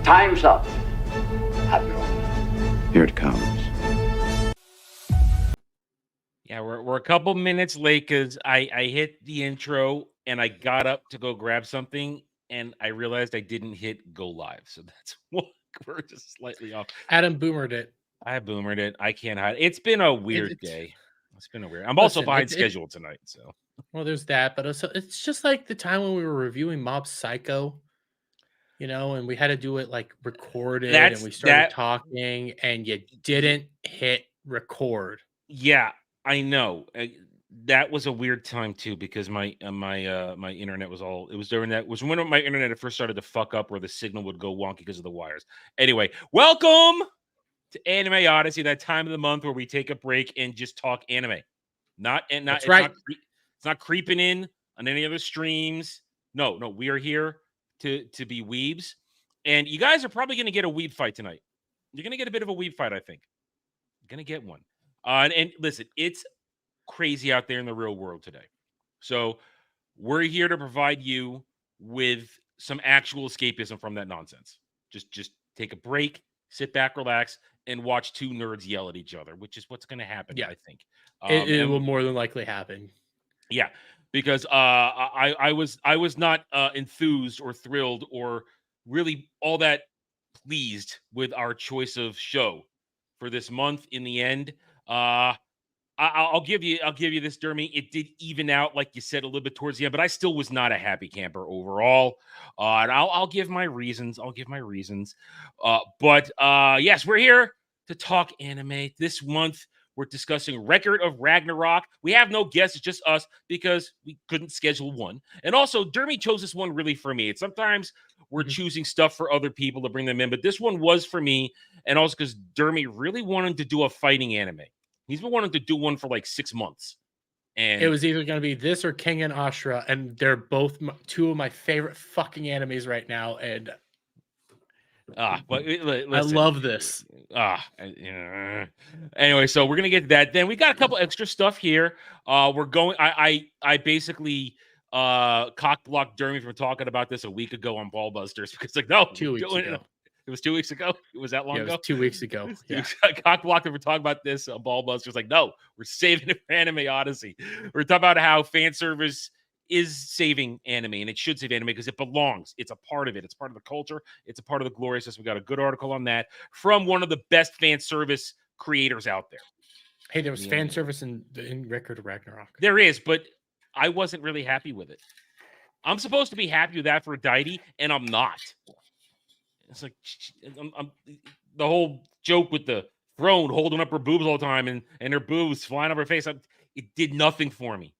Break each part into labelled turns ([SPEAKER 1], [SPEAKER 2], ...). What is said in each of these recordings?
[SPEAKER 1] Time's up, Admiral.
[SPEAKER 2] Here it comes.
[SPEAKER 3] Yeah, we're a couple minutes late because I hit the intro and I got up to go grab something and I realized I didn't hit go live. So that's what we're just slightly off.
[SPEAKER 4] Adam boomered it.
[SPEAKER 3] I boomered it. I can't hide. It's been a weird day. It's been a weird. I'm also behind schedule tonight. So
[SPEAKER 4] well, there's that, but also it's just like the time when we were reviewing Mob Psycho, you know, and we had to do it like recorded, and we started talking, and you didn't hit record.
[SPEAKER 3] Yeah, I know. That was a weird time too because my internet was all. It was during that was when my internet at first started to fuck up, where the signal would go wonky because of the wires. Anyway, welcome to Anime Odyssey, that time of the month where we take a break and just talk anime. That's right. It's not creeping in on any other streams. No, we are here to be weebs. And you guys are probably going to get a weeb fight tonight. You're going to get a bit of a weeb fight, I think. You're going to get one. And listen, it's crazy out there in the real world today. So we're here to provide you with some actual escapism from that nonsense. Just take a break, sit back, relax, and watch two nerds yell at each other, which is what's going to happen, I think.
[SPEAKER 4] It will more than likely happen.
[SPEAKER 3] Yeah, because I was not enthused or thrilled or really all that pleased with our choice of show for this month. In the end, I'll give you this, Dermy. It did even out, like you said, a little bit towards the end, but I still was not a happy camper overall. And I'll give my reasons. But yes, we're here to talk anime this month. We're discussing Record of Ragnarok. We have no guests, it's just us because we couldn't schedule one. And also, Dermy chose this one really for me. Sometimes we're choosing stuff for other people to bring them in, but this one was for me. And also because Dermy really wanted to do a fighting anime. He's been wanting to do one for like 6 months. And
[SPEAKER 4] it was either going to be this or King and Ashura, and they're both two of my favorite fucking animes right now. And
[SPEAKER 3] but listen,
[SPEAKER 4] I love this.
[SPEAKER 3] Anyway, so we're gonna get to that. Then we got a couple extra stuff here. We're going. I basically cock blocked Dermy from talking about this a week ago on Ballbusters because like
[SPEAKER 4] 2 weeks ago.
[SPEAKER 3] It was 2 weeks ago. It was that long ago.
[SPEAKER 4] It was 2 weeks ago. Yeah.
[SPEAKER 3] Cock blocked him for talking about this on Ballbusters. Like, no, we're saving it for Anime Odyssey. We're talking about how fan service is saving anime, and it should save anime because it belongs. It's a part of it. It's part of the culture. It's a part of the gloriousness. We got a good article on that from one of the best fan service creators out there.
[SPEAKER 4] Hey, there was fan service in Record of Ragnarok.
[SPEAKER 3] There is, but I wasn't really happy with it. I'm supposed to be happy with Aphrodite, and I'm not. It's like I'm the whole joke with the throne holding up her boobs all the time and her boobs flying up her face. It did nothing for me.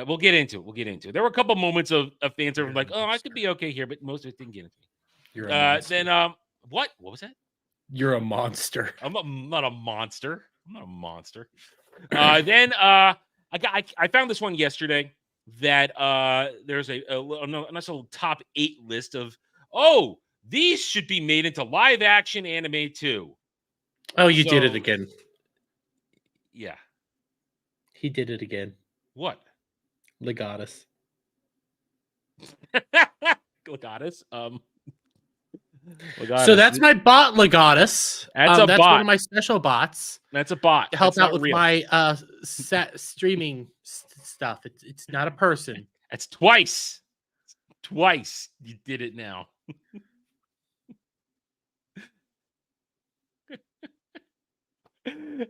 [SPEAKER 3] We'll get into it. There were a couple moments of fan service like, oh, I could be okay here, but most of it didn't get into me.
[SPEAKER 4] You're a monster.
[SPEAKER 3] Then what was that?
[SPEAKER 4] You're a monster.
[SPEAKER 3] I'm not a monster. Then I found this one yesterday that there's a nice little top 8 list of these should be made into live action anime too.
[SPEAKER 4] Oh, you did it again.
[SPEAKER 3] Yeah.
[SPEAKER 4] He did it again.
[SPEAKER 3] What?
[SPEAKER 4] Legatus.
[SPEAKER 3] Legatus.
[SPEAKER 4] So that's my bot, Legatus. That's bot. One of my special bots.
[SPEAKER 3] That's a bot.
[SPEAKER 4] To help out with my streaming stuff. It's not a person.
[SPEAKER 3] That's twice. Twice you did it now.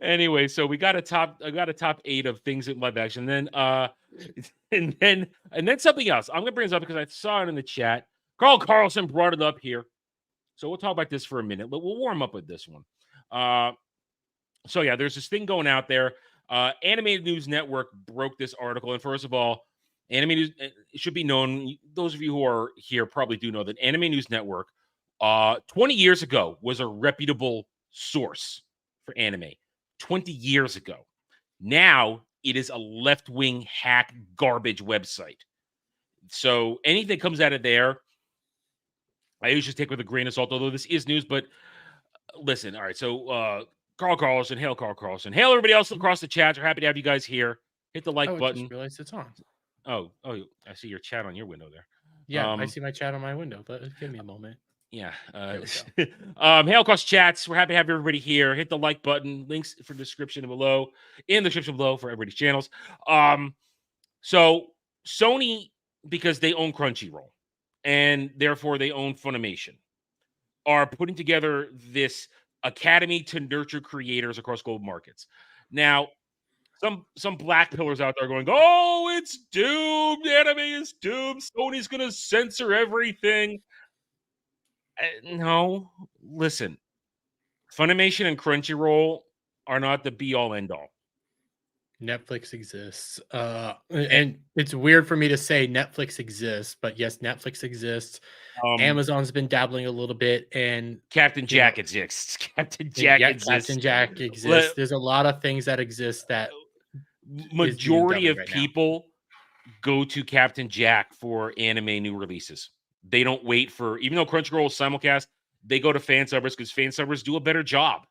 [SPEAKER 3] Anyway, so I got a top 8 of things in live action. Then and then something else. I'm gonna bring this up because I saw it in the chat. Carl Carlson brought it up here. So we'll talk about this for a minute, but we'll warm up with this one. So yeah, there's this thing going out there. Animated News Network broke this article. And first of all, Anime News, it should be known, those of you who are here probably do know that Anime News Network 20 years ago was a reputable source for anime. 20 years ago. Now it is a left-wing hack garbage website. So anything that comes out of there, I usually take with a grain of salt, although this is news. But listen, all right. So Carl Carlson, hail Carl Carlson. Hail everybody else across the chat. We're happy to have you guys here. Hit the like button. I
[SPEAKER 4] just realized it's on.
[SPEAKER 3] Oh, I see your chat on your window there.
[SPEAKER 4] Yeah, I see my chat on my window, but give me a moment.
[SPEAKER 3] Yeah.
[SPEAKER 4] There
[SPEAKER 3] Hail across chats. We're happy to have everybody here. Hit the like button. Links for description below, in the description below for everybody's channels. So Sony, because they own Crunchyroll and therefore they own Funimation, are putting together this academy to nurture creators across global markets. Now, some black pillars out there going, "Oh, it's doomed. Anime is doomed. Sony's going to censor everything." No, listen. Funimation and Crunchyroll are not the be all end all.
[SPEAKER 4] Netflix exists. And it's weird for me to say Netflix exists, but yes, Netflix exists. Amazon's been dabbling a little bit, and
[SPEAKER 3] Captain Jack exists. Captain Jack exists.
[SPEAKER 4] Captain Jack exists. There's a lot of things that exist that
[SPEAKER 3] majority of people go to Captain Jack for anime new releases. They don't wait for, even though Crunchyroll is simulcast, they go to fan subbers because fan subbers do a better job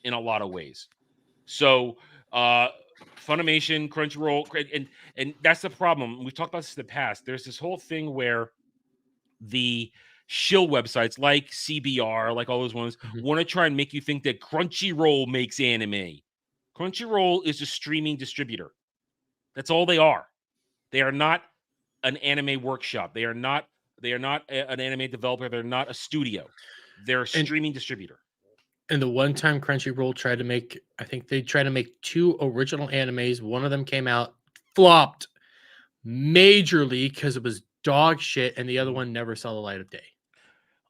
[SPEAKER 3] in a lot of ways. So Funimation, Crunchyroll, and that's the problem. We've talked about this in the past. There's this whole thing where the shill websites like CBR, like all those ones, want to try and make you think that Crunchyroll makes anime. Crunchyroll is a streaming distributor. That's all they are. They are not an anime workshop. They are not an anime developer. They're not a studio. They're a streaming distributor.
[SPEAKER 4] And the one time Crunchyroll tried to make, I think they tried to make 2 original animes. One of them came out, flopped majorly because it was dog shit, and the other one never saw the light of day.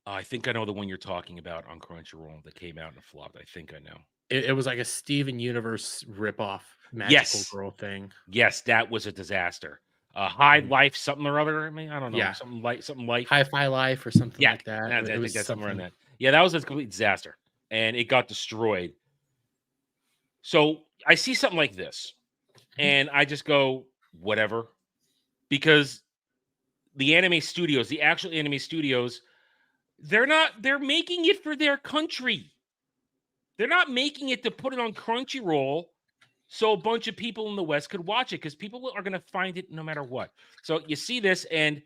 [SPEAKER 3] I think I know the one you're talking about on Crunchyroll that came out and flopped. I think I know.
[SPEAKER 4] It was like a Steven Universe ripoff magical girl thing.
[SPEAKER 3] Yes, that was a disaster. High Life, something or other. I mean, I don't know.
[SPEAKER 4] Yeah.
[SPEAKER 3] Something like
[SPEAKER 4] Hi-Fi Life or something like that.
[SPEAKER 3] I think that's somewhere in that. Yeah, that was a complete disaster. And it got destroyed. So I see something like this. And I just go, whatever. Because the anime studios, the actual anime studios, they're making it for their country. They're not making it to put it on Crunchyroll so a bunch of people in the West could watch it, because people are going to find it no matter what. So you see this, and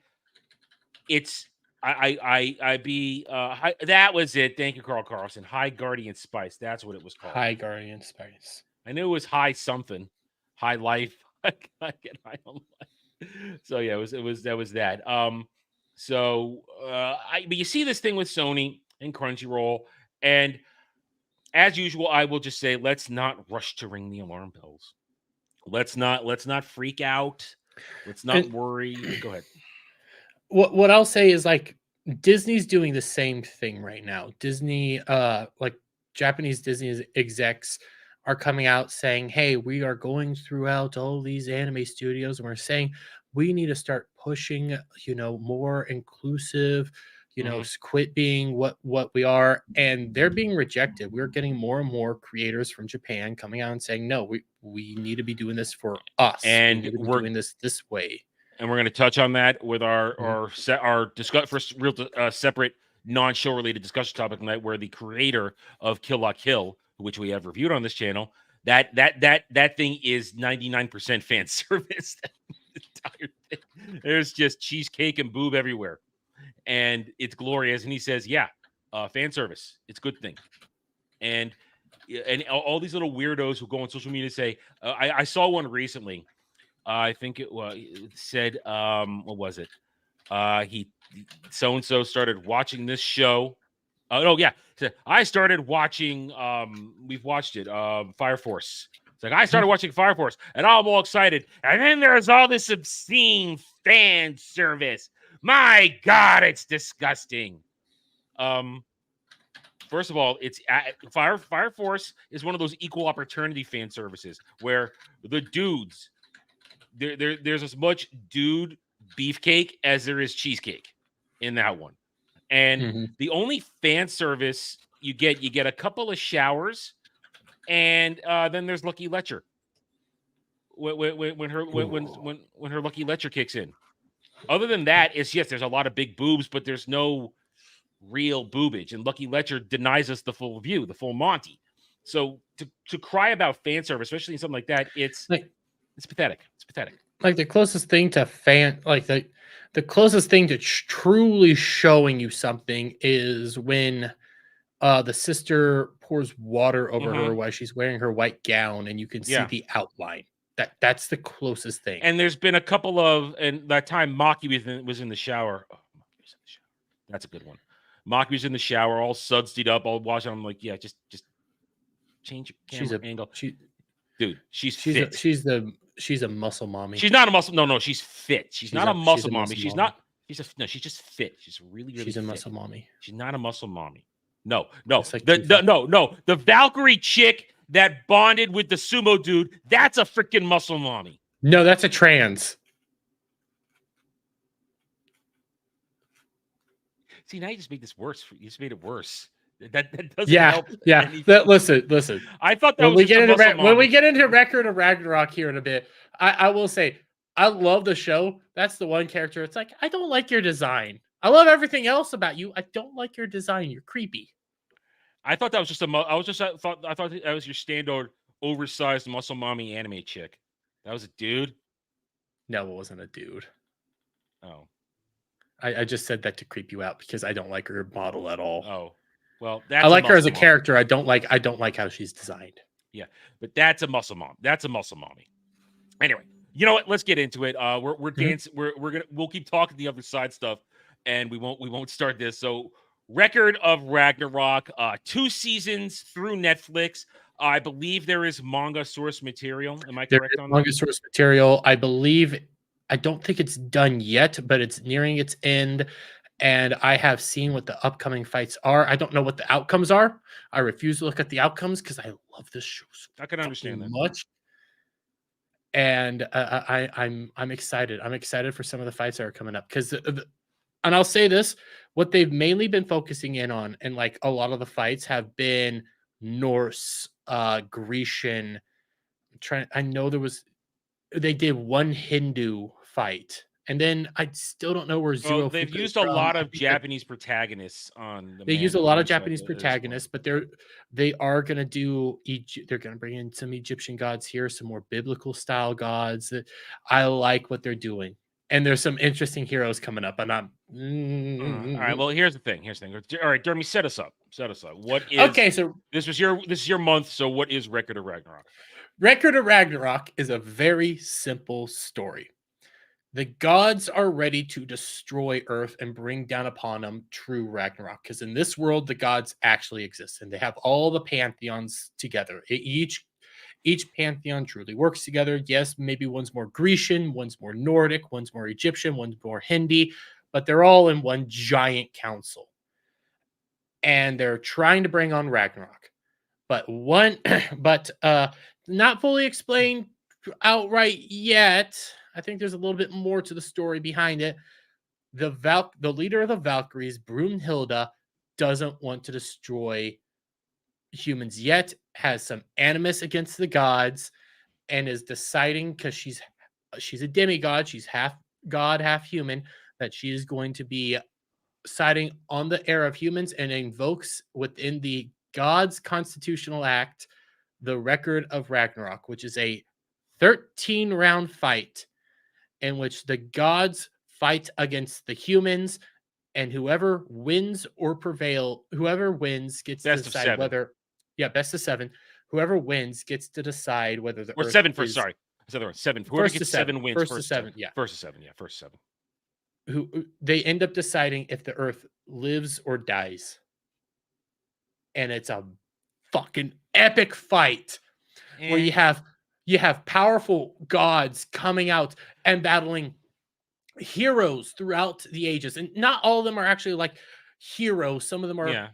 [SPEAKER 3] it's that was it. Thank you, Carl Carlson. High Guardian Spice. That's what it was called.
[SPEAKER 4] High Guardian Spice.
[SPEAKER 3] I knew it was High something. High Life. I get High on Life. So yeah, it was that. But you see this thing with Sony and Crunchyroll, and as usual, I will just say, let's not rush to ring the alarm bells. Let's not freak out. Let's not worry. Go ahead.
[SPEAKER 4] What I'll say is, like, Disney's doing the same thing right now. Disney, like Japanese Disney execs are coming out saying, hey, we are going throughout all these anime studios, and we're saying we need to start pushing, more inclusive, quit being what we are. And they're being rejected. We're getting more and more creators from Japan coming out and saying, no, we need to be doing this for us.
[SPEAKER 3] And
[SPEAKER 4] we're doing this way.
[SPEAKER 3] And we're going to touch on that with our separate non-show related discussion topic tonight, where the creator of Kill La Kill, which we have reviewed on this channel, that thing is 99% fan service. Entire thing. There's just cheesecake and boob everywhere, and it's glorious. And he says, fan service, it's a good thing. And all these little weirdos who go on social media say, I saw one recently. I think it said, what was it? He so-and-so started watching this show. I started watching, we've watched it, Fire Force. It's like, I started watching Fire Force, and I'm all excited. And then there's all this obscene fan service. My God, it's disgusting. First of all, it's Fire Force is one of those equal opportunity fan services where the dudes, there's as much dude beefcake as there is cheesecake in that one. And the only fan service you get a couple of showers, and then there's Lucky Letcher. When her Lucky Letcher kicks in. Other than that, there's a lot of big boobs, but there's no real boobage, and Lucky Letcher denies us the full view, the full Monty. So to cry about fan service, especially in something like that, it's pathetic. It's pathetic.
[SPEAKER 4] like the closest thing to the closest thing to truly showing you something is when the sister pours water over her while she's wearing her white gown, and you can see the outline. That's the closest thing.
[SPEAKER 3] And there's been a couple of, and that time Maki was in the shower. Oh, Maki was in the shower. That's a good one. Maki was in the shower, all sudsed up, all washing. I'm like, yeah, just change your camera angle. Dude, she's fit.
[SPEAKER 4] She's a muscle mommy.
[SPEAKER 3] She's not a muscle. No, she's fit. She's not a muscle mommy. She's not. She's just fit. She's really
[SPEAKER 4] she's a
[SPEAKER 3] fit.
[SPEAKER 4] muscle mommy.
[SPEAKER 3] She's not a muscle mommy. No. Like the Valkyrie chick that bonded with the sumo dude, that's a freaking muscle mommy.
[SPEAKER 4] No, that's a trans.
[SPEAKER 3] See, now you just made this worse. You just made it worse. That doesn't help.
[SPEAKER 4] Yeah. Listen.
[SPEAKER 3] I thought that
[SPEAKER 4] when we get into Record of Ragnarok here in a bit, I will say I love the show. That's the one character. It's like, I don't like your design. I love everything else about you. I don't like your design. You're creepy.
[SPEAKER 3] I thought that was just I thought that was your standard oversized muscle mommy anime chick. That was a dude.
[SPEAKER 4] No, it wasn't a dude.
[SPEAKER 3] Oh,
[SPEAKER 4] I just said that to creep you out because I don't like her model at all.
[SPEAKER 3] Oh, well,
[SPEAKER 4] I like her as a character. I don't like how she's designed.
[SPEAKER 3] Yeah, but that's a muscle mom. That's a muscle mommy. Anyway, you know what? Let's get into it. We're dancing. We'll keep talking the other side stuff, and we won't start this. So, Record of Ragnarok, 2 seasons through Netflix. I believe there is manga source material. Am I correct on that?
[SPEAKER 4] Manga source material. I believe. I don't think it's done yet, but it's nearing its end. And I have seen what the upcoming fights are. I don't know what the outcomes are. I refuse to look at the outcomes because I love this show so
[SPEAKER 3] I can understand that
[SPEAKER 4] much. And I'm excited. I'm excited for some of the fights that are coming up because, and I'll say this: what they've mainly been focusing in on, and like a lot of the fights have been Norse, Grecian. I know they did one Hindu fight. And then I still don't know where Zero.
[SPEAKER 3] Well, they've used a lot of Japanese protagonists on.
[SPEAKER 4] They use a lot of Japanese protagonists, but they are going to do. They're going to bring in some Egyptian gods here, some more biblical style gods. I like what they're doing, and there's some interesting heroes coming up. And I'm
[SPEAKER 3] all right. Well, here's the thing. All right, Jeremy, set us up. What is
[SPEAKER 4] okay? So
[SPEAKER 3] this is your month. So what is Record of Ragnarok?
[SPEAKER 4] Record of Ragnarok is a very simple story. The gods are ready to destroy Earth and bring down upon them true Ragnarok. Because in this world, the gods actually exist, and they have all the pantheons together. Each pantheon truly works together. Yes, maybe one's more Grecian, one's more Nordic, one's more Egyptian, one's more Hindi, but they're all in one giant council. And they're trying to bring on Ragnarok. But not fully explained outright yet. I think there's a little bit more to the story behind it. The leader of the Valkyries, Brunhilde, doesn't want to destroy humans yet, has some animus against the gods, and is deciding, because she's a demigod, she's half god, half human, that she is going to be siding on the era of humans and invokes within the gods' constitutional act the Record of Ragnarok, which is a 13-round fight in which the gods fight against the humans, and whoever wins gets to decide whether. Yeah, best of 7. Whoever wins gets to decide whether the Earth
[SPEAKER 3] 7 first. Sorry, I said there were 7. Whoever gets 7 wins.
[SPEAKER 4] First to 7. Yeah,
[SPEAKER 3] first to 7. Yeah, first 7.
[SPEAKER 4] Who they end up deciding if the Earth lives or dies, and it's a fucking epic fight where you have powerful gods coming out and battling heroes throughout the ages, and not all of them are actually like heroes. Some of them are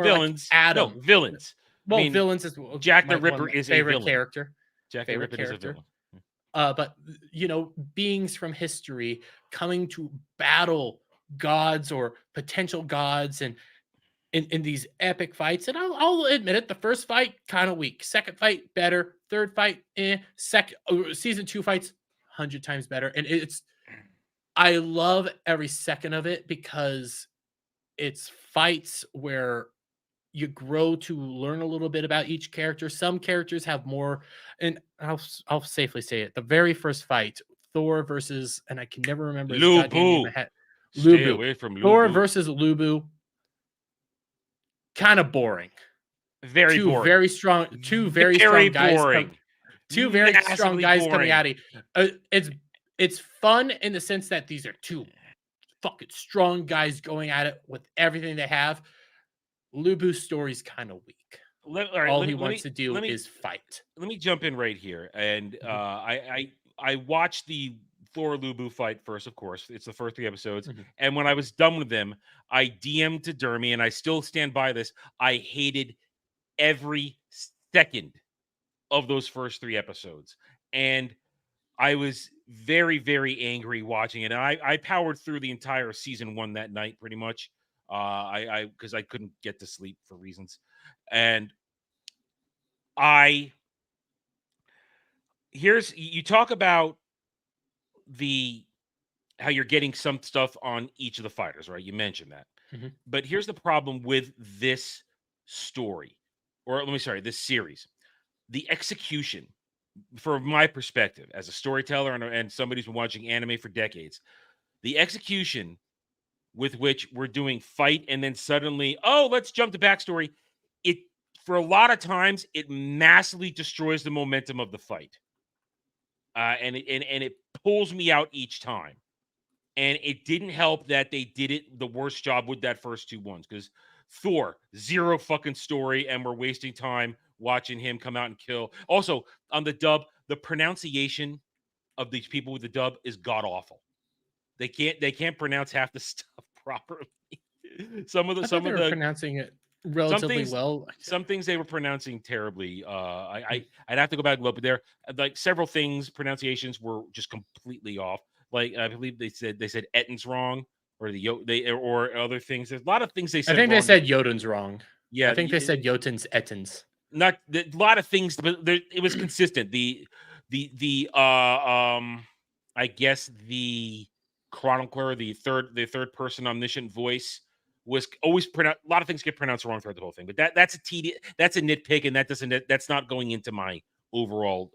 [SPEAKER 3] villains.
[SPEAKER 4] Like Adam.
[SPEAKER 3] No, villains.
[SPEAKER 4] Well, villains is
[SPEAKER 3] Jack the Ripper is a
[SPEAKER 4] favorite
[SPEAKER 3] villain.
[SPEAKER 4] character.
[SPEAKER 3] Jack the Ripper is a villain.
[SPEAKER 4] But beings from history coming to battle gods or potential gods, and in these epic fights. And I'll admit it, the first fight kind of weak, second fight better, third fight season 2 fights 100 times better. And I love every second of it because it's fights where you grow to learn a little bit about each character. Some characters have more, and I'll safely say it. The very first fight, Thor versus, and I can never remember his goddamn name. I
[SPEAKER 3] Lubu.
[SPEAKER 4] had
[SPEAKER 3] Stay
[SPEAKER 4] Lubu.
[SPEAKER 3] away from
[SPEAKER 4] Thor
[SPEAKER 3] Lubu.
[SPEAKER 4] versus Lubu. Kind of boring.
[SPEAKER 3] Very boring.
[SPEAKER 4] Very strong. Two very strong guys.
[SPEAKER 3] Boring.
[SPEAKER 4] Two very strong guys
[SPEAKER 3] boring.
[SPEAKER 4] coming at it. It's fun in the sense that these are two fucking strong guys going at it with everything they have. Lubu's story's kind of weak. All he wants to do is fight.
[SPEAKER 3] Let me jump in right here, and I watched the Thor Lubu fight first. Of course, it's the first 3 episodes, and when I was done with them, I DM'd to Dermy, and I still stand by this. I hated every second of those first 3 episodes, and I was very, very angry watching it. And I powered through the entire season 1 that night, pretty much. Because I couldn't get to sleep for reasons, and you talk about how you're getting some stuff on each of the fighters, right? You mentioned that, but here's the problem with this story, this series, the execution. From my perspective, as a storyteller and somebody who's been watching anime for decades, the execution with which we're doing fight and then suddenly, let's jump to backstory. It, for a lot of times, it massively destroys the momentum of the fight. And it pulls me out each time. And it didn't help that they did it the worst job with that first 2 ones, because Thor, 0 fucking story, and we're wasting time watching him come out and kill. Also, on the dub, the pronunciation of these people with the dub is god awful. They can't pronounce half the stuff properly. Some of the
[SPEAKER 4] pronouncing it relatively well.
[SPEAKER 3] Some things they were pronouncing terribly. I'd have to go back and look, but there, like, several things, pronunciations were just completely off. Like, I believe they said Etten's wrong, or or other things. There's a lot of things they said.
[SPEAKER 4] I think they said Jotun's wrong.
[SPEAKER 3] Yeah,
[SPEAKER 4] I think they said Jotun's Ettens.
[SPEAKER 3] Not a lot of things, but it was consistent. I guess the chronicler, the third person omniscient voice, was always pronounced. A lot of things get pronounced wrong throughout the whole thing, but that's a nitpick, and that's not going into my overall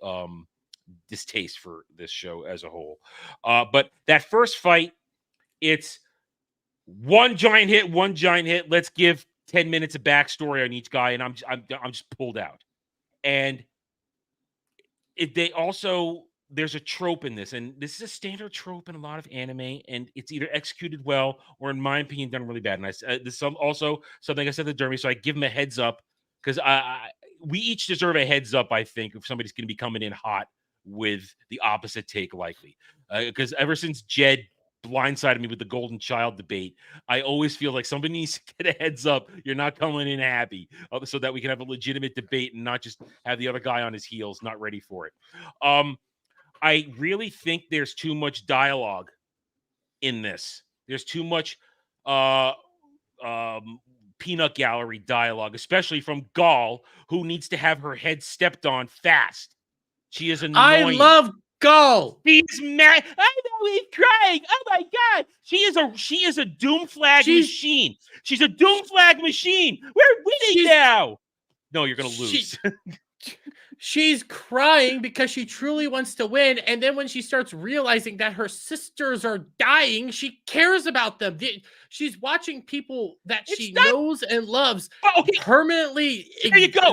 [SPEAKER 3] distaste for this show as a whole. But that first fight, it's one giant hit. Let's give 10 minutes of backstory on each guy, and I'm just pulled out. And there's a trope in this, and this is a standard trope in a lot of anime, and it's either executed well or, in my opinion, done really bad. And this is also something I said to Dermy, so I give him a heads up, because we each deserve a heads up, I think, if somebody's going to be coming in hot with the opposite take, likely. Because ever since Jed blindsided me with the golden child debate, I always feel like somebody needs to get a heads up. You're not coming in happy, so that we can have a legitimate debate and not just have the other guy on his heels, not ready for it. I really think there's too much dialogue in this. There's too much peanut gallery dialogue, especially from Gaul, who needs to have her head stepped on fast. She is annoying.
[SPEAKER 4] I love Gaul.
[SPEAKER 3] He's mad. I know he's crying. Oh my god. She is a doom flag machine. She's a doom flag machine. We're winning now. No, you're gonna lose.
[SPEAKER 4] She's crying because she truly wants to win, and then when she starts realizing that her sisters are dying, she cares about them. She's watching people that she knows and loves permanently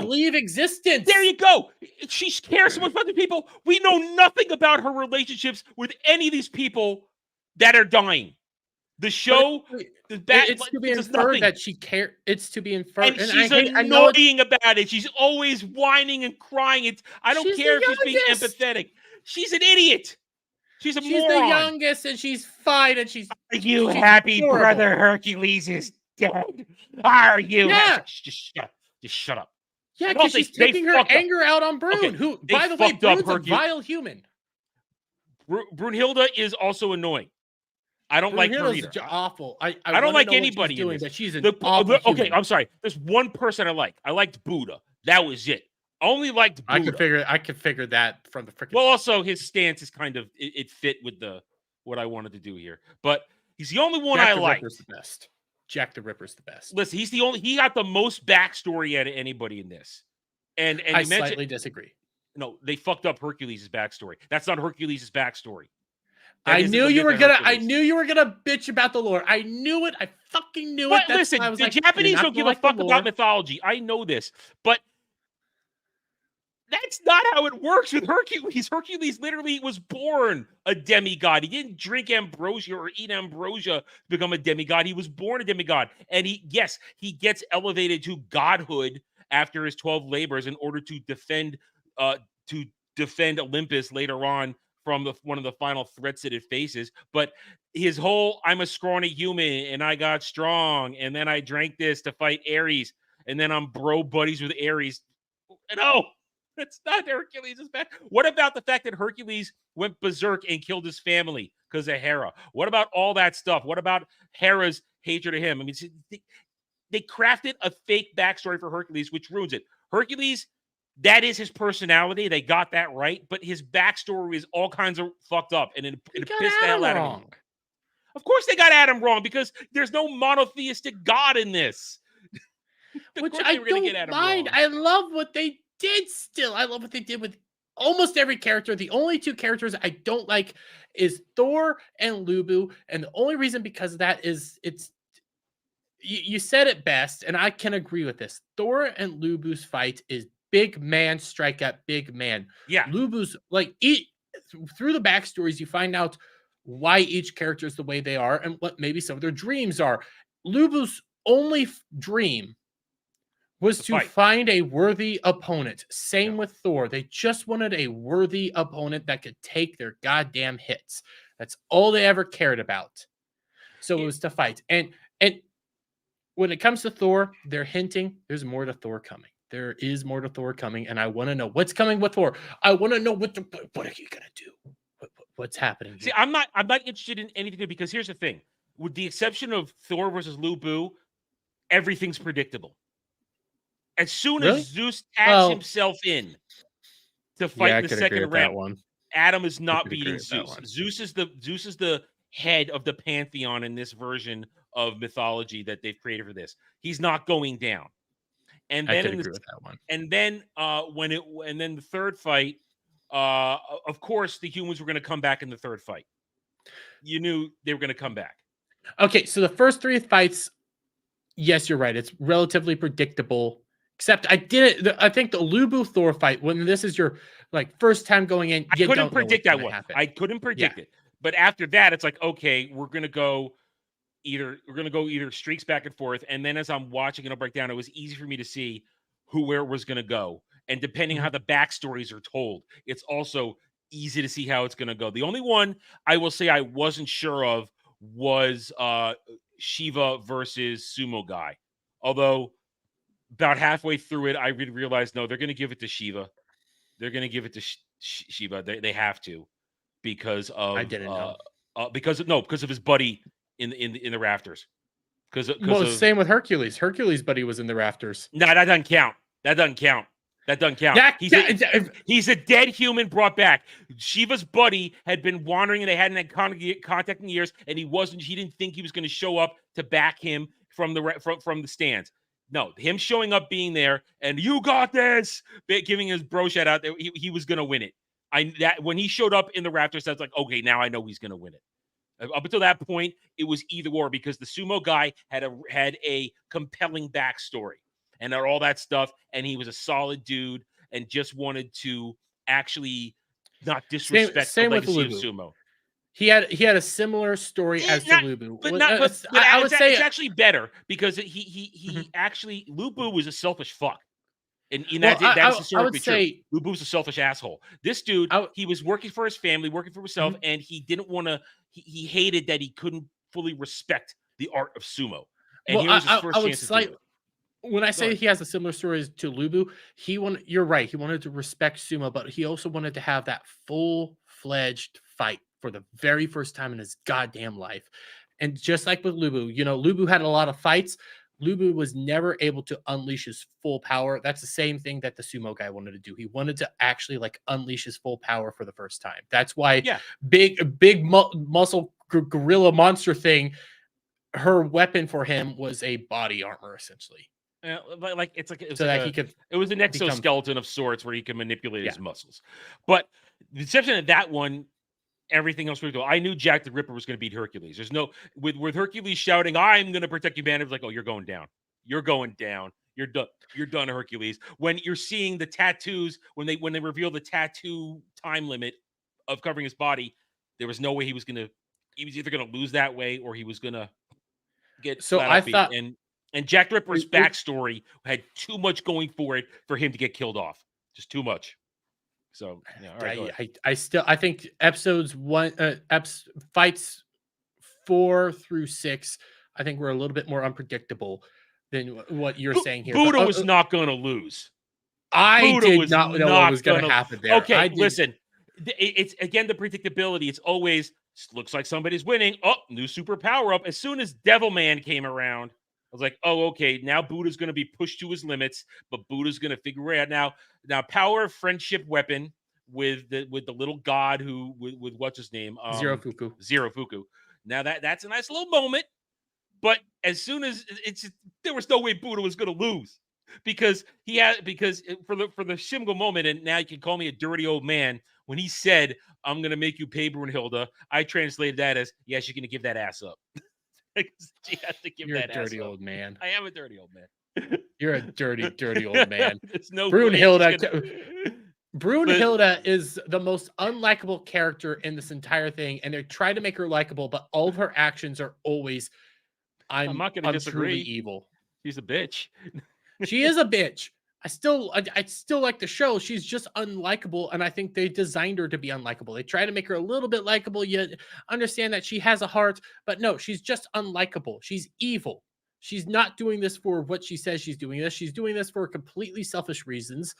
[SPEAKER 4] leave existence.
[SPEAKER 3] There you go. She cares so much about the people. We know nothing about her relationships with any of these people that are dying. The show,
[SPEAKER 4] it's to be inferred that she cares. It's to be inferred,
[SPEAKER 3] and she's annoying about it. She's always whining and crying. I don't care if she's being empathetic. She's an idiot. She's moron.
[SPEAKER 4] She's the youngest, and she's fine. And she's.
[SPEAKER 3] Are you happy, horrible. Brother Hercules is dead? Are you?
[SPEAKER 4] Yeah.
[SPEAKER 3] Just shut up.
[SPEAKER 4] Yeah, because she's taking her anger out on Brune, who, by the way, Brune's a vile human.
[SPEAKER 3] Brunhilde is also annoying. I don't like her either.
[SPEAKER 4] Awful. I
[SPEAKER 3] don't like anybody in this.
[SPEAKER 4] But she's an awful human.
[SPEAKER 3] I'm sorry. There's one person I like. I liked Buddha. That was it. Only liked Buddha.
[SPEAKER 4] I could figure that from the freaking.
[SPEAKER 3] Well, also his stance is kind of it fit with what I wanted to do here. But he's the only one I like.
[SPEAKER 4] The best. Jack the Ripper's the best.
[SPEAKER 3] Listen, he got the most backstory out of anybody in this. And
[SPEAKER 4] I slightly disagree.
[SPEAKER 3] No, they fucked up Hercules' backstory. That's not Hercules' backstory.
[SPEAKER 4] I knew you were gonna bitch about the lore. I knew it. I fucking knew it.
[SPEAKER 3] That's listen, the Japanese don't give a fuck about mythology. I know this, but that's not how it works with Hercules. Hercules literally was born a demigod. He didn't drink ambrosia or eat ambrosia to become a demigod. He was born a demigod. And he gets elevated to godhood after his 12 labors in order to defend Olympus later on from one of the final threats that it faces. But his whole, I'm a scrawny human and I got strong and then I drank this to fight Ares and then I'm bro buddies with Ares. No, that's not Hercules' back. What about the fact that Hercules went berserk and killed his family because of Hera? What about all that stuff? What about Hera's hatred of him? I mean, they crafted a fake backstory for Hercules, which ruins it. Hercules, that is his personality. They got that right, but his backstory is all kinds of fucked up, and it pissed the hell out of me. Of course they got Adam wrong, because there's no monotheistic God in this.
[SPEAKER 4] Which I don't mind. I love what they did still. I love what they did with almost every character. The only two characters I don't like is Thor and Lubu, and the only reason because of that is you said it best, and I can agree with this. Thor and Lubu's fight is big man strike at big man.
[SPEAKER 3] Yeah.
[SPEAKER 4] Lubu's through the backstories, you find out why each character is the way they are and what maybe some of their dreams are. Lubu's only dream was to find a worthy opponent. Same with Thor. They just wanted a worthy opponent that could take their goddamn hits. That's all they ever cared about. So it was to fight. And when it comes to Thor, they're hinting there's more to Thor coming. There is more to Thor coming, and I want to know what's coming with Thor. I want to know what are you gonna do? What's happening here?
[SPEAKER 3] See, I'm not interested in anything, because here's the thing: with the exception of Thor versus Lubu, everything's predictable. As soon as Zeus tags himself in to fight in the second round, Adam is not beating Zeus. Zeus is the head of the pantheon in this version of mythology that they've created for this. He's not going down. And then agree with that one. And then the third fight, of course, the humans were going to come back in the third fight. You knew they were going to come back.
[SPEAKER 4] Okay, so the first three fights, yes, you're right. It's relatively predictable. Except I think the Lubu Thor fight, when this is your first time going in,
[SPEAKER 3] I couldn't predict that one. I couldn't predict it. But after that, it's like, okay, we're gonna go either streaks back and forth. And then as I'm watching it break down, it was easy for me to see where it was gonna go. And depending on how the backstories are told, it's also easy to see how it's gonna go. The only one I will say I wasn't sure of was Shiva versus Sumo Guy. Although about halfway through it, I realized, no, they're going to give it to Shiva. They're going to give it to Shiva. They have to, because of
[SPEAKER 4] I didn't know.
[SPEAKER 3] Because of his buddy in the rafters.
[SPEAKER 4] Same with Hercules. Hercules' buddy was in the rafters.
[SPEAKER 3] No, that doesn't count. That doesn't count. He's a dead human brought back. Shiva's buddy had been wandering, and they hadn't had contact in years, and he didn't think he was going to show up to back him from the stands. No, him showing up, being there, and you got this, giving his bro shout out, he was gonna win it. When he showed up in the rafters, I was like, okay, now I know he's gonna win it. Up until that point, it was either or, because the Sumo Guy had a compelling backstory and all that stuff, and he was a solid dude and just wanted to actually not disrespect the legacy of sumo.
[SPEAKER 4] He had a similar story as to Lubu.
[SPEAKER 3] But I would say it's actually better, because he actually, Lubu was a selfish fuck. And that's historically true. Lubu was a selfish asshole. This dude, he was working for his family, working for himself, and he didn't want to, he hated that he couldn't fully respect the art of sumo. And here was his first chance to do it.
[SPEAKER 4] When I say he has a similar story to Lubu, you're right. He wanted to respect sumo, but he also wanted to have that full-fledged fight for the very first time in his goddamn life. And just like with Lubu, Lubu had a lot of fights. Lubu was never able to unleash his full power. That's the same thing that the Sumo Guy wanted to do. He wanted to actually unleash his full power for the first time. That's why big muscle gorilla monster thing her weapon for him was a body armor, essentially.
[SPEAKER 3] Like it was
[SPEAKER 4] So
[SPEAKER 3] like
[SPEAKER 4] that he could
[SPEAKER 3] it was an
[SPEAKER 4] become
[SPEAKER 3] exoskeleton of sorts where he can manipulate
[SPEAKER 4] Yeah.
[SPEAKER 3] his muscles. But the exception of that one, everything else was go. I knew Jack the Ripper was going to beat Hercules. There's no with Hercules shouting, "I'm going to protect you, man." It was like, "Oh, you're going down. You're going down. You're done. You're done, Hercules." When you're seeing the tattoos, when they reveal the tattoo time limit of covering his body, there was no way he was either going to lose that way or he was going to get
[SPEAKER 4] So
[SPEAKER 3] flat
[SPEAKER 4] I
[SPEAKER 3] out beat.
[SPEAKER 4] thought
[SPEAKER 3] And Jack the Ripper's
[SPEAKER 4] it-
[SPEAKER 3] backstory had too much going for it for him to get killed off. Just too much. So yeah, all right, go ahead.
[SPEAKER 4] I think episodes fights 4 through 6, I think we're a little bit more unpredictable than what you're saying here.
[SPEAKER 3] Buddha
[SPEAKER 4] But,
[SPEAKER 3] was not going to lose.
[SPEAKER 4] I
[SPEAKER 3] Buddha
[SPEAKER 4] did
[SPEAKER 3] was
[SPEAKER 4] not know what was going to
[SPEAKER 3] gonna-
[SPEAKER 4] happen there.
[SPEAKER 3] Okay, listen. It's again the predictability. It's always looks like somebody's winning. Oh, new super power up. As soon as Devilman came around, I was like, oh, okay. Now Buddha's going to be pushed to his limits, but Buddha's going to figure it out. Now, power of friendship weapon with the little god who with what's his name?
[SPEAKER 4] Zero Fuku.
[SPEAKER 3] Zero Fuku. Now that's a nice little moment, but as soon as there was no way Buddha was going to lose because for the Shimgo moment, and now you can call me a dirty old man. When he said, "I'm going to make you pay Brunhilde," I translated that as, "Yes, you're going to give that ass up." She has to give
[SPEAKER 4] You're
[SPEAKER 3] that
[SPEAKER 4] a dirty
[SPEAKER 3] ass up.
[SPEAKER 4] old man.
[SPEAKER 3] I am a dirty old man.
[SPEAKER 4] You're a dirty, dirty old man.
[SPEAKER 3] There's no
[SPEAKER 4] Brunhilde.
[SPEAKER 3] way
[SPEAKER 4] Brunhilde is the most unlikable character in this entire thing, and they try to make her likable, but all of her actions are always, I'm
[SPEAKER 3] not going to disagree.
[SPEAKER 4] Evil.
[SPEAKER 3] She's a bitch.
[SPEAKER 4] She is a bitch. I still like the show. She's just unlikable, and I think they designed her to be unlikable. They try to make her a little bit likable, yet understand that she has a heart, but no, she's just unlikable. She's evil. She's not doing this for what she says she's doing this. She's doing this for completely selfish reasons.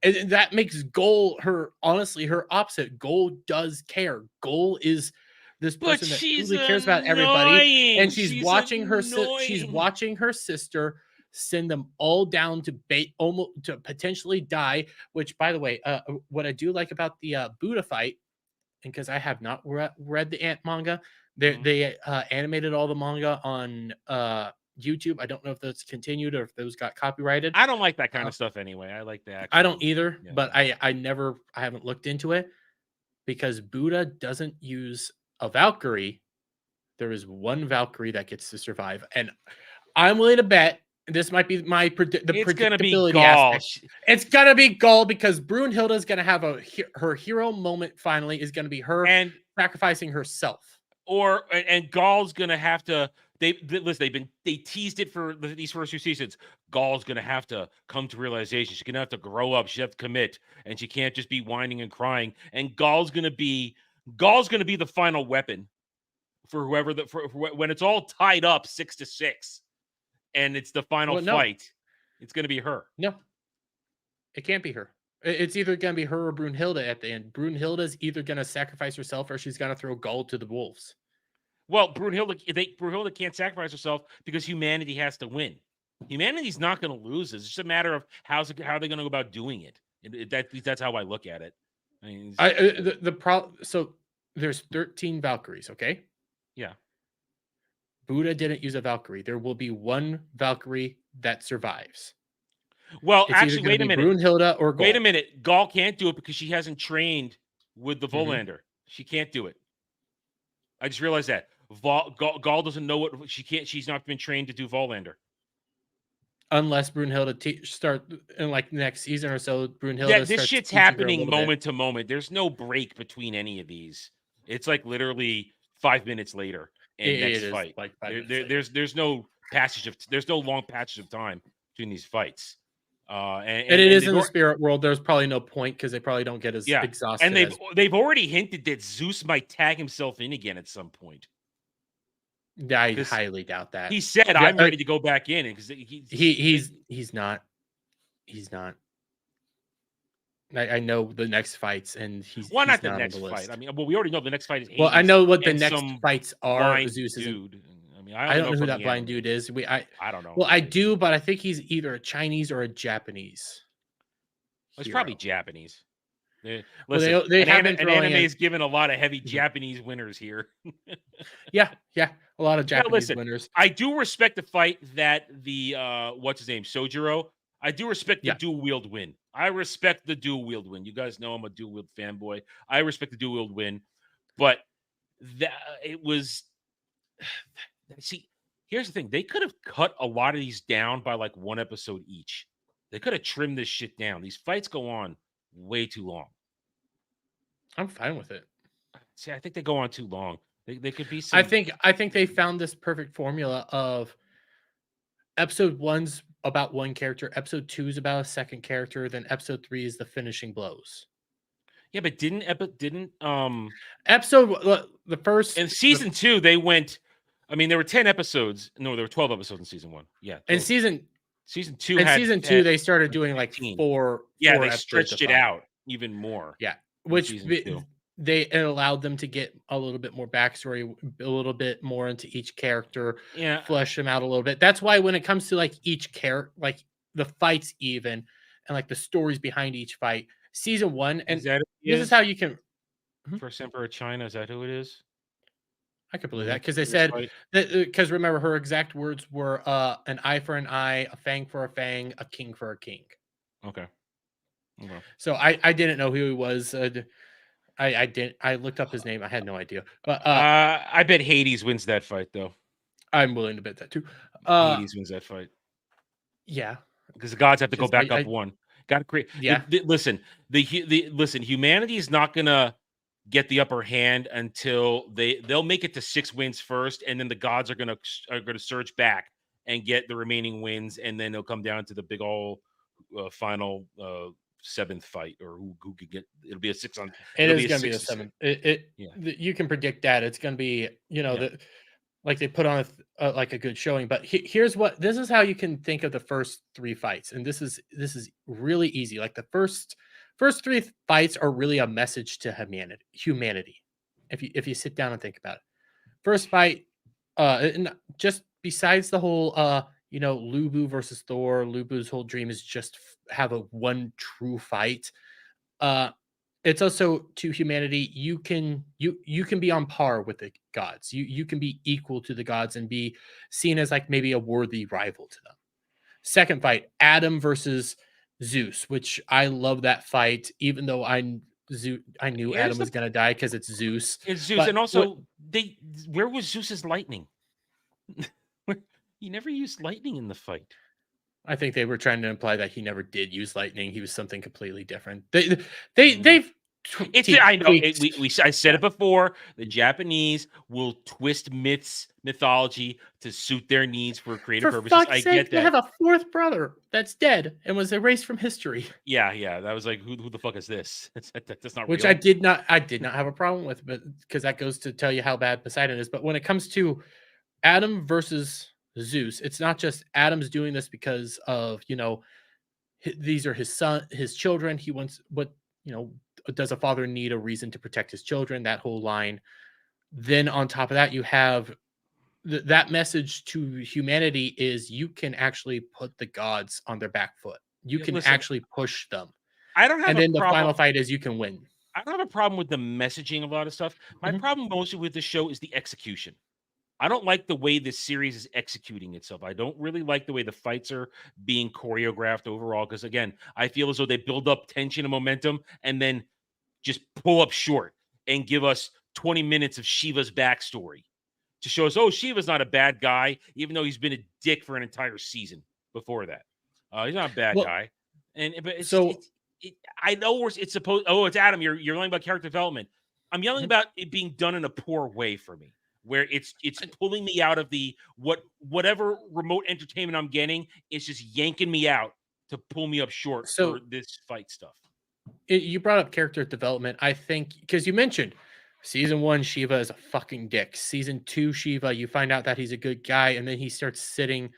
[SPEAKER 4] And that makes Goal her opposite. Goal does care. Goal is this person that truly cares about everybody, and she's watching her sister send them all down to potentially die. Which, by the way, what I do like about the Buddha fight, and because I have not read the Ant manga, they animated all the manga on YouTube. I don't know if that's continued or if those got copyrighted.
[SPEAKER 3] I don't like that kind of stuff anyway. I like that.
[SPEAKER 4] I don't either, but I haven't looked into it because Buddha doesn't use a Valkyrie. There is one Valkyrie that gets to survive, and I'm willing to bet this might be predictability aspect. It's gonna be Gull because Brunhilde is gonna have her hero moment. Finally, is gonna be her and sacrificing herself.
[SPEAKER 3] And Gull's gonna have to. They teased it for these first 2 seasons. Gull's gonna have to come to realization. She's gonna have to grow up. She has to commit, and she can't just be whining and crying. And Gull's gonna be the final weapon for whoever when it's all tied up 6-6, and it's the final fight. It's gonna be her.
[SPEAKER 4] No, it can't be her. It's either gonna be her or Brunhilde at the end. Brunhilde is either gonna sacrifice herself or she's gonna throw Gull to the wolves.
[SPEAKER 3] Well, Brunhilde can't sacrifice herself because humanity has to win. Humanity's not going to lose. It's just a matter of how they're going to go about doing it. That's how I look at it. I mean,
[SPEAKER 4] so there's 13 Valkyries, okay?
[SPEAKER 3] Yeah.
[SPEAKER 4] Buddha didn't use a Valkyrie. There will be one Valkyrie that survives.
[SPEAKER 3] Well, actually, wait a minute.
[SPEAKER 4] Brunhilde or Gull.
[SPEAKER 3] Wait a minute. Gull can't do it because she hasn't trained with the Volander. She can't do it. I just realized that. Gull doesn't know what she can't. She's not been trained to do Volander.
[SPEAKER 4] Unless Brunhilde start in like next season or so. Brunhilde.
[SPEAKER 3] Yeah, this shit's happening moment to moment. There's no break between any of these. It's like literally 5 minutes later and next fight.
[SPEAKER 4] Like
[SPEAKER 3] there's no long passage of time between these fights.
[SPEAKER 4] And it is in the spirit world. There's probably no point because they probably don't get as exhausted.
[SPEAKER 3] And they've already hinted that Zeus might tag himself in again at some point.
[SPEAKER 4] I highly doubt that.
[SPEAKER 3] He said, "I'm ready to go back in," because
[SPEAKER 4] he's not. He's not. I know the next fights, and
[SPEAKER 3] not the next fight. I mean, well, we already know the next fight is.
[SPEAKER 4] Hades, well, I know what the next fights are.
[SPEAKER 3] Zeus dude. I mean,
[SPEAKER 4] I don't know who that blind dude is.
[SPEAKER 3] I don't know.
[SPEAKER 4] Well, I do, but I think he's either a Chinese or a Japanese.
[SPEAKER 3] He's probably Japanese. Listen,
[SPEAKER 4] they have been
[SPEAKER 3] an
[SPEAKER 4] throwing
[SPEAKER 3] anime
[SPEAKER 4] in.
[SPEAKER 3] is given a lot of heavy
[SPEAKER 4] Mhm.
[SPEAKER 3] Japanese winners here.
[SPEAKER 4] Yeah, a lot of
[SPEAKER 3] Now,
[SPEAKER 4] Japanese
[SPEAKER 3] listen,
[SPEAKER 4] winners.
[SPEAKER 3] I do respect the fight that the what's his name, Sojiro. I do respect the
[SPEAKER 4] Yeah.
[SPEAKER 3] dual wield win. I respect the dual wield win. You guys know I'm a dual wield fanboy. I respect the dual wield win, but that it was. See, here's the thing: they could have cut a lot of these down by like one episode each. They could have trimmed this shit down. These fights go on way too long.
[SPEAKER 4] I'm fine with it.
[SPEAKER 3] See, I think they go on too long. They could be
[SPEAKER 4] I
[SPEAKER 3] some.
[SPEAKER 4] think they found this perfect formula of episode 1's about one character, episode 2 is about a second character, then episode 3 is the finishing blows.
[SPEAKER 3] Yeah, but didn't
[SPEAKER 4] Episode the first
[SPEAKER 3] in season 2 they went. I mean, there were 10 episodes. No, there were 12 episodes in season 1. Yeah, 12.
[SPEAKER 4] and
[SPEAKER 3] Season 2
[SPEAKER 4] in
[SPEAKER 3] had
[SPEAKER 4] season 2 they started doing like
[SPEAKER 3] 15.
[SPEAKER 4] four
[SPEAKER 3] Yeah,
[SPEAKER 4] four
[SPEAKER 3] they
[SPEAKER 4] episodes
[SPEAKER 3] stretched
[SPEAKER 4] a
[SPEAKER 3] it
[SPEAKER 4] fight.
[SPEAKER 3] out even more.
[SPEAKER 4] Yeah,
[SPEAKER 3] in
[SPEAKER 4] which
[SPEAKER 3] season 2.
[SPEAKER 4] it allowed them to get a little bit more backstory, a little bit more into each character,
[SPEAKER 3] Yeah,
[SPEAKER 4] flesh them out a little bit. That's why when it comes to like each character, like the fights even, and like the stories behind each fight, season 1, and
[SPEAKER 3] is that
[SPEAKER 4] this is how you can.
[SPEAKER 3] First Emperor of China? Is that who it is?
[SPEAKER 4] I could believe
[SPEAKER 3] The
[SPEAKER 4] that because they
[SPEAKER 3] first
[SPEAKER 4] said
[SPEAKER 3] fight?
[SPEAKER 4] that because remember her exact words were an eye for an eye, a fang for a fang, a king for a king.
[SPEAKER 3] Okay.
[SPEAKER 4] So I didn't know who he was. I didn't. I looked up his name. I had no idea. But
[SPEAKER 3] I bet Hades wins that fight though.
[SPEAKER 4] I'm willing to bet that too.
[SPEAKER 3] Hades wins that fight
[SPEAKER 4] Yeah,
[SPEAKER 3] because the gods have to go
[SPEAKER 4] just
[SPEAKER 3] back up one. Got to create.
[SPEAKER 4] Yeah.
[SPEAKER 3] Listen, listen. Humanity is not gonna get the upper hand until they'll make it to 6 wins first, and then the gods are gonna surge back and get the remaining wins, and then it'll come down to the big old final 7th fight, or who could get. It'll be a 6 on.
[SPEAKER 4] It
[SPEAKER 3] It'll
[SPEAKER 4] is
[SPEAKER 3] be a
[SPEAKER 4] going to be
[SPEAKER 3] 6
[SPEAKER 4] the
[SPEAKER 3] to
[SPEAKER 4] 7th.
[SPEAKER 3] 6. Yeah.
[SPEAKER 4] You can predict that it's going to be like they put on like a good showing. But here's what this is how you can think of the first 3 fights, and this is really easy. Like the first 3 fights are really a message to humanity. If you sit down and think about it, first fight, and just besides the whole Lubu versus Thor, Lubu's whole dream is just have a one true fight. It's also to humanity, you can be on par with the gods. You can be equal to the gods and be seen as like maybe a worthy rival to them. Second fight, Adam versus Zeus, which I love that fight, even though I knew Adam was going to die because it's Zeus.
[SPEAKER 3] It's Zeus,
[SPEAKER 4] But
[SPEAKER 3] and also where was Zeus's lightning? He never used lightning in the fight.
[SPEAKER 4] I think they were trying to imply that he never did use lightning. He was something completely different. They've
[SPEAKER 3] I know I said it before. The Japanese will twist mythology to suit their needs for creative purposes. I get that.
[SPEAKER 4] They have a 4th brother that's dead and was erased from history.
[SPEAKER 3] Yeah. That was like, who the fuck is this? That's not
[SPEAKER 4] Which
[SPEAKER 3] real.
[SPEAKER 4] I did not have a problem with, but because that goes to tell you how bad Poseidon is. But when it comes to Adam versus Zeus, it's not just Adam's doing this because of these are his children. He wants does a father need a reason to protect his children? That whole line. Then on top of that, you have that message to humanity is you can actually put the gods on their back foot. You can actually push them.
[SPEAKER 3] I don't have
[SPEAKER 4] and then the final fight is you can win.
[SPEAKER 3] I don't have a problem with the messaging of a lot of stuff. My problem mostly with the show is the execution. I don't like the way this series is executing itself. I don't really like the way the fights are being choreographed overall. Because again, I feel as though they build up tension and momentum and then just pull up short and give us 20 minutes of Shiva's backstory to show us, oh, Shiva's not a bad guy, even though he's been a dick for an entire season before that. He's not a bad guy. I know it's supposed. Oh, it's Adam. You're yelling about character development. I'm yelling about it being done in a poor way for me, where it's pulling me out of the whatever remote entertainment I'm getting. It's just yanking me out to pull me up short for this fight stuff.
[SPEAKER 4] You brought up character development. I think because you mentioned season 1, Shiva is a fucking dick. Season 2, Shiva, you find out that he's a good guy, and then he starts sitting.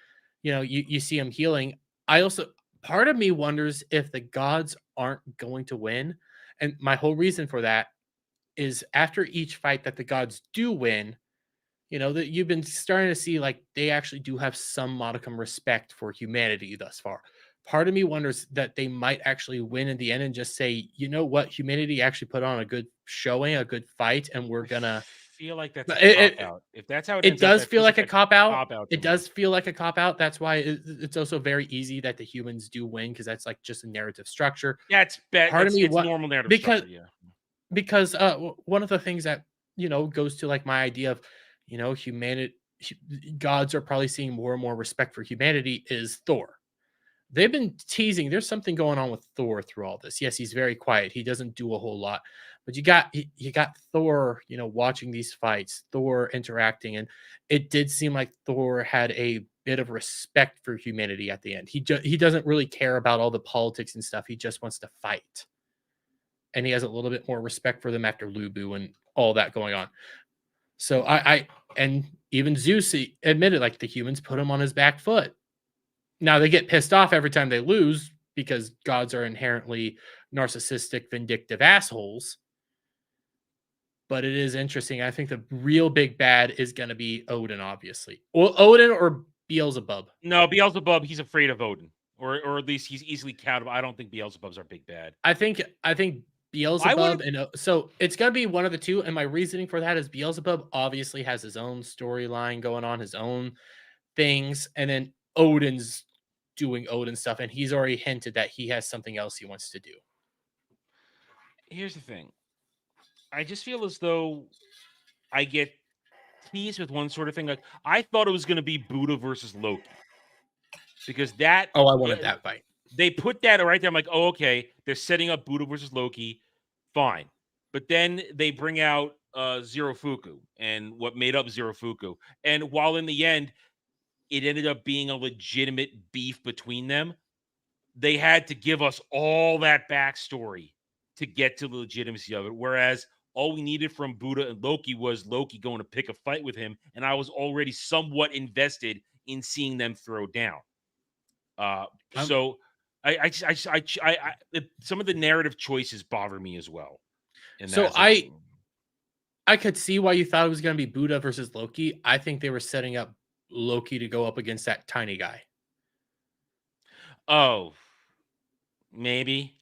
[SPEAKER 4] You see him healing. Part of me wonders if the gods aren't going to win. And my whole reason for that is after each fight that the gods do win, that you've been starting to see like they actually do have some modicum respect for humanity thus far. part of me wonders that they might actually win in the end and just say, you know what, humanity actually put on a good showing, a good fight, and we're gonna.
[SPEAKER 3] Feel like that's a
[SPEAKER 4] But
[SPEAKER 3] cop out. If that's how it
[SPEAKER 4] it
[SPEAKER 3] ends up,
[SPEAKER 4] does
[SPEAKER 3] that
[SPEAKER 4] feel
[SPEAKER 3] feels
[SPEAKER 4] like
[SPEAKER 3] like
[SPEAKER 4] a
[SPEAKER 3] a
[SPEAKER 4] cop out.
[SPEAKER 3] cop out to
[SPEAKER 4] It
[SPEAKER 3] me.
[SPEAKER 4] does feel like a cop out. That's why it's also very easy that the humans do win, because that's like just a narrative structure.
[SPEAKER 3] That's bad.
[SPEAKER 4] Part of me,
[SPEAKER 3] It's
[SPEAKER 4] what
[SPEAKER 3] normal narrative
[SPEAKER 4] because
[SPEAKER 3] structure. Yeah.
[SPEAKER 4] one of the things that goes to like my idea of humanity, gods are probably seeing more and more respect for humanity is Thor. They've been teasing there's something going on with Thor through all this. Yes, he's very quiet. He doesn't do a whole lot. But you got Thor, watching these fights, Thor interacting, and it did seem like Thor had a bit of respect for humanity at the end. He doesn't really care about all the politics and stuff. He just wants to fight. And he has a little bit more respect for them after Lubu and all that going on. So and even Zeus admitted like the humans put him on his back foot. Now they get pissed off every time they lose because gods are inherently narcissistic, vindictive assholes. But it is interesting. I think the real big bad is going to be Odin, obviously. Well, Odin or Beelzebub.
[SPEAKER 3] No, Beelzebub, he's afraid of Odin. Or at least he's easily countable. I don't think Beelzebub's our big bad.
[SPEAKER 4] I think Beelzebub, and so it's going to be one of the two. And my reasoning for that is Beelzebub obviously has his own storyline going on, his own things. And then Odin's doing Odin stuff. And he's already hinted that he has something else he wants to do.
[SPEAKER 3] Here's the thing. I just feel as though I get teased with one sort of thing. Like, I thought it was going to be Buddha versus Loki. Because that...
[SPEAKER 4] Oh, I wanted that fight.
[SPEAKER 3] They put that right there. I'm like, oh, okay. They're setting up Buddha versus Loki. Fine. But then they bring out Zero Fuku and what made up Zero Fuku. And while in the end, it ended up being a legitimate beef between them, they had to give us all that backstory to get to the legitimacy of it. Whereas all we needed from Buddha and Loki was Loki going to pick a fight with him. And I was already somewhat invested in seeing them throw down. So some of the narrative choices bother me as well.
[SPEAKER 4] So I could see why you thought it was going to be Buddha versus Loki. I think they were setting up Loki to go up against that tiny guy.
[SPEAKER 3] Oh, maybe.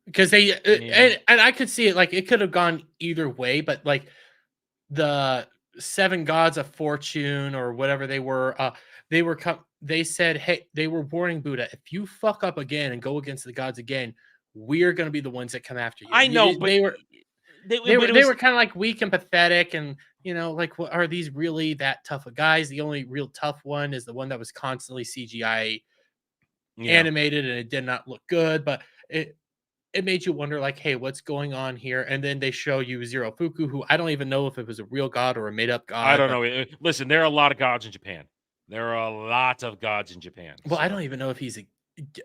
[SPEAKER 4] Because they and I could see it, like it could have gone either way, but like the 7 gods of fortune or whatever they were they said, hey, they were warning Buddha, if you fuck up again and go against the gods again, we're going to be the ones that come after you.
[SPEAKER 3] I know, but
[SPEAKER 4] they were kind of like weak and pathetic, and like, what are these really that tough of guys? The only real tough one is the one that was constantly CGI animated, and it did not look good, but it made you wonder, like, hey, what's going on here? And then they show you Zero Fuku, who I don't even know if it was a real god or a made-up god.
[SPEAKER 3] I don't know. Listen, there are a lot of gods in Japan. There are a lot of gods in Japan.
[SPEAKER 4] Well, so I don't even know if he's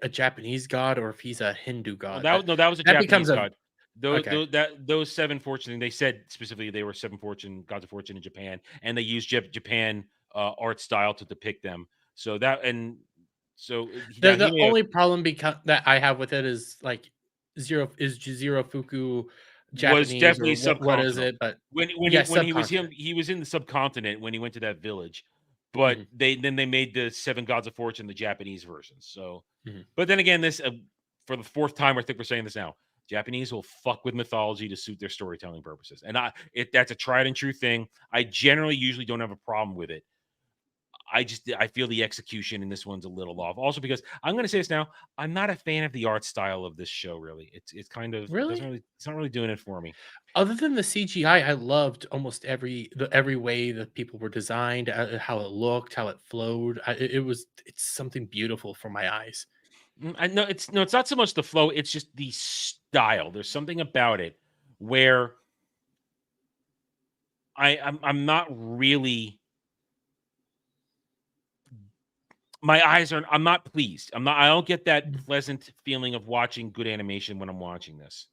[SPEAKER 4] a Japanese god or if he's a Hindu god.
[SPEAKER 3] That was a Japanese god. Those 7 fortune, they said specifically they were 7 gods of fortune in Japan, and they used Japan art style to depict them. So the
[SPEAKER 4] only problem that I have with it is like Zero Fuku Japanese,
[SPEAKER 3] was definitely subcontinent.
[SPEAKER 4] What is it? But
[SPEAKER 3] when he was in the subcontinent when he went to that village. But they made the 7 gods of fortune the Japanese version. So, but then again, this for the 4th time, I think we're saying this now. Japanese will fuck with mythology to suit their storytelling purposes, and that's a tried and true thing. I usually don't have a problem with it. I feel the execution in this one's a little off. Also, because I'm going to say this now, I'm not a fan of the art style of this show. Really, it's kind of it's not really doing it for me.
[SPEAKER 4] Other than the CGI, I loved almost every way that people were designed, how it looked, how it flowed. It's something beautiful for my eyes.
[SPEAKER 3] I know it's not so much the flow; it's just the style. There's something about it where I'm not really. My eyes are. I'm not pleased. I don't get that pleasant feeling of watching good animation when I'm watching this.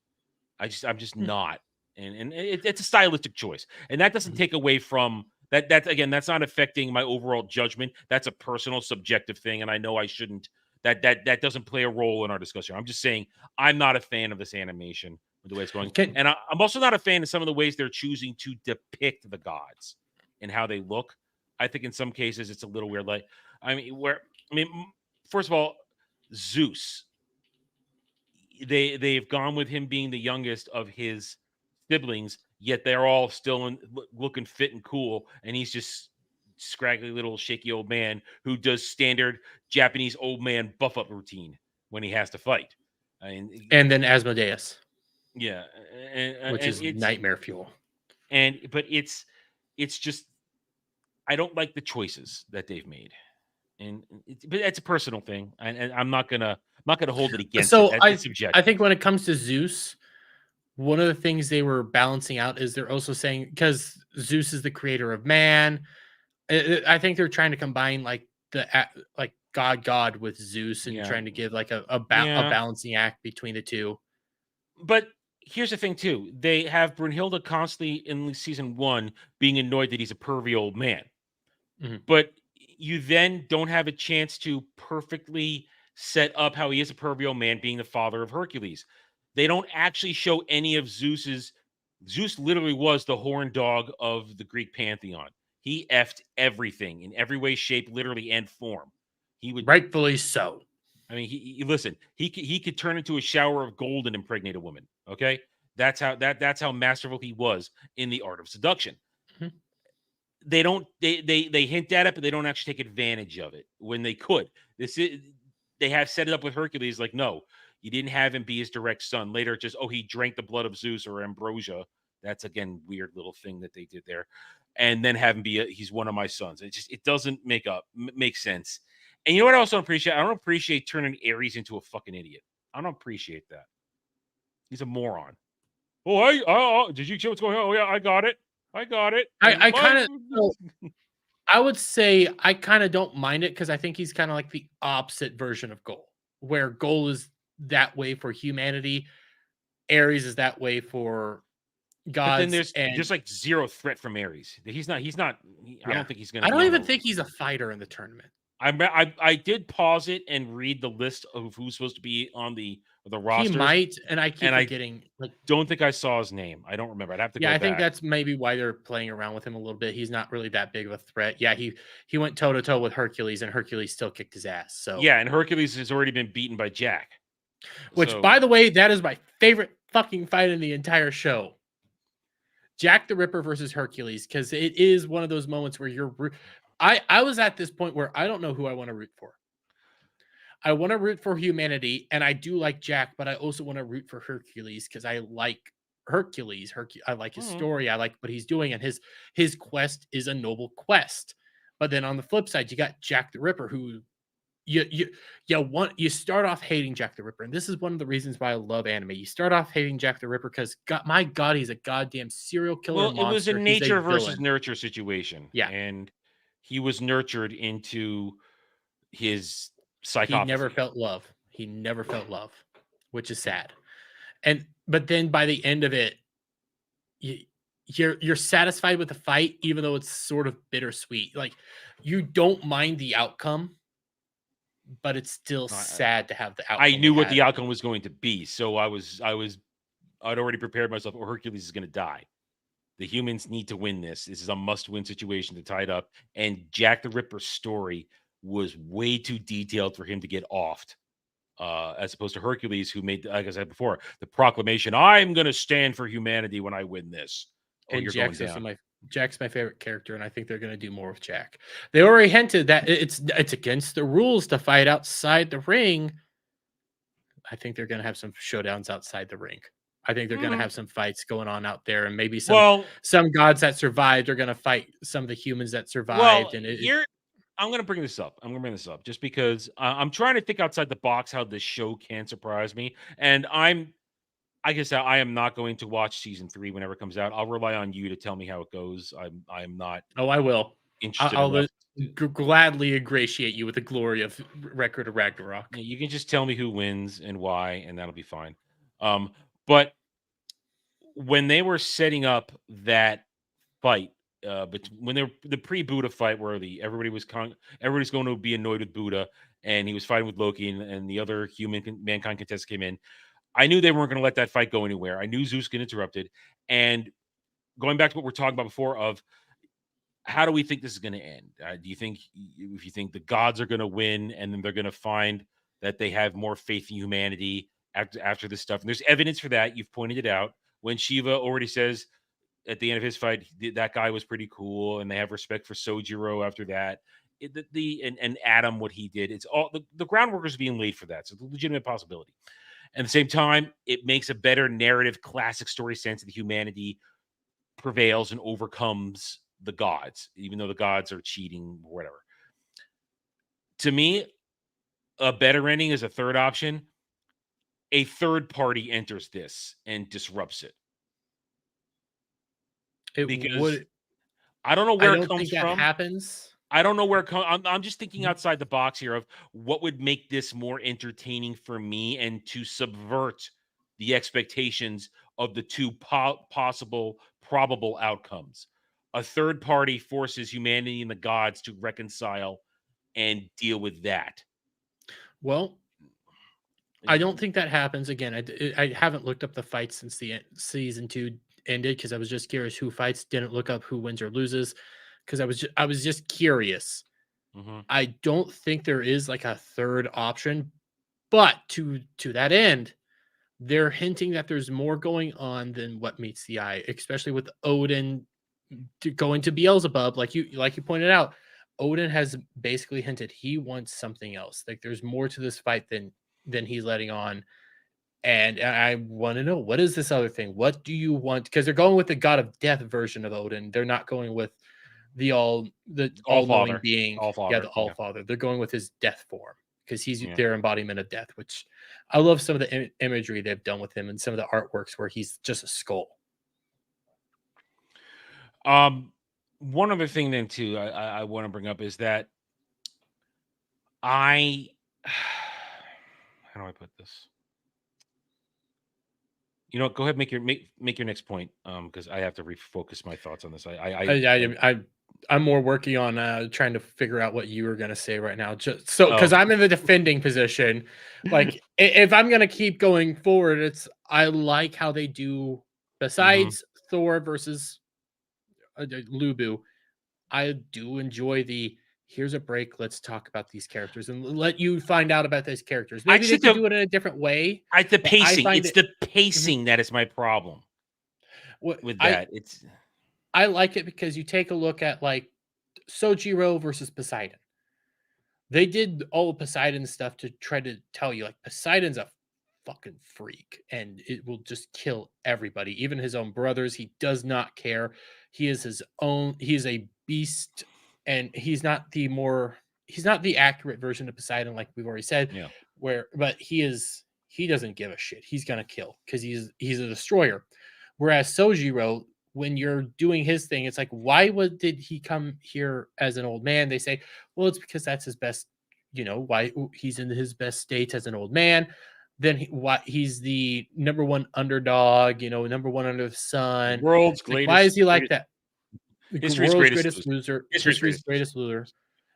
[SPEAKER 3] I'm just not. And it's a stylistic choice, and that doesn't take away from that. That's not affecting my overall judgment. That's a personal, subjective thing, and I know I shouldn't. That doesn't play a role in our discussion. I'm just saying I'm not a fan of this animation the way it's going, and I'm also not a fan of some of the ways they're choosing to depict the gods and how they look. I think in some cases it's a little weird. Like, first of all, Zeus, they've gone with him being the youngest of his siblings, yet they're all still looking fit and cool, and he's just scraggly little shaky old man who does standard Japanese old man buff up routine when he has to fight. I mean,
[SPEAKER 4] And then Asmodeus,
[SPEAKER 3] yeah,
[SPEAKER 4] which
[SPEAKER 3] and
[SPEAKER 4] is
[SPEAKER 3] it's
[SPEAKER 4] nightmare fuel.
[SPEAKER 3] but it's just I don't like the choices that they've made, but that's a personal thing, and I'm not gonna hold it against it.
[SPEAKER 4] So
[SPEAKER 3] It's
[SPEAKER 4] I
[SPEAKER 3] subjective.
[SPEAKER 4] think when it comes to Zeus, one of the things they were balancing out is they're also saying, because Zeus is the creator of man, I think they're trying to combine like like God with Zeus and
[SPEAKER 3] Yeah,
[SPEAKER 4] trying to give like a
[SPEAKER 3] yeah.
[SPEAKER 4] balancing act between the two.
[SPEAKER 3] But here's the thing too. They have Brunhilde constantly in season 1 being annoyed that he's a pervy old man.
[SPEAKER 4] Mhm.
[SPEAKER 3] But you then don't have a chance to perfectly set up how he is a pervy old man being the father of Hercules. They don't actually show any of Zeus literally was the horn dog of the Greek pantheon. He effed everything in every way, shape, literally, and form. He would
[SPEAKER 4] Rightfully so.
[SPEAKER 3] I mean, listen. He could turn into a shower of gold and impregnate a woman. Okay, that's how masterful he was in the art of seduction.
[SPEAKER 4] Mhm.
[SPEAKER 3] They don't they hint at it, but they don't actually take advantage of it when they could. This is They have set it up with Hercules. Like, no, you didn't have him be his direct son. Later, just he drank the blood of Zeus or ambrosia. That's again weird little thing that they did there, and then have him be he's one of my sons. It doesn't make sense. And you know what I also appreciate? I don't appreciate turning Ares into a fucking idiot. I don't appreciate that. He's a moron. Oh, did you see what's going on? Oh yeah, I got it. I got it.
[SPEAKER 4] I kind of I would say I kind of don't mind it because I think he's kind of like the opposite version of Goal, where Goal is that way for humanity, Ares is that way for
[SPEAKER 3] But then
[SPEAKER 4] gods, and
[SPEAKER 3] there's like zero threat from Ares. He's not. I
[SPEAKER 4] yeah.
[SPEAKER 3] don't think he's going to
[SPEAKER 4] I
[SPEAKER 3] be
[SPEAKER 4] don't
[SPEAKER 3] on
[SPEAKER 4] even
[SPEAKER 3] the.
[SPEAKER 4] think he's a fighter in the tournament.
[SPEAKER 3] I did pause it and read the list of who's supposed to be on the
[SPEAKER 4] He
[SPEAKER 3] rosters,
[SPEAKER 4] might, and I keep
[SPEAKER 3] and I
[SPEAKER 4] forgetting. Like,
[SPEAKER 3] don't think I saw his name. I don't remember. I'd have to
[SPEAKER 4] yeah,
[SPEAKER 3] go
[SPEAKER 4] I think
[SPEAKER 3] back.
[SPEAKER 4] that's maybe why they're playing around with him a little bit. He's not really that big of a threat. Yeah, he went toe to toe with Hercules, and Hercules still kicked his ass. So,
[SPEAKER 3] Yeah, and Hercules has already been beaten by Jack.
[SPEAKER 4] which,
[SPEAKER 3] So
[SPEAKER 4] by the way, that is my favorite fucking fight in the entire show. Jack the Ripper versus Hercules, because it is one of those moments where I was at this point where I don't know who I want to root for. I want to root for humanity, and I do like Jack, but I also want to root for Hercules because I like Hercules. I like his
[SPEAKER 3] mhm.
[SPEAKER 4] story. I like what he's doing, and his quest is a noble quest. But then on the flip side, you got Jack the Ripper, who you start off hating Jack the Ripper, and this is one of the reasons why I love anime. You start off hating Jack the Ripper because my God, he's a goddamn serial killer
[SPEAKER 3] Well, it was a
[SPEAKER 4] monster. He's a
[SPEAKER 3] nature versus
[SPEAKER 4] villain.
[SPEAKER 3] nurture situation,
[SPEAKER 4] Yeah,
[SPEAKER 3] and he was nurtured into his
[SPEAKER 4] he never
[SPEAKER 3] psychopathy.
[SPEAKER 4] felt love. He never felt love, which is sad. And but then by the end of it, you, you're satisfied with the fight, even though it's sort of bittersweet. Like, you don't mind the outcome, but it's still sad to have the
[SPEAKER 3] I
[SPEAKER 4] outcome we
[SPEAKER 3] knew what
[SPEAKER 4] had.
[SPEAKER 3] the outcome was going to be, so I'd already prepared myself. Oh, Hercules is going to die. The humans need to win this. This is a must-win situation to tie it up. And Jack the Ripper's story was way too detailed for him to get offed. As opposed to Hercules, who made, like I said before, the proclamation, "I'm going to stand for humanity when I win this." Oh,
[SPEAKER 4] And
[SPEAKER 3] you're going down.
[SPEAKER 4] Jack's my favorite character, and I think they're going to do more with Jack. They already hinted that it's against the rules to fight outside the ring. I think they're going to have some showdowns outside the ring. I think they're going to
[SPEAKER 3] Mhm.
[SPEAKER 4] have some fights going on out there, and maybe
[SPEAKER 3] Well,
[SPEAKER 4] some gods that survived are going to fight some of the humans that
[SPEAKER 3] well,
[SPEAKER 4] survived, and
[SPEAKER 3] here I'm going to bring this up. I'm going to bring this up just because I'm trying to think outside the box how this show can surprise me, and I guess I am not going to watch season 3 whenever it comes out. I'll rely on you to tell me how it goes. I'm not
[SPEAKER 4] oh, I will.
[SPEAKER 3] interested
[SPEAKER 4] I'll
[SPEAKER 3] enough.
[SPEAKER 4] gladly ingratiate you with the glory of Record of Ragnarok.
[SPEAKER 3] Yeah, you can just tell me who wins and why, and that'll be fine. But when they were setting up that fight, but when they were the pre-Buddha fight, where everybody's going to be annoyed with Buddha, and he was fighting with Loki, and the other mankind contestant came in. I knew they weren't going to let that fight go anywhere. I knew Zeus get interrupted, and going back to what we're talking about before, of how do we think this is going to end? Do you think if you think the gods are going to win, and then they're going to find that they have more faith in humanity after this stuff. And there's evidence for that. You've pointed it out when Shiva already says at the end of his fight that guy was pretty cool, and they have respect for Sojiro after that. And Adam, what he did, it's all the groundwork is being laid for that. So it's a legitimate possibility. At the same time, it makes a better narrative, classic story sense that humanity prevails and overcomes the gods, even though the gods are cheating or whatever. To me, a better ending is a third option. A third party enters this and disrupts it. Because I don't know where it comes from.
[SPEAKER 4] Happens.
[SPEAKER 3] I don't know where it comes. I'm just thinking outside the box here of what would make this more entertaining for me and to subvert the expectations of the two possible probable outcomes. A third party forces humanity and the gods to reconcile and deal with that.
[SPEAKER 4] Well, I don't think that happens again. I haven't looked up the fights since the season 2 ended because I was just curious who fights. Didn't look up who wins or loses because I was just curious.
[SPEAKER 3] Mm-hmm.
[SPEAKER 4] I don't think there is like a third option, but to that end, they're hinting that there's more going on than what meets the eye, especially with Odin going to Beelzebub, like you pointed out. Odin has basically hinted he wants something else. Like there's more to this fight than he's letting on. And I want to know, what is this other thing? What do you want? Because they're going with the God of Death version of Odin. They're not going with the all-knowing being.
[SPEAKER 3] All-Father,
[SPEAKER 4] the All-Father. They're going with his death form because he's their embodiment of death, which I love some of the imagery they've done with him and some of the artworks where he's just a skull.
[SPEAKER 3] One other thing then too, I want to bring up is that how do I put this? You know, go ahead, make your next point, because I have to refocus my thoughts on this.
[SPEAKER 4] I'm more working on trying to figure out what you were going to say right now. Just so because I'm in the defending position, like if I'm going to keep going forward, I like how they do besides Thor versus Lubu. I do enjoy here's a break. Let's talk about these characters and let you find out about these characters. Maybe they could do it in a different way.
[SPEAKER 3] The pacing. It's the pacing that is my problem with that.
[SPEAKER 4] I like it because you take a look at like Sojiro versus Poseidon. They did all of Poseidon stuff to try to tell you like Poseidon's a fucking freak and it will just kill everybody, even his own brothers. He does not care. He is a beast, and he's not the accurate version of Poseidon, like we've already said.
[SPEAKER 3] Yeah.
[SPEAKER 4] But he doesn't give a shit. He's gonna kill because he's a destroyer. Whereas Sojiro, when you're doing his thing, it's like, why did he come here as an old man? They say, well, it's because that's his best, why he's in his best state as an old man. Then he's the number one underdog, number one under the sun.
[SPEAKER 3] World's greatest.
[SPEAKER 4] Why is he like that?
[SPEAKER 3] History's greatest loser.
[SPEAKER 4] History's greatest loser.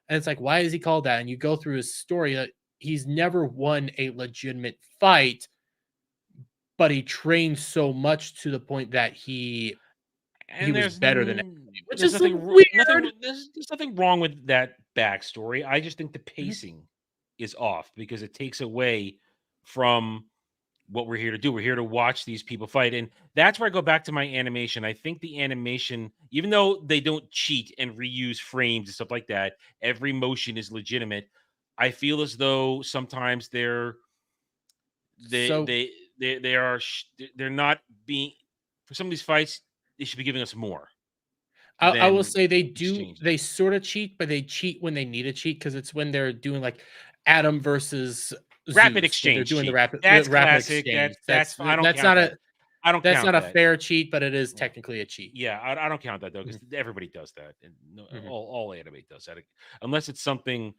[SPEAKER 4] And it's like, why is he called that? And you go through his story. He's never won a legitimate fight, but he trained so much to the point that he was better than everybody, which is weird.
[SPEAKER 3] There's nothing wrong with that backstory. I just think the pacing is off because it takes away from what we're here to do. We're here to watch these people fight. And that's where I go back to my animation. I think the animation, even though they don't cheat and reuse frames and stuff like that, every motion is legitimate. I feel as though sometimes they're not being, for some of these fights, they should be giving us more.
[SPEAKER 4] I will say they sort of cheat, but they cheat when they need to cheat because it's when they're doing like Adam versus
[SPEAKER 3] rapid exchange.
[SPEAKER 4] They're doing the rapid
[SPEAKER 3] classic.
[SPEAKER 4] Exchange.
[SPEAKER 3] That's
[SPEAKER 4] not a fair cheat, but it is technically a cheat.
[SPEAKER 3] Yeah, I don't count that though because everybody does that, and all anime does that, unless it's something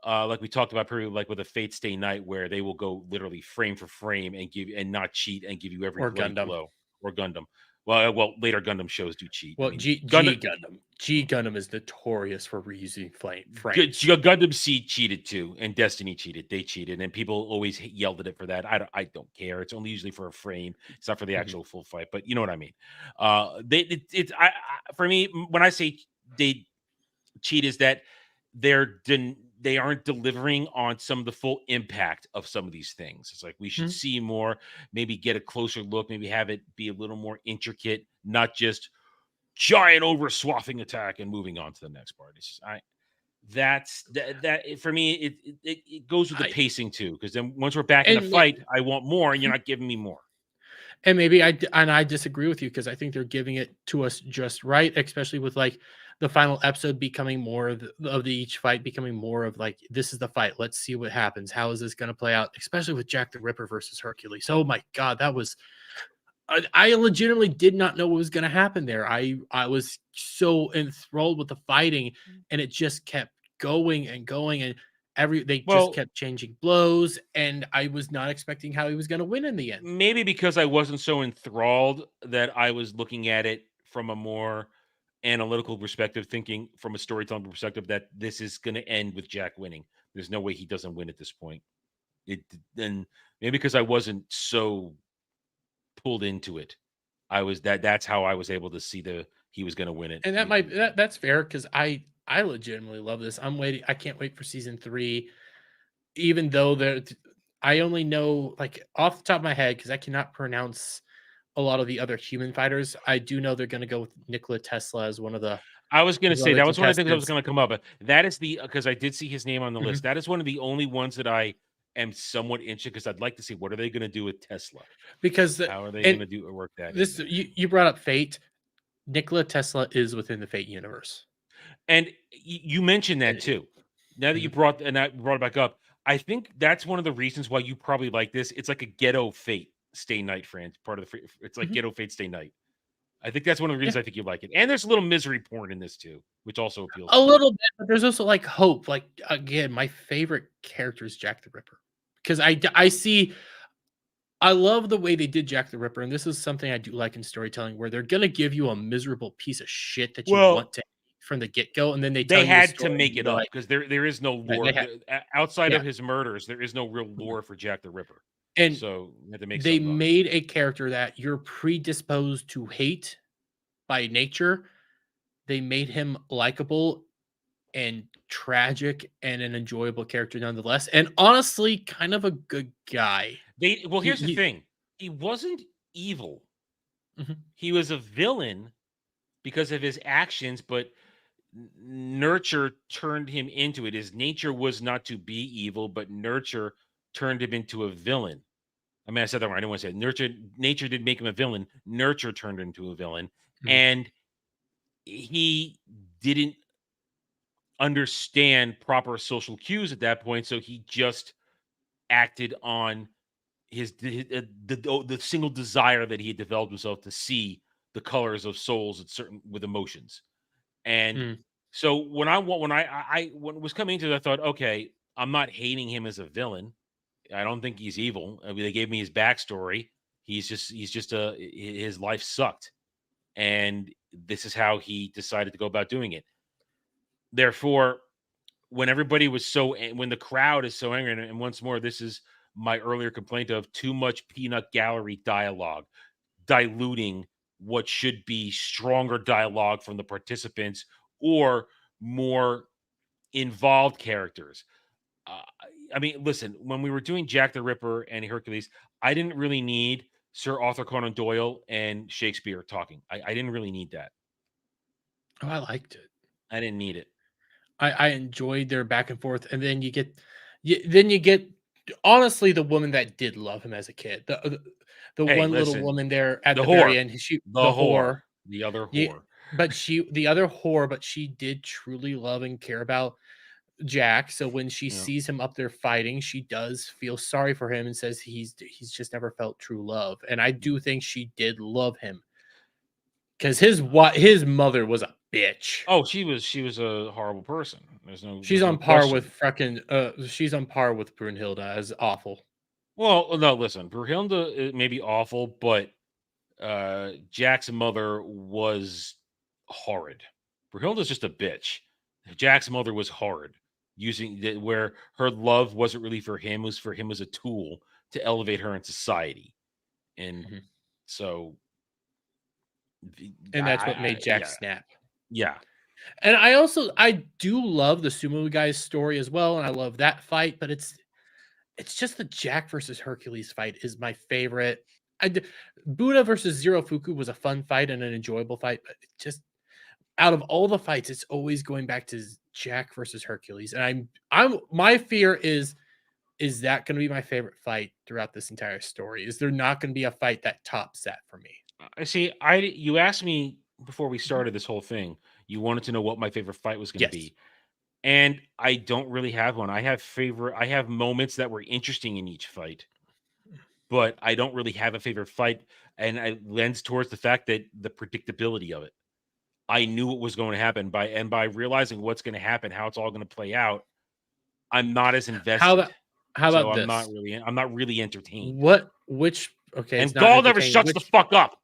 [SPEAKER 3] like we talked about previously, like with a Fate Stay Night, where they will go literally frame for frame and not cheat and give you every blow. Or Gundam. Well, later Gundam shows do cheat.
[SPEAKER 4] Well, G Gundam is notorious for reusing frames.
[SPEAKER 3] Gundam Seed cheated too, and Destiny cheated. They cheated, and people always yelled at it for that. I don't care. It's only usually for a frame. It's not for the actual full fight, but you know what I mean. For me, when I say they cheat, is that they're they aren't delivering on some of the full impact of some of these things. It's like we should
[SPEAKER 4] Mhm.
[SPEAKER 3] see more, maybe get a closer look, maybe have it be a little more intricate, not just giant over swathing attack and moving on to the next part. It's just, for me, it goes with the
[SPEAKER 4] I
[SPEAKER 3] pacing too, because then once we're back in the
[SPEAKER 4] and
[SPEAKER 3] fight, I want more, and you're not giving me more.
[SPEAKER 4] And maybe I disagree with you because I think they're giving it to us just right, especially with like the final episode becoming more of the each fight becoming more of like this is the fight. Let's see what happens. How is this going to play out? Especially with Jack the Ripper versus Hercules. Oh my god, that was I legitimately did not know what was going to happen there. I was so enthralled with the fighting, and it just kept going and going, and they just
[SPEAKER 3] Well,
[SPEAKER 4] kept changing blows, and I was not expecting how he was going to win in the end.
[SPEAKER 3] maybe because I wasn't so enthralled that I was looking at it from a more analytical perspective, thinking from a storytelling perspective that this is going to end with Jack winning. There's no way he doesn't win at this point. It then maybe because I wasn't so pulled into it. That's how I was able to see he was going to win it.
[SPEAKER 4] And that's fair because I legitimately love this. I'm waiting. I can't wait for season 3, even though I only know like off the top of my head because I cannot pronounce a lot of the other human fighters. I do know they're going to go with Nikola Tesla as
[SPEAKER 3] I was going to
[SPEAKER 4] one
[SPEAKER 3] say
[SPEAKER 4] of the
[SPEAKER 3] that was one of the things that was
[SPEAKER 4] contestants.
[SPEAKER 3] going to come up. But that is because I did see his name on the list.
[SPEAKER 4] Mhm.
[SPEAKER 3] That is one of the only ones that I am somewhat interested because I'd like to see what are they going to do with Tesla.
[SPEAKER 4] Because
[SPEAKER 3] How are they going
[SPEAKER 4] and
[SPEAKER 3] to do or work that in
[SPEAKER 4] this
[SPEAKER 3] there?
[SPEAKER 4] you brought up Fate. Nikola Tesla is within the Fate universe.
[SPEAKER 3] And you mentioned that
[SPEAKER 4] And-
[SPEAKER 3] too. Now that you
[SPEAKER 4] Mhm.
[SPEAKER 3] brought it back up, I think that's one of the reasons why you probably like this. It's like a ghetto Fate Stay Night friend, part of the. It's like
[SPEAKER 4] Mhm.
[SPEAKER 3] ghetto Fate Stay Night. I think that's one of the
[SPEAKER 4] Yeah.
[SPEAKER 3] reasons I think you like it. And there's a little misery porn in this too, which also appeals
[SPEAKER 4] A
[SPEAKER 3] to me.
[SPEAKER 4] little bit, but there's also like hope. Like again, my favorite character is Jack the Ripper because I love the way they did Jack the Ripper, and this is something I do like in storytelling, where they're gonna give you a miserable piece of shit that you
[SPEAKER 3] Well,
[SPEAKER 4] want to hate from the get go, and then they tell
[SPEAKER 3] they
[SPEAKER 4] you a
[SPEAKER 3] had to
[SPEAKER 4] story, and
[SPEAKER 3] make it
[SPEAKER 4] you're
[SPEAKER 3] up
[SPEAKER 4] like,
[SPEAKER 3] because there is no
[SPEAKER 4] yeah, they
[SPEAKER 3] lore
[SPEAKER 4] had,
[SPEAKER 3] outside
[SPEAKER 4] yeah,
[SPEAKER 3] of his murders. There is no real
[SPEAKER 4] mhm.
[SPEAKER 3] lore for Jack the Ripper,
[SPEAKER 4] And
[SPEAKER 3] so you had to make
[SPEAKER 4] they
[SPEAKER 3] something up.
[SPEAKER 4] made a character that you're predisposed to hate by nature. They made him likable and tragic and an enjoyable character nonetheless, and honestly, kind of a good guy.
[SPEAKER 3] Here's the
[SPEAKER 4] He
[SPEAKER 3] thing: he wasn't evil.
[SPEAKER 4] Mhm,
[SPEAKER 3] He was a villain because of his actions, but nurture turned him into it. His nature was not to be evil, but nurture turned him into a villain. I mean, I said that wrong. I didn't want to say it. Nature did make him a villain. Nurture turned him into a villain,
[SPEAKER 4] mhm.
[SPEAKER 3] and he didn't understand proper social cues at that point. So he just acted on the single desire that he had developed himself to see the colors of souls at certain with emotions. And
[SPEAKER 4] Mm.
[SPEAKER 3] so when it was coming into it, I thought, okay, I'm not hating him as a villain. I don't think he's evil. I mean, they gave me his backstory. He's just his life sucked, and this is how he decided to go about doing it. Therefore, when the crowd is so angry, and once more, this is my earlier complaint of too much peanut gallery dialogue, diluting what should be stronger dialogue from the participants or more involved characters. Uh, I mean, listen, when we were doing Jack the Ripper and Hercules, I didn't really need Sir Arthur Conan Doyle and Shakespeare talking. I didn't really need that.
[SPEAKER 4] Oh, I liked it.
[SPEAKER 3] I didn't need it.
[SPEAKER 4] I enjoyed their back and forth, and then you get honestly the woman that did love him as a kid. The
[SPEAKER 3] Hey,
[SPEAKER 4] one little
[SPEAKER 3] listen,
[SPEAKER 4] woman there at
[SPEAKER 3] the
[SPEAKER 4] the
[SPEAKER 3] whore,
[SPEAKER 4] very end, she
[SPEAKER 3] the
[SPEAKER 4] the
[SPEAKER 3] whore,
[SPEAKER 4] whore.
[SPEAKER 3] the other
[SPEAKER 4] Yeah,
[SPEAKER 3] whore.
[SPEAKER 4] but the other whore, but she did truly love and care about Jack. So when she
[SPEAKER 3] Yeah.
[SPEAKER 4] sees him up there fighting, she does feel sorry for him and says he's just never felt true love. And I do think she did love him because his mother was a bitch.
[SPEAKER 3] Oh, she was a horrible person.
[SPEAKER 4] She's
[SPEAKER 3] There's no
[SPEAKER 4] on par with
[SPEAKER 3] question.
[SPEAKER 4] frickin' she's on par with Brunhilde as awful.
[SPEAKER 3] Well, no, listen, Brunhilde may be awful, but Jack's mother was horrid. Brunhilde's just a bitch. Jack's mother was horrid, where her love wasn't really for him, it was for him as a tool to elevate her in society. And
[SPEAKER 4] Mhm.
[SPEAKER 3] so
[SPEAKER 4] And that's what made Jack
[SPEAKER 3] yeah,
[SPEAKER 4] snap.
[SPEAKER 3] yeah.
[SPEAKER 4] And I do love the Sumo guy's story as well, and I love that fight, but it's just the Jack versus Hercules fight is my favorite. Buddha versus Zero Fuku was a fun fight and an enjoyable fight, but it just out of all the fights, it's always going back to Jack versus Hercules. And I'm my fear is that going to be my favorite fight throughout this entire story? Is there not going to be a fight that tops that for me?
[SPEAKER 3] I see. You asked me before we started this whole thing. You wanted to know what my favorite fight was going to
[SPEAKER 4] Yes.
[SPEAKER 3] be, and I don't really have one. I have moments that were interesting in each fight, but I don't really have a favorite fight, and it lends towards the fact that the predictability of it. I knew what was going to happen by realizing what's going to happen, how it's all going to play out. I'm not as
[SPEAKER 4] How
[SPEAKER 3] invested,
[SPEAKER 4] about how
[SPEAKER 3] so
[SPEAKER 4] about this?
[SPEAKER 3] I'm not really entertained.
[SPEAKER 4] Okay, it's
[SPEAKER 3] And
[SPEAKER 4] not
[SPEAKER 3] Gaul never
[SPEAKER 4] entertaining.
[SPEAKER 3] shuts the fuck up.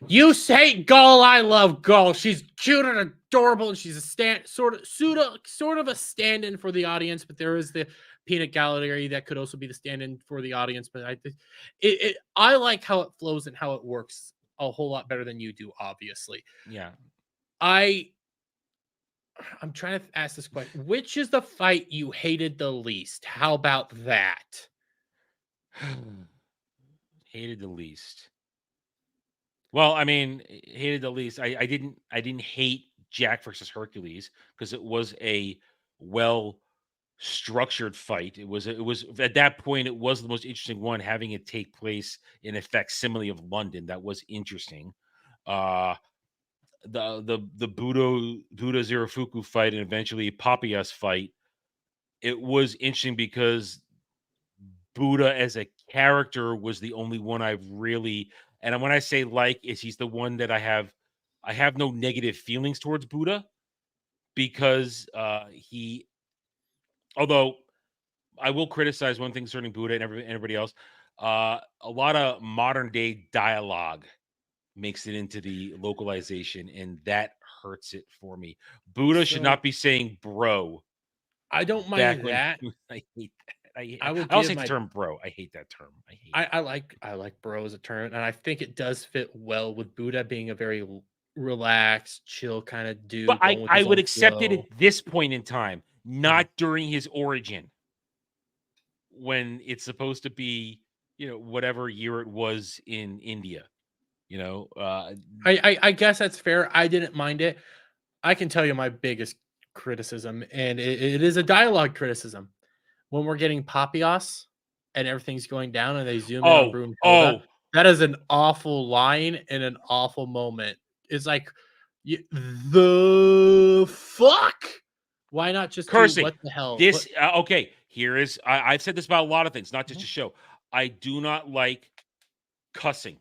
[SPEAKER 4] You say Gull, I love Gull. She's cute and adorable, and she's a sort of a stand-in for the audience. But there is the peanut gallery that could also be the stand-in for the audience. But I think I like how it flows and how it works a whole lot better than you do. Obviously,
[SPEAKER 3] Yeah.
[SPEAKER 4] I'm trying to ask this question: which is the fight you hated the least? How about that?
[SPEAKER 3] Hated the least. Well, I mean, hated the least. I didn't hate Jack versus Hercules because it was a well structured fight. It was at that point it was the most interesting one, having it take place in a facsimile of London. That was interesting. Uh the Buddha Zerafuku fight and eventually Papias fight. It was interesting because Buddha as a character was the only one I've really, and when I say like, is he's the one that I have no negative feelings towards Buddha because he, although I will criticize one thing concerning Buddha and everybody else, a lot of modern day dialogue makes it into the localization, and that hurts it for me. Buddha should
[SPEAKER 4] So
[SPEAKER 3] not be saying bro
[SPEAKER 4] I don't
[SPEAKER 3] back
[SPEAKER 4] mind
[SPEAKER 3] when
[SPEAKER 4] that.
[SPEAKER 3] I hate that.
[SPEAKER 4] I will
[SPEAKER 3] I also
[SPEAKER 4] give
[SPEAKER 3] hate the
[SPEAKER 4] my
[SPEAKER 3] term bro. I hate that term. I hate it.
[SPEAKER 4] I like bro as a term, and I think it does fit well with Buddha being a very relaxed, chill kind of
[SPEAKER 3] But
[SPEAKER 4] dude, going with
[SPEAKER 3] I
[SPEAKER 4] his
[SPEAKER 3] would
[SPEAKER 4] own
[SPEAKER 3] accept it
[SPEAKER 4] flow.
[SPEAKER 3] at this point in time,
[SPEAKER 4] Mhm.
[SPEAKER 3] not during his origin when it's supposed to be, whatever year it was in India, you know.
[SPEAKER 4] I guess that's fair. I didn't mind it. I can tell you my biggest criticism, and it is a dialogue criticism. When we're getting Papias and everything's going down, and they zoom in on
[SPEAKER 3] Oh,
[SPEAKER 4] Brunhilde,
[SPEAKER 3] oh,
[SPEAKER 4] that is an awful line and an awful moment. It's like, the fuck? Why not just do
[SPEAKER 3] cursing.
[SPEAKER 4] what the hell? What?
[SPEAKER 3] This okay. Here is I've said this about a lot of things, not just
[SPEAKER 4] Mhm.
[SPEAKER 3] a show. I do not like cussing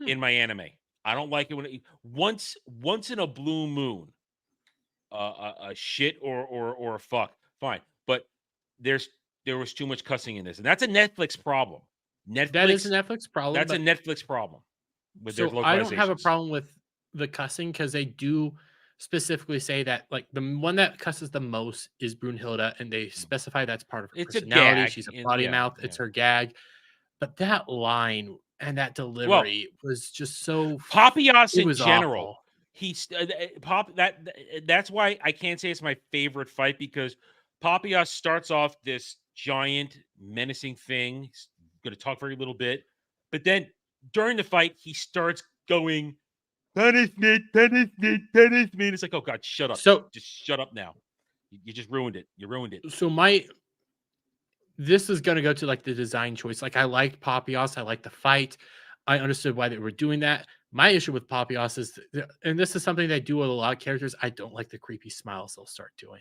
[SPEAKER 4] Hmm.
[SPEAKER 3] in my anime. I don't like it when once in a blue moon, a shit or a fuck, fine. But there's there was too much cussing in this, and that's a Netflix problem.
[SPEAKER 4] That is a
[SPEAKER 3] Netflix,
[SPEAKER 4] Netflix problem,
[SPEAKER 3] that's a
[SPEAKER 4] but
[SPEAKER 3] Netflix problem with their
[SPEAKER 4] so I don't have a
[SPEAKER 3] localizations.
[SPEAKER 4] problem with the cussing because they do specifically say that like the one that cusses the most is Brunhilde, and they
[SPEAKER 3] Mm.
[SPEAKER 4] specify that's part of her
[SPEAKER 3] It's a
[SPEAKER 4] personality.
[SPEAKER 3] gag,
[SPEAKER 4] She's a
[SPEAKER 3] and
[SPEAKER 4] potty
[SPEAKER 3] yeah,
[SPEAKER 4] mouth.
[SPEAKER 3] yeah.
[SPEAKER 4] It's her gag. But that line and that
[SPEAKER 3] Well,
[SPEAKER 4] delivery was just so
[SPEAKER 3] Papias
[SPEAKER 4] it
[SPEAKER 3] in
[SPEAKER 4] was
[SPEAKER 3] general,
[SPEAKER 4] awful.
[SPEAKER 3] he's that's why I can't say it's my favorite fight because Papias starts off this giant menacing thing. He's going to talk very little bit, but then during the fight he starts going punishment, punishment, punishment. It's like, oh god, shut up,
[SPEAKER 4] So
[SPEAKER 3] just shut up now. You just ruined it. You ruined it.
[SPEAKER 4] so my this is gonna go to like the design choice. Like I liked Papias, I liked the fight. I understood why they were doing that. My issue with Papias is, and this is something they do with a lot of characters. I don't like the creepy smiles they'll start doing.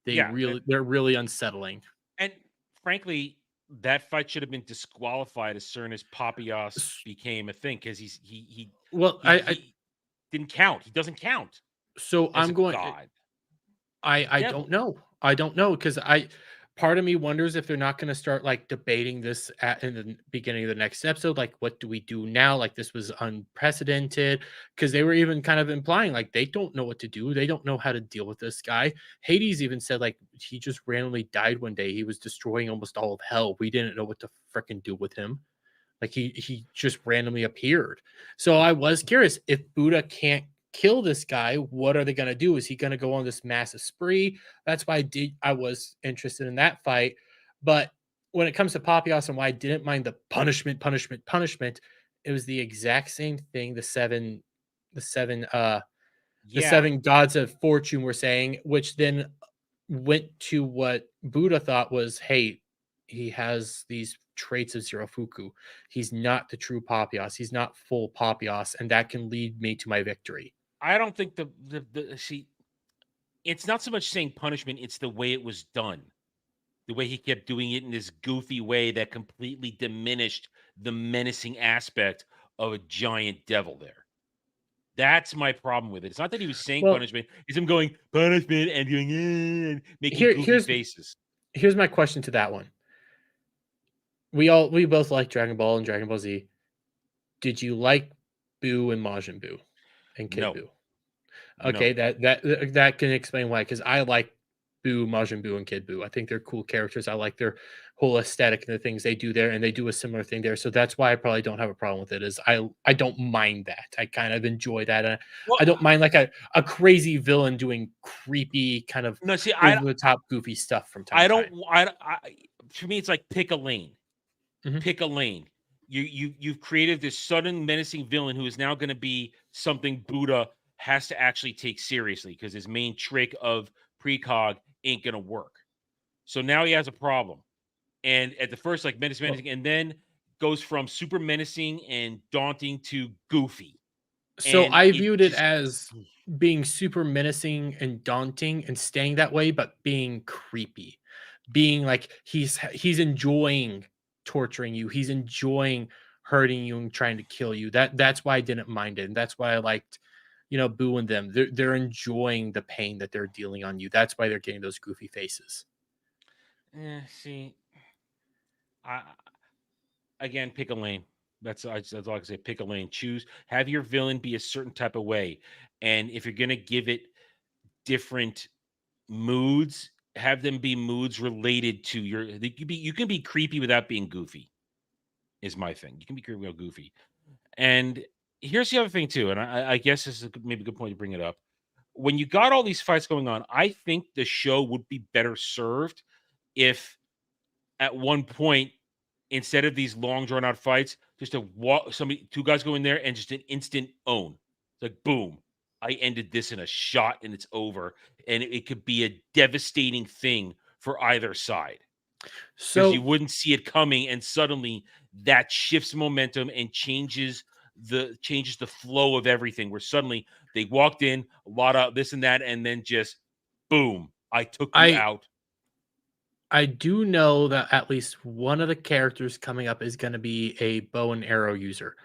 [SPEAKER 3] Yeah,
[SPEAKER 4] They're really unsettling.
[SPEAKER 3] and frankly, that fight should have been disqualified as soon as Papias
[SPEAKER 4] S-
[SPEAKER 3] became a thing because
[SPEAKER 4] Well, I
[SPEAKER 3] he didn't count. He doesn't count
[SPEAKER 4] so
[SPEAKER 3] as
[SPEAKER 4] I'm
[SPEAKER 3] a
[SPEAKER 4] going.
[SPEAKER 3] god. He's
[SPEAKER 4] I don't
[SPEAKER 3] devil.
[SPEAKER 4] know. I don't know because I part of me wonders if they're not going to start like debating this at in the beginning of the next episode. Like, what do we do now? Like, this was unprecedented because they were even kind of implying like they don't know what to do. They don't know how to deal with this guy. Hades even said like he just randomly died one day. He was destroying almost all of hell. We didn't know what to freaking do with him. Like he just randomly appeared. So I was curious if Buddha can't kill this guy, what are they going to do? Is he going to go on this massive spree? That's why I was interested in that fight. But when it comes to Papias and why I didn't mind the punishment, it was the exact same thing the seven the
[SPEAKER 3] Yeah,
[SPEAKER 4] seven gods of fortune were saying, which then went to what Buddha thought was, hey, he has these traits of Zirofuku. He's not the true Papias. He's not full Papias, and that can lead me to my victory.
[SPEAKER 3] I don't think the see. It's not so much saying punishment; it's the way it was done. The way he kept doing it in this goofy way that completely diminished the menacing aspect of a giant devil there. That's my problem with it. It's not that he was saying
[SPEAKER 4] Well,
[SPEAKER 3] punishment, it's him going punishment and doing and making
[SPEAKER 4] here
[SPEAKER 3] goofy
[SPEAKER 4] here's
[SPEAKER 3] faces.
[SPEAKER 4] here's my question to that one. We both like Dragon Ball and Dragon Ball Z. Did you like Boo and Majin Buu and Kid
[SPEAKER 3] No,
[SPEAKER 4] Buu? Okay,
[SPEAKER 3] no.
[SPEAKER 4] that can explain why. Because I like Boo, Majin Buu, and Kid Buu. I think they're cool characters. I like their whole aesthetic and the things they do there, and they do a similar thing there. So that's why I probably don't have a problem with it. Is I don't mind that. I kind of enjoy that.
[SPEAKER 3] Well,
[SPEAKER 4] I don't mind like a crazy villain doing creepy kind of
[SPEAKER 3] no. See,
[SPEAKER 4] over the top goofy stuff from time
[SPEAKER 3] I
[SPEAKER 4] to
[SPEAKER 3] don't.
[SPEAKER 4] time.
[SPEAKER 3] I for me, it's like pick a lane.
[SPEAKER 4] Mhm.
[SPEAKER 3] Pick a lane. You've created this sudden menacing villain who is now going to be something Buddha has to actually take seriously because his main trick of precog ain't going to work. So now he has a problem. And at the first, like
[SPEAKER 4] Well,
[SPEAKER 3] menacing, and then goes from super menacing and daunting to goofy.
[SPEAKER 4] so
[SPEAKER 3] And
[SPEAKER 4] I
[SPEAKER 3] it
[SPEAKER 4] viewed it
[SPEAKER 3] just
[SPEAKER 4] as being super menacing and daunting and staying that way, but being creepy. Being like he's enjoying torturing you. He's enjoying hurting you and trying to kill you. That's why I didn't mind it. And that's why I liked, booing them. They're enjoying the pain that they're dealing on you. That's why they're getting those goofy faces.
[SPEAKER 3] see, I again pick a lane. That's all I can say. Pick a lane. Choose. Have your villain be a certain type of way, and if you're gonna give it different moods, have them be moods related to your. You can be creepy without being goofy. Is my thing. You can be creepy without goofy. And here's the other thing too, and I guess this is maybe a good point to bring it up. When you got all these fights going on, I think the show would be better served if at one point, instead of these long drawn out fights, just to walk somebody, two guys go in there and just an instant own. It's like boom, I ended this in a shot and it's over. And it could be a devastating thing for either side because you
[SPEAKER 4] So
[SPEAKER 3] wouldn't see it coming, and suddenly that shifts momentum and changes the flow of everything. Where suddenly they walked in a lot of this and that, and then just boom, I took you
[SPEAKER 4] I
[SPEAKER 3] out.
[SPEAKER 4] I do know that at least one of the characters coming up is going to be a bow and arrow user.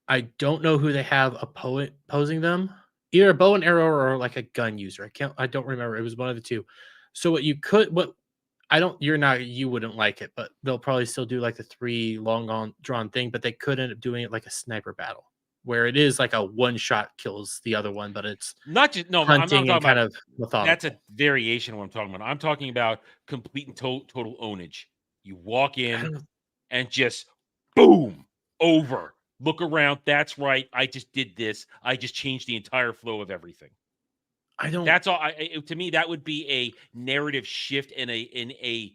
[SPEAKER 4] I don't know who they have posing them. Either a bow and arrow or like a gun user. I don't remember. It was one of the two. So what I don't you wouldn't like it, but they'll probably still do like the three long on drawn thing, but they could end up doing it like a sniper battle where it is like a one shot kills the other one, but it's
[SPEAKER 3] Not just no, I'm not
[SPEAKER 4] hunting
[SPEAKER 3] talking
[SPEAKER 4] and kind
[SPEAKER 3] about
[SPEAKER 4] of
[SPEAKER 3] that's a
[SPEAKER 4] methodical.
[SPEAKER 3] variation of what I'm talking about. I'm talking about complete and total ownage. You walk
[SPEAKER 4] I
[SPEAKER 3] in
[SPEAKER 4] don't
[SPEAKER 3] and just boom, over. Look around. That's right. I just did this. I just changed the entire flow of everything.
[SPEAKER 4] I don't
[SPEAKER 3] That's all. To me, that would be a narrative shift and a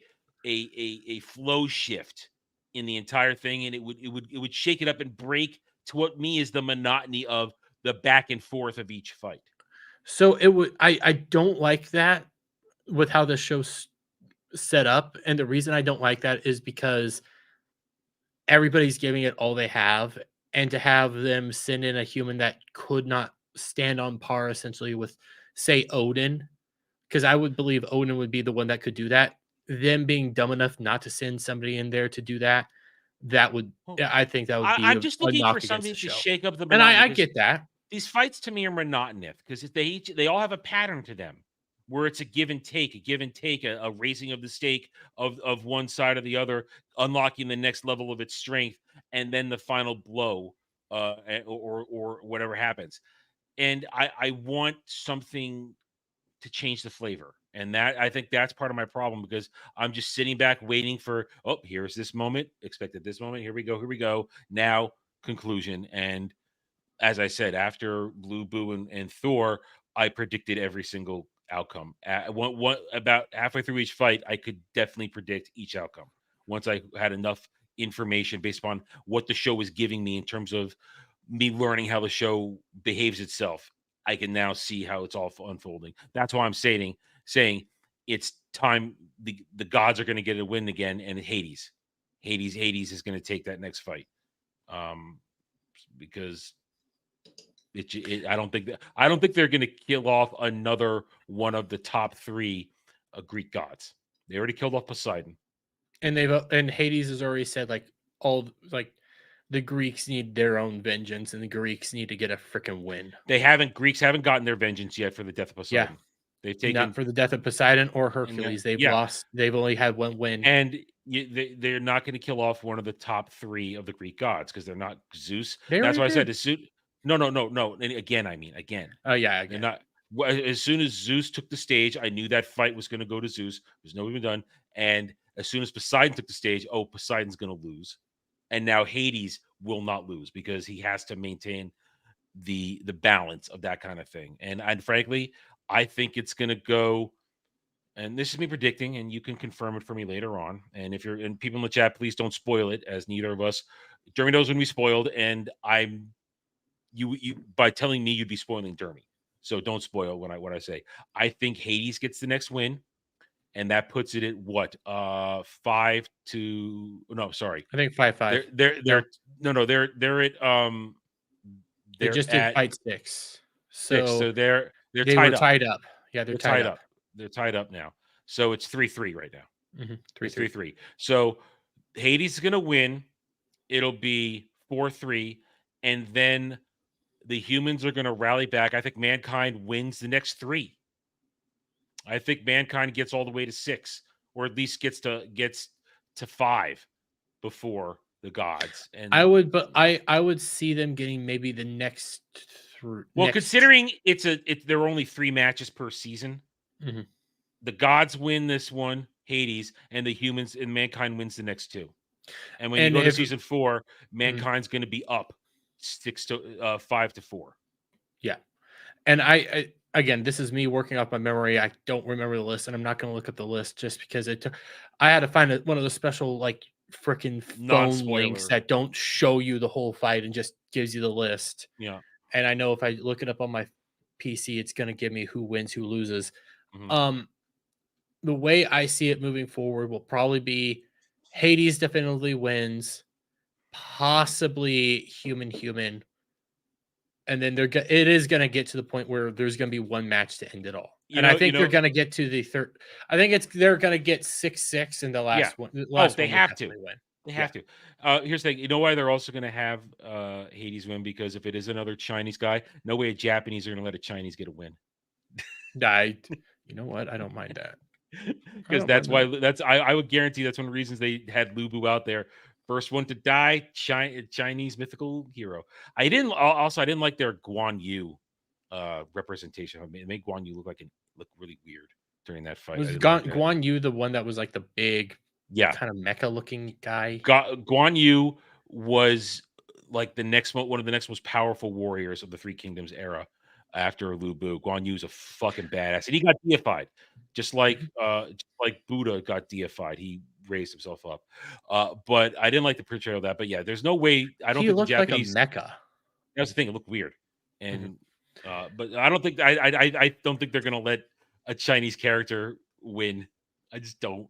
[SPEAKER 3] flow shift in the entire thing, and it would shake it up and break to what me is the monotony of the back and forth of each fight.
[SPEAKER 4] so it would I don't like that with how the show's set up. And the reason I don't like that is because everybody's giving it all they have, and to have them send in a human that could not stand on par essentially with, say, Odin, because I would believe Odin would be the one that could do that. Them being dumb enough not to send somebody in there to do that, that would
[SPEAKER 3] Well,
[SPEAKER 4] yeah, I think that would be
[SPEAKER 3] I'm
[SPEAKER 4] a
[SPEAKER 3] just looking for
[SPEAKER 4] knock against the
[SPEAKER 3] something to
[SPEAKER 4] show.
[SPEAKER 3] shake up the
[SPEAKER 4] And
[SPEAKER 3] monotony
[SPEAKER 4] I
[SPEAKER 3] because
[SPEAKER 4] get that.
[SPEAKER 3] these fights to me are monotonous because they all have a pattern to them where it's a give and take, a raising of the stake of one side or the other, unlocking the next level of its strength, and then the final blow, or whatever happens. And I want something to change the flavor. And that I think that's part of my problem because I'm just sitting back waiting for, oh, here's this moment, expected this moment. Here we go. Now conclusion. And as I said, after Blue Boo and Thor, I predicted every single outcome. About halfway through each fight, I could definitely predict each outcome once I had enough information based upon what the show was giving me in terms of me learning how the show behaves itself. I can now see how it's all unfolding. That's why I'm saying it's time. The gods are going to get a win again, and Hades is going to take that next fight. Because I don't think they're going to kill off another one of the top 3 Greek gods. They already killed off Poseidon,
[SPEAKER 4] and Hades has already said the Greeks need their own vengeance, and the Greeks need to get a freaking win.
[SPEAKER 3] Greeks haven't gotten their vengeance yet for the death of Poseidon.
[SPEAKER 4] Yeah.
[SPEAKER 3] They've taken
[SPEAKER 4] not for the death of Poseidon or Hercules. They've lost. They've only had one win,
[SPEAKER 3] and they're not going to kill off one of the top 3 of the Greek gods because they're not Zeus. That's why I said no. And again.
[SPEAKER 4] Oh yeah,
[SPEAKER 3] they're not. As soon as Zeus took the stage, I knew that fight was going to go to Zeus. There's no even done. And as soon as Poseidon took the stage, Poseidon's going to lose. And now Hades will not lose because he has to maintain the balance of that kind of thing. And frankly, I think it's going to go. And this is me predicting, and you can confirm it for me later on. And if you're and people in the chat, please don't spoil it, as neither of us. Jeremy knows when we spoiled, and you by telling me you'd be spoiling Jeremy. So don't spoil what I say. I think Hades gets the next win, and that puts it at what? 5-2. No, sorry.
[SPEAKER 4] I think 5-5.
[SPEAKER 3] They're at
[SPEAKER 4] they just did fight 6.
[SPEAKER 3] So they're
[SPEAKER 4] tied up. Yeah, they're tied up.
[SPEAKER 3] They're tied up now. So it's 3-3 right now.
[SPEAKER 4] 3-3.
[SPEAKER 3] So Hades is going to win. It'll be 4-3, and then the humans are going to rally back. I think Mankind wins the next 3. I think Mankind gets all the way to 6, or at least gets to 5 before the gods. And
[SPEAKER 4] I would see them getting maybe the next.
[SPEAKER 3] Considering there are only 3 matches per season, the gods win this one, Hades, and the humans and Mankind wins the next 2. And when you go to season 4, Mankind's going to be up 5-4.
[SPEAKER 4] Yeah, and I again, this is me working off my memory. I don't remember the list, and I'm not going to look at the list just because I had to find one of the special freaking phone links that don't show you the whole fight and just gives you the list.
[SPEAKER 3] Yeah,
[SPEAKER 4] and I know if I look it up on my PC, it's going to give me who wins, who loses. The way I see it moving forward will probably be Hades definitively wins, possibly human, and then it is going to get to the point where there's going to be one match to end it all. I think they're going to get to the third. I think they're going to get 6-6 in the last one.
[SPEAKER 3] They have to win. They have to. Here's the thing. You know why they're also going to have Hades win? Because if it is another Chinese guy, no way a Japanese are going to let a Chinese get a win.
[SPEAKER 4] You know what? I don't mind that.
[SPEAKER 3] Because I would guarantee that's one of the reasons they had Lubu out there. First one to die, Chinese mythical hero. I didn't like their Guan Yu representation. It made Guan Yu look really weird during that fight.
[SPEAKER 4] Was Guan Yu the one that was like the big, kind of mecha looking guy?
[SPEAKER 3] Guan Yu was like one of the next most powerful warriors of the Three Kingdoms era. After Lu Bu, Guan Yu's a fucking badass, and he got deified, just like Buddha got deified. He raised himself up, but I didn't like the portrayal of that. But yeah, there's no way. I don't think the Japanese
[SPEAKER 4] like a mecha.
[SPEAKER 3] That's the thing; it looked weird, and but I don't think I don't think they're gonna let a Chinese character win. I just don't,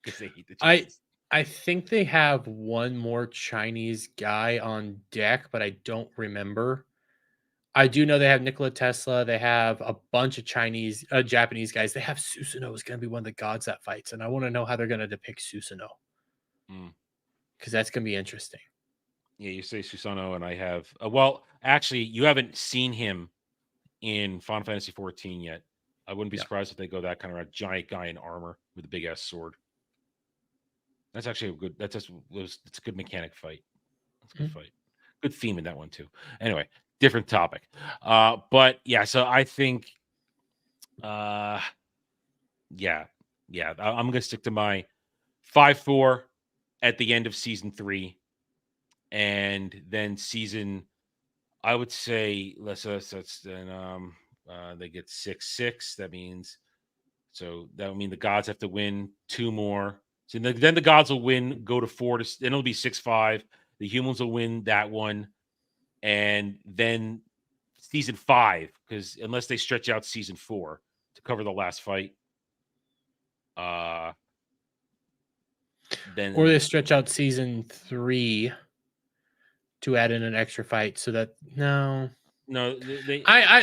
[SPEAKER 3] because they hate the Chinese.
[SPEAKER 4] I think they have one more Chinese guy on deck, but I don't remember. I do know they have Nikola Tesla. They have a bunch of Japanese guys. They have Susanoo is going to be one of the gods that fights, and I want to know how they're going to depict Susanoo, because that's going to be interesting.
[SPEAKER 3] Yeah, you say Susanoo, and I have. Well, actually, you haven't seen him in Final Fantasy 14 yet. I wouldn't be surprised if they go that kind of a giant guy in armor with a big ass sword. That's actually a good. It's a good mechanic fight. That's a good fight. Good theme in that one too. Anyway. Different topic. But yeah, so I think I'm gonna stick to my 5-4 at the end of season 3, and then season I would say let's then they get 6-6. That means that would mean the gods have to win 2 more. So then the gods will win, go to 4 to then it'll be 6-5. The humans will win that one, and then season 5, because unless they stretch out season 4 to cover the last fight, then
[SPEAKER 4] or they stretch out season 3 to add in an extra fight so that
[SPEAKER 3] no,
[SPEAKER 4] I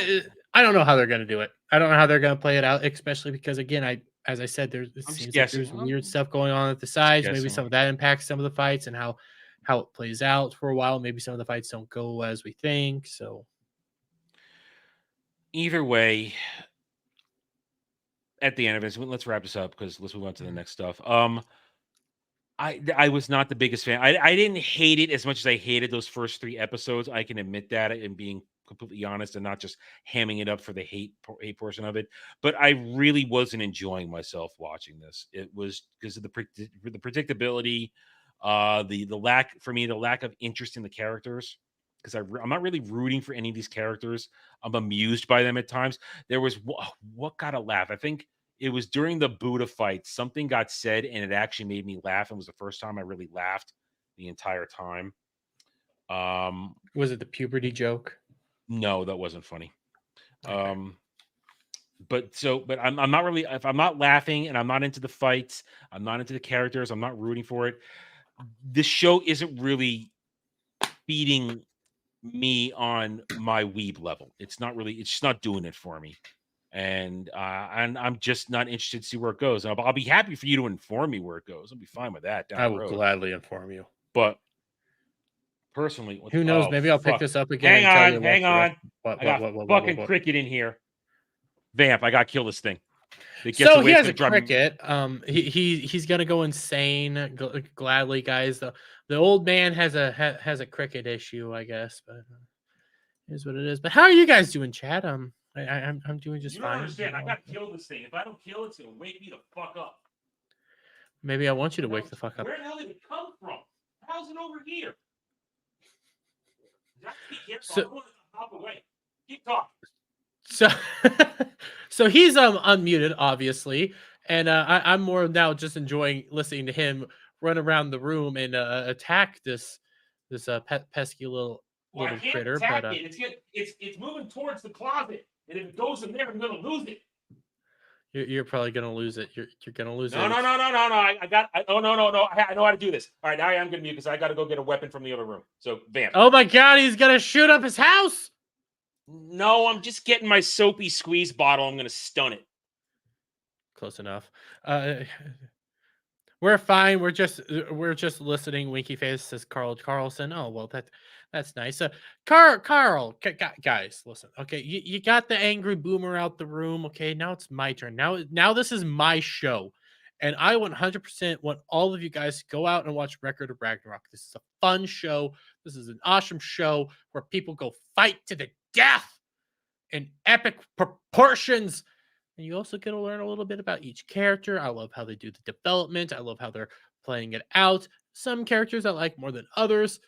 [SPEAKER 4] don't know how they're going to do it. I don't know how they're going to play it out, especially because again, as I said, it seems like there's weird stuff going on at the sides. Maybe some of that impacts some of the fights and how it plays out for a while. Maybe some of the fights don't go as we think. So
[SPEAKER 3] either way, at the end of it, let's wrap this up because let's move on to the next stuff. I was not the biggest fan. I didn't hate it as much as I hated those first 3 episodes. I can admit that and being completely honest and not just hamming it up for the hate portion of it. But I really wasn't enjoying myself watching this. It was because of the predictability, the lack of interest in the characters. Because I'm not really rooting for any of these characters. I'm amused by them at times. There was what got a laugh. I think it was during the Buddha fight. Something got said, and it actually made me laugh. It was the first time I really laughed the entire time.
[SPEAKER 4] Was it the puberty joke?
[SPEAKER 3] No, that wasn't funny. Okay. But I'm not really, if I'm not laughing and I'm not into the fights, I'm not into the characters, I'm not rooting for it. This show isn't really feeding me on my weeb level. It's just not doing it for me. And I'm just not interested to see where it goes. I'll be happy for you to inform me where it goes. I'll be fine with that.
[SPEAKER 4] I will gladly inform you.
[SPEAKER 3] But personally,
[SPEAKER 4] who knows? Maybe I'll pick this up again.
[SPEAKER 3] Hang on. I got fucking cricket in here. Vamp, I got to kill this thing.
[SPEAKER 4] So he has a cricket. He's gonna go insane gladly, guys. The old man has a cricket issue, I guess, but here's what it is. But how are you guys doing, Chad? I'm doing just fine.
[SPEAKER 3] You don't understand. I got to kill this thing. If I don't kill it, it's gonna wake me the fuck up.
[SPEAKER 4] Maybe I want you to wake the fuck up.
[SPEAKER 3] Where the hell did it come from? How's it over here? Hop away. Keep talking.
[SPEAKER 4] So he's unmuted, obviously, and I'm more now just enjoying listening to him run around the room and attack this pesky little critter.
[SPEAKER 3] But it's moving towards the closet, and if it goes in there, I'm gonna lose it.
[SPEAKER 4] You're probably gonna lose it. You're gonna lose it.
[SPEAKER 3] No. I know how to do this. All right, now I am gonna mute because I got to go get a weapon from the other room. So Vamp.
[SPEAKER 4] Oh my God, he's gonna shoot up his house.
[SPEAKER 3] No, I'm just getting my soapy squeeze bottle. I'm going to stun it.
[SPEAKER 4] Close enough. We're fine. We're just listening. Winky face says Carl Carlson. Oh, well, that's nice. Carl, guys, listen. Okay, you got the angry boomer out the room. Okay, now it's my turn. Now this is my show. And I 100% want all of you guys to go out and watch Record of Ragnarok. This is a fun show. This is an awesome show where people go fight to the death in epic proportions. And you also get to learn a little bit about each character. I love how they do the development. I love how they're playing it out. Some characters I like more than others.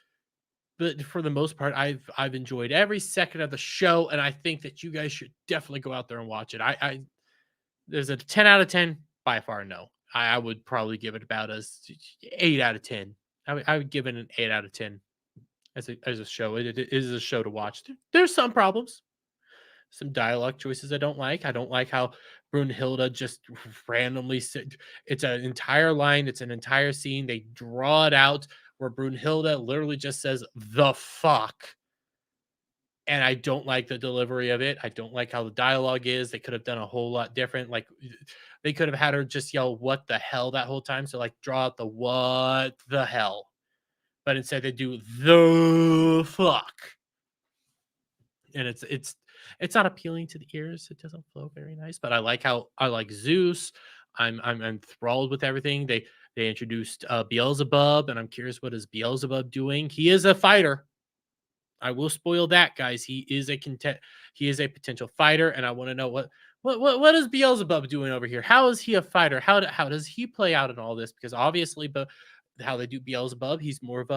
[SPEAKER 4] But for the most part, I've enjoyed every second of the show. And I think that you guys should definitely go out there and watch it. There's a 10 out of 10. By far, no. I would probably give it about as 8 out of 10. I would give it an 8 out of 10 as a show. It is a show to watch. There's some problems, some dialogue choices I don't like. I don't like how Brunhilde just randomly it's an entire line, it's an entire scene. They draw it out where Brunhilde literally just says the fuck. And I don't like the delivery of it. I don't like how the dialogue is. They could have done a whole lot different. Like they could have had her just yell "what the hell" that whole time. So like draw out the "what the hell," but instead they do the fuck, and it's not appealing to the ears. It doesn't flow very nice. But I like Zeus. I'm enthralled with everything. They introduced Beelzebub, and I'm curious what is Beelzebub doing. He is a fighter. I will spoil that, guys. He is a potential fighter, and I want to know what is Beelzebub doing over here? How is he a fighter? How does he play out in all this? Because obviously, but how they do Beelzebub, he's more of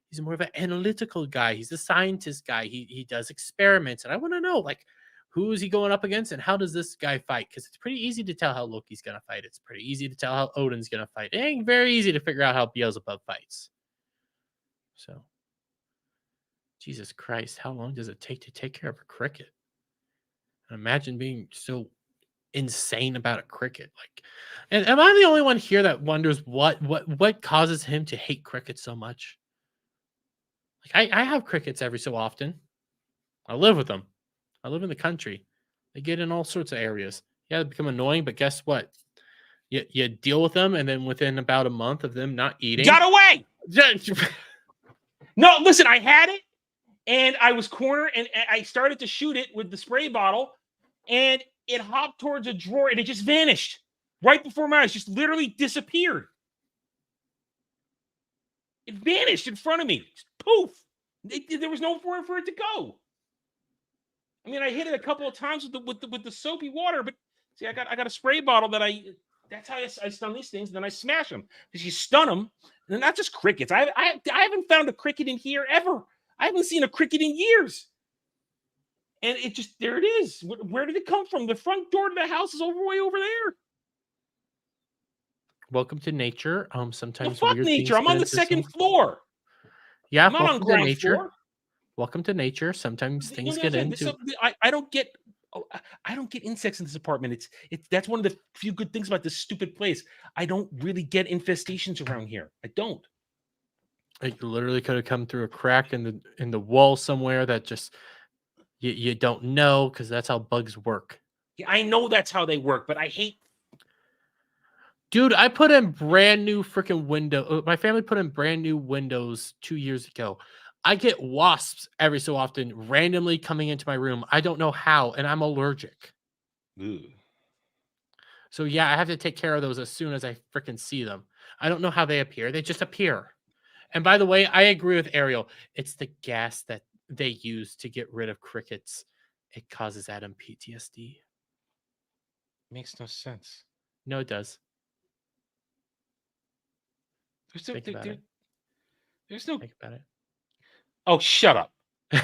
[SPEAKER 4] He's more of an analytical guy. He's a scientist guy. He does experiments, and I want to know like who is he going up against and how does this guy fight? Because it's pretty easy to tell how Loki's gonna fight. It's pretty easy to tell how Odin's gonna fight. It ain't very easy to figure out how Beelzebub fights. So, Jesus Christ, how long does it take to take care of a cricket? And imagine being so insane about a cricket. Like, and am I the only one here that wonders what causes him to hate cricket so much? Like, I have crickets every so often. I live with them. I live in the country. They get in all sorts of areas. Yeah, they become annoying, but guess what? You deal with them, and then within about a month of them not eating,
[SPEAKER 3] got away. No, listen, I had it, and I was cornered, and I started to shoot it with the spray bottle, and it hopped towards a drawer, and it just vanished right before my eyes. Just literally disappeared. It vanished in front of me. Just poof. There was nowhere for it to go. I mean, I hit it a couple of times with the soapy water, but see, I got a spray bottle that that's how I stun these things. And then I smash them because you stun them, and they're not just crickets. I haven't found a cricket in here ever. I haven't seen a cricket in years. And it just there it is. Where did it come from? The front door to the house is way over there.
[SPEAKER 4] Welcome to nature. Sometimes
[SPEAKER 3] fuck nature. I'm on the second floor.
[SPEAKER 4] Yeah,
[SPEAKER 3] I'm not on ground floor.
[SPEAKER 4] Welcome to nature. Sometimes things get into.
[SPEAKER 3] I don't get. I don't get insects in this apartment. That's one of the few good things about this stupid place. I don't really get infestations around here. I don't.
[SPEAKER 4] It literally could have come through a crack in the wall somewhere that just you don't know because that's how bugs work.
[SPEAKER 3] Yeah, I know that's how they work, but I hate.
[SPEAKER 4] Dude, I put in brand new freaking window. My family put in brand new windows 2 years ago. I get wasps every so often randomly coming into my room. I don't know how, and I'm allergic.
[SPEAKER 3] Ooh.
[SPEAKER 4] So yeah, I have to take care of those as soon as I freaking see them. I don't know how they appear. They just appear. And by the way, I agree with Ariel. It's the gas that they use to get rid of crickets. It causes Adam PTSD.
[SPEAKER 3] Makes no sense.
[SPEAKER 4] No, it does.
[SPEAKER 3] There's
[SPEAKER 4] Think about it.
[SPEAKER 3] There's no.
[SPEAKER 4] Think about it.
[SPEAKER 3] Oh, shut up.
[SPEAKER 4] That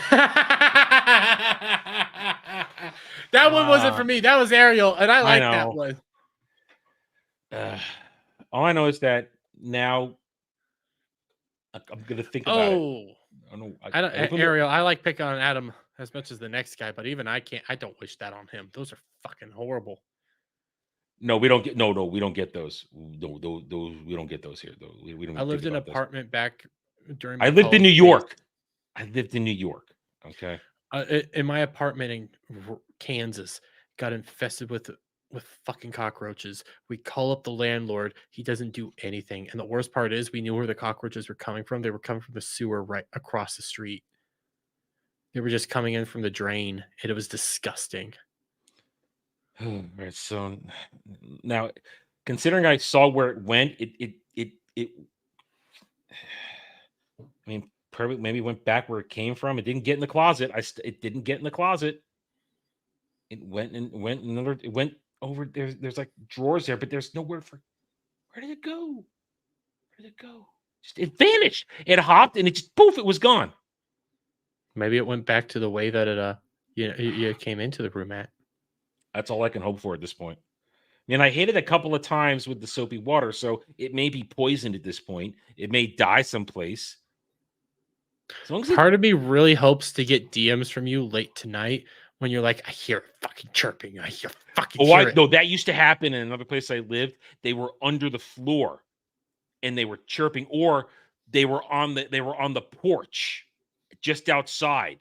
[SPEAKER 4] one wasn't for me. That was Ariel, and I like that one.
[SPEAKER 3] All I know is that now I'm going to think about it.
[SPEAKER 4] Ariel, I like picking on Adam as much as the next guy, but even I can't. I don't wish that on him. Those are fucking horrible.
[SPEAKER 3] No, we don't get. No, we don't get those. No, those we don't get those here. Though we don't.
[SPEAKER 4] I lived in an apartment back during.
[SPEAKER 3] I lived in New York. Okay.
[SPEAKER 4] In my apartment in Kansas, got infested with fucking cockroaches. We call up the landlord. He doesn't do anything. And the worst part is we knew where the cockroaches were coming from. They were coming from the sewer right across the street. They were just coming in from the drain. And it was disgusting.
[SPEAKER 3] All right. So now, considering I saw where it went, it I mean, probably maybe went back where it came from. It didn't get in the closet. It didn't get in the closet. It went another. It went over there. There's like drawers there, but there's nowhere for. Where did it go? Where did it go? Just it vanished. It hopped and it just poof. It was gone.
[SPEAKER 4] Maybe it went back to the way that it you came into the room at.
[SPEAKER 3] That's all I can hope for at this point. I mean, I hit it a couple of times with the soapy water, so it may be poisoned at this point. It may die someplace.
[SPEAKER 4] Part of me really hopes to get DMs from you late tonight when you're like, I hear fucking chirping. I hear fucking.
[SPEAKER 3] No, that used to happen in another place I lived. They were under the floor, and they were chirping, or they were on the porch, just outside,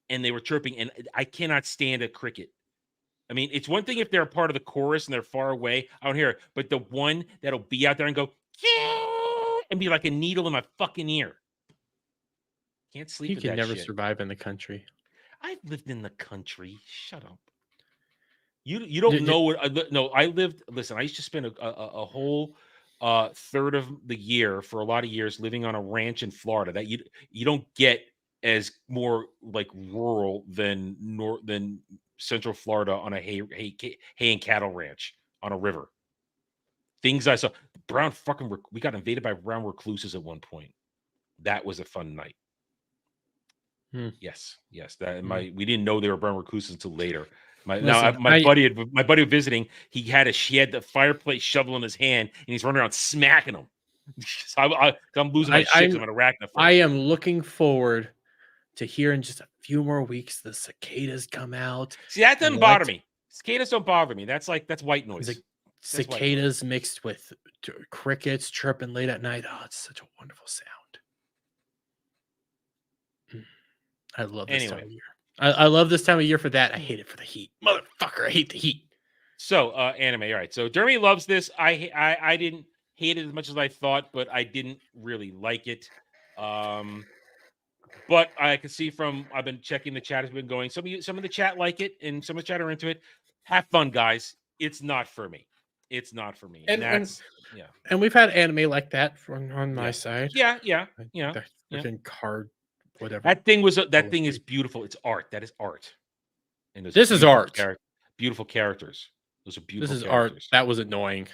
[SPEAKER 3] and they were chirping. And I cannot stand a cricket. I mean, it's one thing if they're a part of the chorus and they're far away. I don't hear it, but the one that'll be out there and go and be like a needle in my fucking ear. Can't sleep.
[SPEAKER 4] You can never survive in the country.
[SPEAKER 3] I've lived in the country. Shut up. You don't know what? No, I lived. Listen, I used to spend a whole third of the year for a lot of years living on a ranch in Florida. That you don't get as more like rural than Central Florida on a hay and cattle ranch on a river. Things I saw. We got invaded by brown recluses at one point. That was a fun night.
[SPEAKER 4] Hmm.
[SPEAKER 3] Yes. We didn't know they were burn recluses until later. My buddy visiting, he had the fireplace shovel in his hand and he's running around smacking them. So I'm losing my shit because I'm an arachnophobe.
[SPEAKER 4] I am looking forward to hear in just a few more weeks the cicadas come out.
[SPEAKER 3] See, that doesn't bother me. Cicadas don't bother me. That's white noise.
[SPEAKER 4] Like cicadas mixed with crickets chirping late at night. Oh, it's such a wonderful sound. I love this time of year. I love this time of year for that. I hate it for the heat. Motherfucker, I hate the heat.
[SPEAKER 3] So, anime. All right. So, Dermy loves this. I didn't hate it as much as I thought, but I didn't really like it. But I can see I've been checking the chat has been going. Some of the chat like it, and some of the chat are into it. Have fun, guys. It's not for me. It's not for me. And
[SPEAKER 4] we've had anime like that on my side.
[SPEAKER 3] Yeah.
[SPEAKER 4] Freaking card, whatever.
[SPEAKER 3] That thing is beautiful. It's art. That is art. And
[SPEAKER 4] this is art.
[SPEAKER 3] Beautiful characters. Those are beautiful.
[SPEAKER 4] This is art. That was annoying.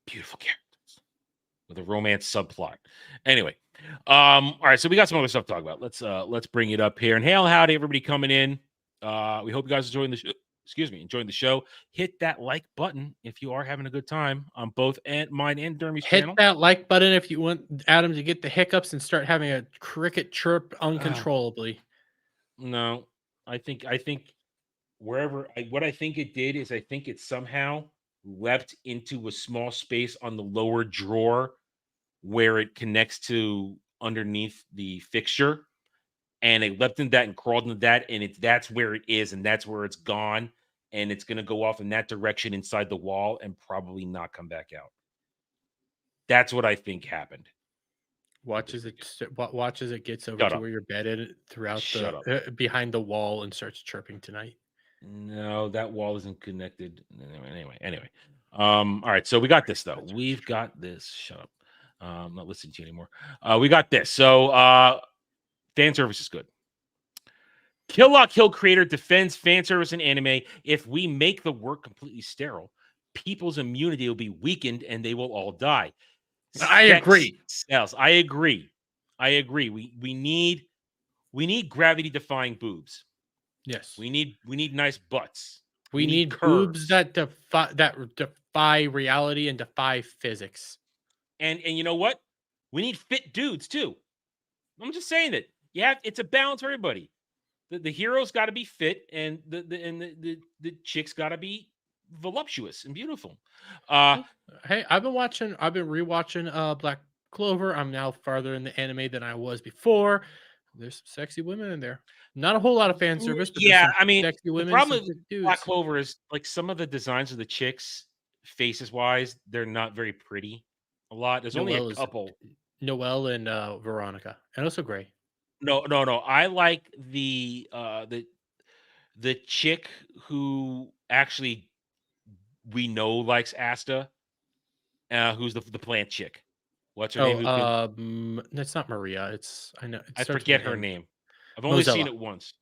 [SPEAKER 3] Beautiful characters with a romance subplot. Anyway, all right. So we got some other stuff to talk about. Let's bring it up here. And hail howdy, everybody coming in. We hope you guys are enjoying the show. Enjoying the show. Hit that like button if you are having a good time on both mine and Dermy's channel.
[SPEAKER 4] Hit that like button if you want Adam to get the hiccups and start having a cricket chirp uncontrollably.
[SPEAKER 3] No, I think what I think it did is I think it somehow leapt into a small space on the lower drawer where it connects to underneath the fixture, and it leapt into that and crawled into that, and that's where it is, and that's where it's gone, and it's going to go off in that direction inside the wall and probably not come back out. That's what I think happened.
[SPEAKER 4] Watch as it gets over to where you're bedded throughout behind the wall and starts chirping tonight.
[SPEAKER 3] No, that wall isn't connected. Anyway. All right, so we got this though. We've got this. Shut up. I'm not listening to you anymore. We got this. So fan service is good. Kill La Kill creator defends fan service in anime. If we make the work completely sterile, people's immunity will be weakened and they will all die.
[SPEAKER 4] I agree.
[SPEAKER 3] I agree. We need gravity defying boobs.
[SPEAKER 4] Yes.
[SPEAKER 3] We need nice butts.
[SPEAKER 4] We need boobs that defy reality and defy physics.
[SPEAKER 3] And you know what? We need fit dudes too. I'm just saying that. Yeah, it's a balance for everybody. The heroes got to be fit, and the chicks got to be voluptuous and beautiful.
[SPEAKER 4] Hey, I've been rewatching Black Clover. I'm now farther in the anime than I was before. There's some sexy women in there. Not a whole lot of fan service, but
[SPEAKER 3] I mean,
[SPEAKER 4] sexy women.
[SPEAKER 3] The problem with Black Clover is like some of the designs of the chicks, faces wise, they're not very pretty. A lot. There's only a couple.
[SPEAKER 4] Noelle and Veronica, and also Gray.
[SPEAKER 3] No. I like the chick who actually we know likes Asta, who's the plant chick. What's her name?
[SPEAKER 4] That's not Maria.
[SPEAKER 3] I forget her name. I've only seen it once.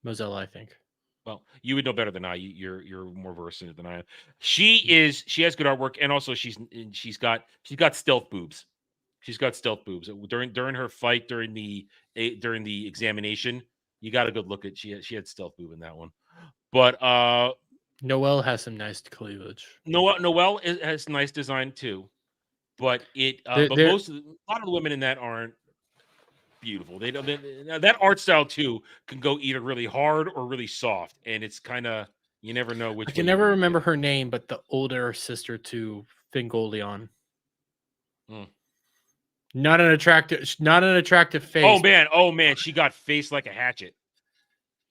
[SPEAKER 4] Mozilla, I think.
[SPEAKER 3] Well, you would know better than I. You're more versed in it than I am. She has good artwork, and also she's got stealth boobs. She's got stealth boobs during her fight during the examination. You got a good look at she had stealth boob in that one, but
[SPEAKER 4] Noelle has some nice cleavage.
[SPEAKER 3] Noelle has nice design too, but a lot of the women in that aren't beautiful. That art style too can go either really hard or really soft, and it's kind of you never know which.
[SPEAKER 4] I can never remember her name, but the older sister to Fingolion. Not an attractive face.
[SPEAKER 3] Oh man, she got face like a hatchet.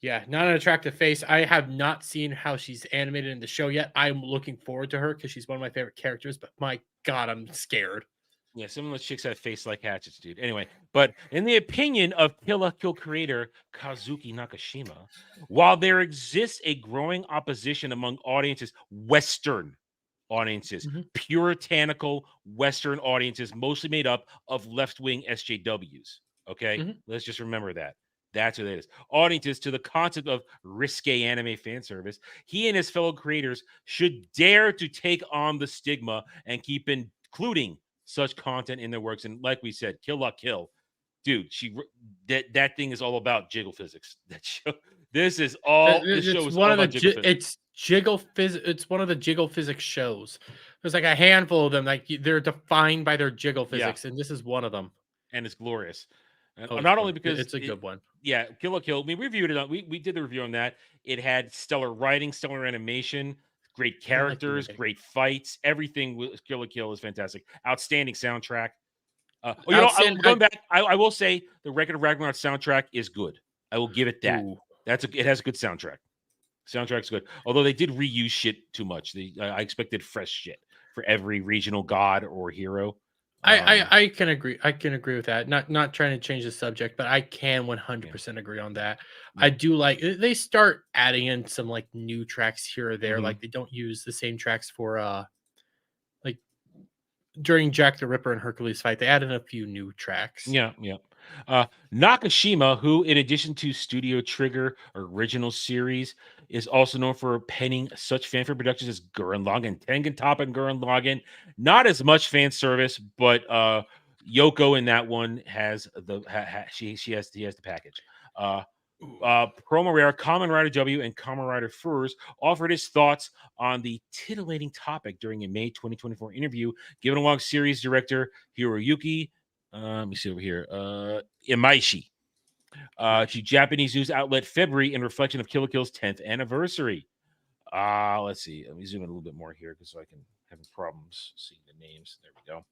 [SPEAKER 4] Yeah, not an attractive face. I have not seen how she's animated in the show yet. I'm looking forward to her because she's one of my favorite characters, but my God, I'm scared.
[SPEAKER 3] Yeah, some of those chicks have face like hatchets, dude. Anyway, but in the opinion of Kill La Kill creator Kazuki Nakashima, while there exists a growing opposition among Western audiences, puritanical Western audiences, mostly made up of left-wing SJWs. Okay, let's just remember that. That's what it is. Audiences to the concept of risque anime fan service. He and his fellow creators should dare to take on the stigma and keep including such content in the works. And like we said, Kill La Kill, dude, that thing is all about jiggle physics. That show, this show is all about jiggle physics.
[SPEAKER 4] It's one of the jiggle physics shows. There's like a handful of them, like they're defined by their jiggle physics, and this is one of them.
[SPEAKER 3] And it's glorious.
[SPEAKER 4] Oh,
[SPEAKER 3] Not only because
[SPEAKER 4] it's a good one.
[SPEAKER 3] Yeah, Kill La Kill. We reviewed it. We did the review on that. It had stellar writing, stellar animation, great characters, great fights. Everything with Kill La Kill is fantastic. Outstanding soundtrack. Going back, I will say the Record of Ragnarok soundtrack is good. I will give it that.
[SPEAKER 4] Ooh.
[SPEAKER 3] It has a good soundtrack. Soundtrack's good. Although they did reuse shit too much. I expected fresh shit for every regional god or hero.
[SPEAKER 4] I can agree. I can agree with that. Not trying to change the subject, but I can 100% agree on that. Yeah. I do like they start adding in some like new tracks here or there. Like they don't use the same tracks for like during Jack the Ripper and Hercules fight. They added a few new tracks.
[SPEAKER 3] Yeah. Nakashima, who in addition to Studio Trigger original series, is also known for penning such fanfare productions as Gurren Lagann, Tengen Toppa, and Gurren Lagann. Not as much fan service, but Yoko in that one has she has the package. Promo Rare, Kamen Rider W, and Kamen Rider Furs offered his thoughts on the titillating topic during a May 2024 interview given along series director Hiroyuki. Let me see over here. Imaishi. To Japanese news outlet February in reflection of Kill La Kill's 10th anniversary. Let's see. Let me zoom in a little bit more here because I can have problems seeing the names. There we go.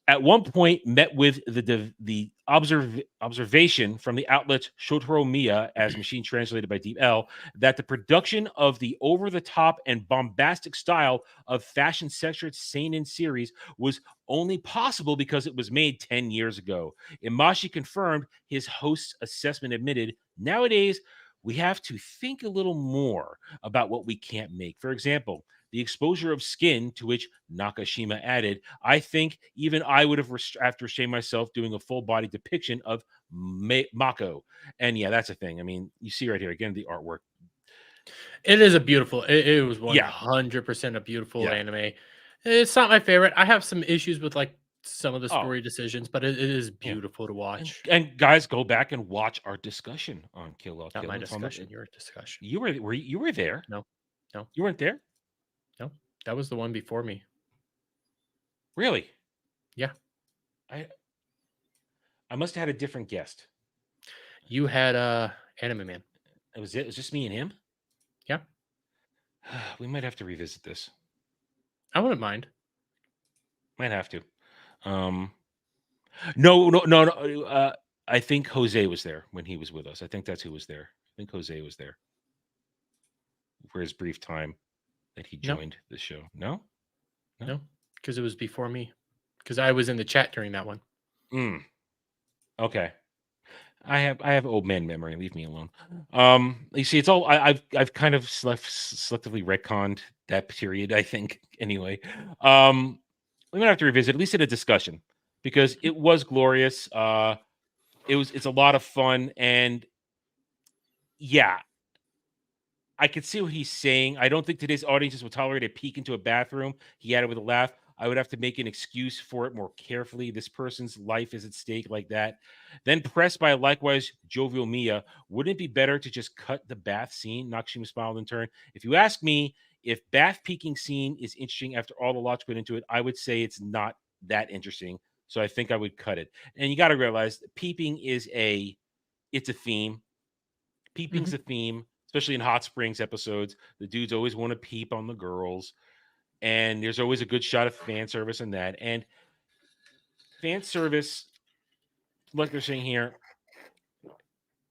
[SPEAKER 3] At one point, met with the observation from the outlet Shotaro Miya, as machine translated by Deep L, that the production of the over-the-top and bombastic style of fashion-centered seinen series was only possible because it was made 10 years ago. Imashi confirmed his host's assessment, admitted, nowadays, we have to think a little more about what we can't make. For example, the exposure of skin, to which Nakashima added, I think even I would have after shame myself doing a full body depiction of Mako. And yeah, that's a thing. I mean, you see right here again the artwork.
[SPEAKER 4] It is a beautiful. It was 100% a beautiful anime. It's not my favorite. I have some issues with like some of the story decisions, but it is beautiful to watch.
[SPEAKER 3] And guys, go back and watch our discussion on Kill La Kill.
[SPEAKER 4] Not my discussion. Your discussion.
[SPEAKER 3] You were there?
[SPEAKER 4] No,
[SPEAKER 3] you weren't there.
[SPEAKER 4] No, that was the one before me.
[SPEAKER 3] Really?
[SPEAKER 4] Yeah.
[SPEAKER 3] I must have had a different guest.
[SPEAKER 4] You had Anime Man.
[SPEAKER 3] It was just me and him?
[SPEAKER 4] Yeah.
[SPEAKER 3] We might have to revisit this.
[SPEAKER 4] I wouldn't mind.
[SPEAKER 3] Might have to. No. I think Jose was there when he was with us. I think that's who was there. I think Jose was there for his brief time that he joined the show. No,
[SPEAKER 4] because it was before me. Because I was in the chat during that one.
[SPEAKER 3] Okay. I have old man memory. Leave me alone. You see, it's all I've kind of selectively retconned that period. I think anyway. We're gonna have to revisit at least in a discussion because it was glorious. It's a lot of fun, and yeah, I could see what he's saying. I don't think today's audiences will tolerate a peek into a bathroom. He added with a laugh. I would have to make an excuse for it more carefully. This person's life is at stake like that. Then pressed by a likewise jovial Mia, wouldn't it be better to just cut the bath scene? Nakashima smiled in turn. If you ask me, if bath peeking scene is interesting after all the lots put into it, I would say it's not that interesting. So I think I would cut it. And you got to realize peeping it's a theme. Peeping's a theme, especially in Hot Springs episodes. The dudes always want to peep on the girls. And there's always a good shot of fan service in that. And fan service, like they're saying here,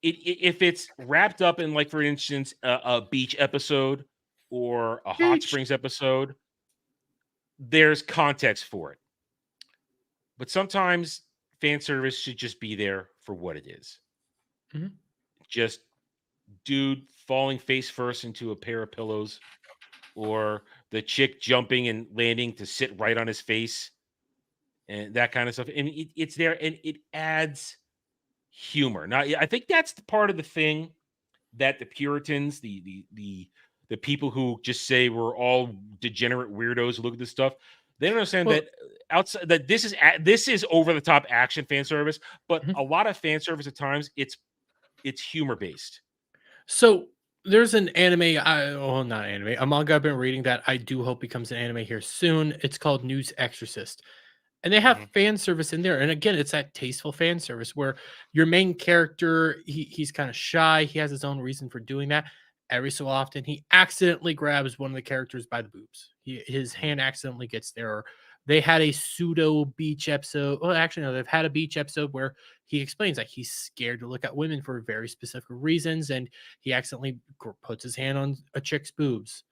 [SPEAKER 3] if it's wrapped up in, like, for instance, a beach episode or a Hot Springs episode, there's context for it. But sometimes fan service should just be there for what it is. Just dude falling face first into a pair of pillows, or the chick jumping and landing to sit right on his face, and that kind of stuff. And it's there, and it adds humor. Now, I think that's the part of the thing that the Puritans, the people who just say we're all degenerate weirdos who look at this stuff, They don't understand
[SPEAKER 4] Well,
[SPEAKER 3] that outside that this is over the top action fan service, but
[SPEAKER 4] mhm.
[SPEAKER 3] a lot of fan service at times it's humor based.
[SPEAKER 4] So there's an anime, not anime, a manga I've been reading that I do hope becomes an anime here soon. It's called News Exorcist. And they have
[SPEAKER 3] Mhm,
[SPEAKER 4] fan service in there. And again, it's that tasteful fan service where your main character, he's kind of shy. He has his own reason for doing that. Every so often, he accidentally grabs one of the characters by the boobs. His
[SPEAKER 3] mhm.
[SPEAKER 4] hand accidentally gets there. Or they had a pseudo beach episode. Well, actually, no, they've had a beach episode where he explains like he's scared to look at women for very specific reasons. And he accidentally puts his hand on a chick's boobs.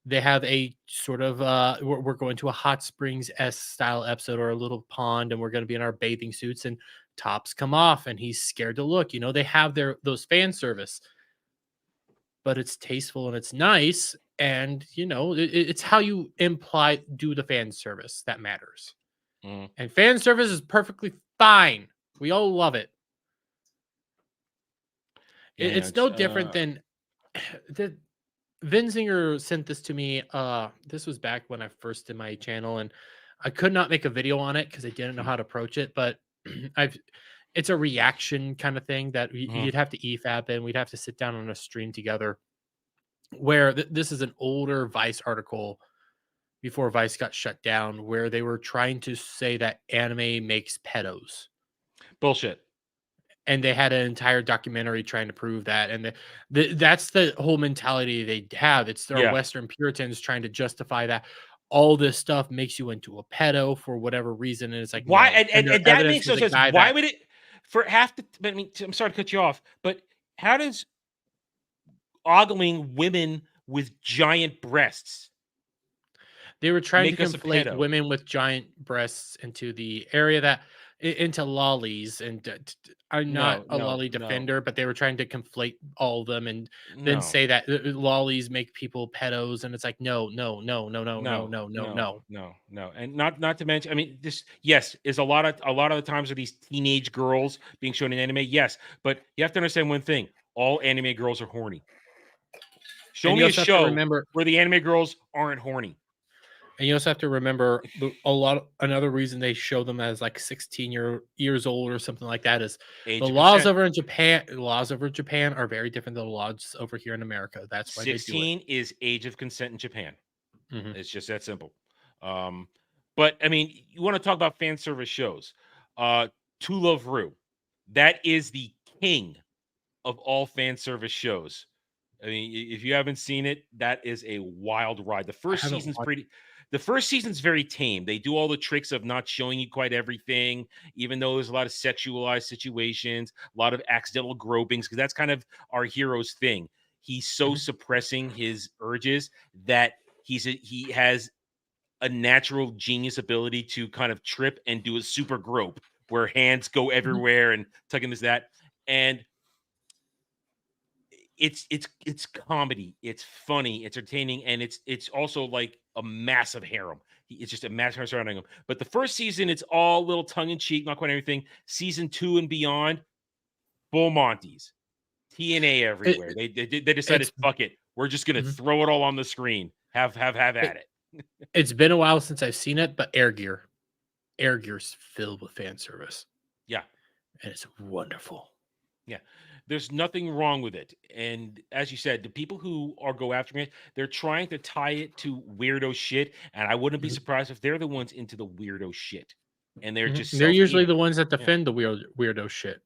[SPEAKER 4] They have a sort of we're going to a hot springs s style episode or a little pond, and we're going to be in our bathing suits and tops come off and he's scared to look. They have those fan service, but it's tasteful and it's nice, and it's how you imply do the fan service that matters.
[SPEAKER 3] Mhm.
[SPEAKER 4] And fan service is perfectly fine. We all love it.
[SPEAKER 3] Yeah, hang on,
[SPEAKER 4] It's no different than the Vinzinger sent this to me. This was back when I first did my channel, and I could not make a video on it because I didn't know how to approach it. But I've it's a reaction kind of thing that
[SPEAKER 3] mhm.
[SPEAKER 4] you'd have to EFAP and we'd have to sit down on a stream together. Where this is an older Vice article before Vice got shut down, where they were trying to say that anime makes pedos.
[SPEAKER 3] Bullshit.
[SPEAKER 4] And they had an entire documentary trying to prove that, and that's the whole mentality they have. It's their
[SPEAKER 3] Yeah.
[SPEAKER 4] Western Puritans trying to justify that all this stuff makes you into a pedo for whatever reason, and it's like,
[SPEAKER 3] Why?
[SPEAKER 4] no.
[SPEAKER 3] And,
[SPEAKER 4] And
[SPEAKER 3] and,
[SPEAKER 4] their
[SPEAKER 3] and that
[SPEAKER 4] evidence
[SPEAKER 3] makes no
[SPEAKER 4] was a
[SPEAKER 3] sense.
[SPEAKER 4] guy
[SPEAKER 3] Why
[SPEAKER 4] that
[SPEAKER 3] would it for half the I mean, I'm sorry to cut you off, but how does ogling women with giant breasts
[SPEAKER 4] they were trying to
[SPEAKER 3] make us a
[SPEAKER 4] conflate
[SPEAKER 3] pedo?
[SPEAKER 4] women with giant breasts into the area that into lollies, and I'm not
[SPEAKER 3] No,
[SPEAKER 4] a
[SPEAKER 3] no,
[SPEAKER 4] lolly
[SPEAKER 3] no,
[SPEAKER 4] defender, but they were trying to conflate all of them and then
[SPEAKER 3] no.
[SPEAKER 4] say that lollies make people pedos, and it's like, no, no, no, no, no, no,
[SPEAKER 3] No,
[SPEAKER 4] no, no,
[SPEAKER 3] no,
[SPEAKER 4] no.
[SPEAKER 3] no, no, and not to mention, I mean, this yes, is a lot of the times are these teenage girls being shown in anime, yes, but you have to understand one thing: all anime girls are horny. Show
[SPEAKER 4] And you
[SPEAKER 3] me a
[SPEAKER 4] also have to
[SPEAKER 3] show
[SPEAKER 4] remember,
[SPEAKER 3] where the anime girls aren't horny.
[SPEAKER 4] a lot another reason they show them as like 16 years old or something like that is the
[SPEAKER 3] Age of
[SPEAKER 4] laws
[SPEAKER 3] consent.
[SPEAKER 4] over in Japan. Laws over Japan are very different than the laws over here in America. That's why they do it.
[SPEAKER 3] 16 is age of consent in Japan.
[SPEAKER 4] Mhm.
[SPEAKER 3] It's just that simple. Um, but I mean, you want to talk about fan service shows? To Love Ru, that is the king of all fan service shows. I mean, if you haven't seen it, that is a wild ride.
[SPEAKER 4] I haven't watched.
[SPEAKER 3] The first season's very tame. They do all the tricks of not showing you quite everything, even though there's a lot of sexualized situations, a lot of accidental gropings, because that's kind of our hero's thing. He's so
[SPEAKER 4] Mhm.
[SPEAKER 3] suppressing his urges that he has a natural genius ability to kind of trip and do a super grope where hands go
[SPEAKER 4] Mhm.
[SPEAKER 3] everywhere and tugging this that. And it's comedy, it's funny, it's entertaining, and it's also like a massive harem. It's just a massive harem surrounding him. But the first season, it's all little tongue in cheek, not quite everything. Season 2 and beyond, full Monties, TNA
[SPEAKER 4] It,
[SPEAKER 3] everywhere. They decided,
[SPEAKER 4] it's
[SPEAKER 3] fuck it, we're just gonna
[SPEAKER 4] mhm.
[SPEAKER 3] throw it all on the screen. Have
[SPEAKER 4] it,
[SPEAKER 3] at it.
[SPEAKER 4] it's been a while since I've seen it, but Air Gear's filled with fan service,
[SPEAKER 3] Yeah,
[SPEAKER 4] and it's wonderful.
[SPEAKER 3] yeah. There's nothing wrong with it. And as you said, the people who are go after it, they're trying to tie it to weirdo shit. And I wouldn't be
[SPEAKER 4] Mhm.
[SPEAKER 3] surprised if they're the ones into the weirdo shit. And they're
[SPEAKER 4] Mhm.
[SPEAKER 3] just
[SPEAKER 4] They're usually
[SPEAKER 3] self-eating.
[SPEAKER 4] the ones that
[SPEAKER 3] Yeah.
[SPEAKER 4] defend the weirdo shit.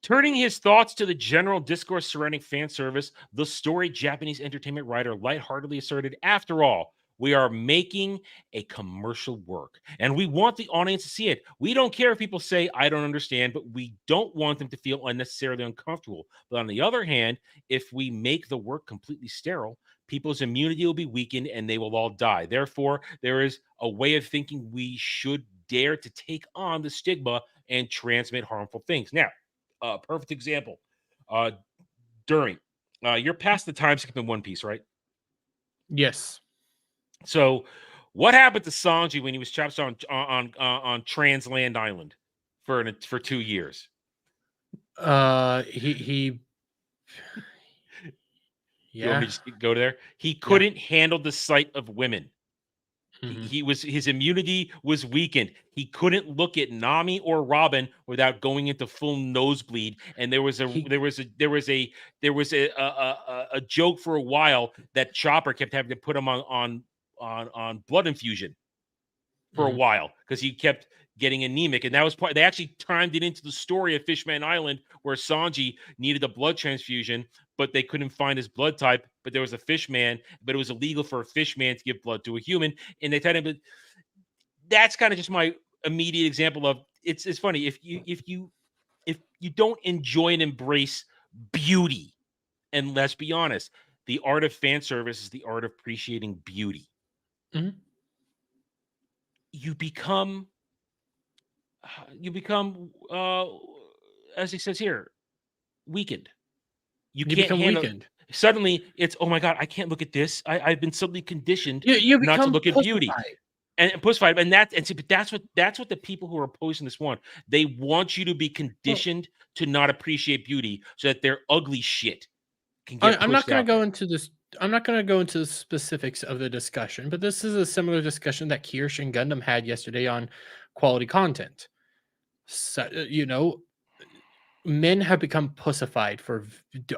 [SPEAKER 3] Turning his thoughts to the general discourse surrounding fan service, the story Japanese entertainment writer lightheartedly asserted, after all, we are making a commercial work and we want the audience to see it. We don't care if people say, I don't understand, but we don't want them to feel unnecessarily uncomfortable. But on the other hand, if we make the work completely sterile, people's immunity will be weakened and they will all die. Therefore, there is a way of thinking we should dare to take on the stigma and transmit harmful things. Now, perfect example. Uh, during you're past the time skip in One Piece, right?
[SPEAKER 4] Yes.
[SPEAKER 3] So, what happened to Sanji when he was trapped on Transland Island for 2 years?
[SPEAKER 4] He
[SPEAKER 3] You want me
[SPEAKER 4] yeah.
[SPEAKER 3] to just go there? He
[SPEAKER 4] Yeah.
[SPEAKER 3] couldn't handle the sight of women. His immunity was weakened. He couldn't look at Nami or Robin without going into full nosebleed. And there was a joke for a while that Chopper kept having to put him on blood infusion for a while because he kept getting anemic. And that was they actually timed it into the story of Fishman Island where Sanji needed a blood transfusion, but they couldn't find his blood type. But there was a fishman, but it was illegal for a fishman to give blood to a human. And they tried to, that's kind of just my immediate example of it's funny. If you don't enjoy and embrace beauty, and let's be honest, the art of fan service is the art of appreciating beauty. You become as he says here, weakened. You can't handle weakened. Suddenly it's, oh my God, I can't look at this. I've been suddenly conditioned not to look at beauty and pussified. And that's what the people who are opposing this want. They want you to be conditioned to not appreciate beauty so that their ugly shit can get
[SPEAKER 4] I'm not going to go into this. I'm not going to go into the specifics of the discussion, but this is a similar discussion that Kirsch and Gundam had yesterday on quality content. So, men have become pussified for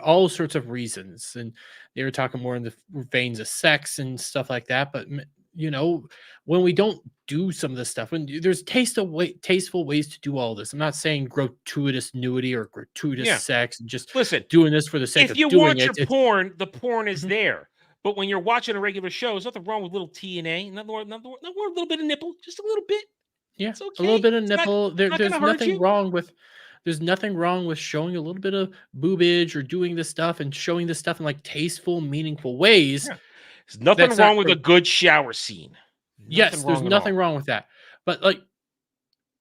[SPEAKER 4] all sorts of reasons, and they were talking more in the veins of sex and stuff like that. But when we don't do some of this stuff, when there's tasteful ways to do all this. I'm not saying gratuitous nudity or gratuitous sex and just doing this for the sake of doing it.
[SPEAKER 3] If you want your porn, the porn is there. But when you're watching a regular show, there's nothing wrong with little TNA, not more, a little bit of nipple, just a little bit.
[SPEAKER 4] Yeah, it's okay. A little bit of nipple. There's nothing wrong with. There's nothing wrong with showing a little bit of boobage or doing this stuff and showing this stuff in like tasteful, meaningful ways.
[SPEAKER 3] Yeah. There's nothing wrong with a good shower scene.
[SPEAKER 4] Yes, there's nothing wrong with that. But like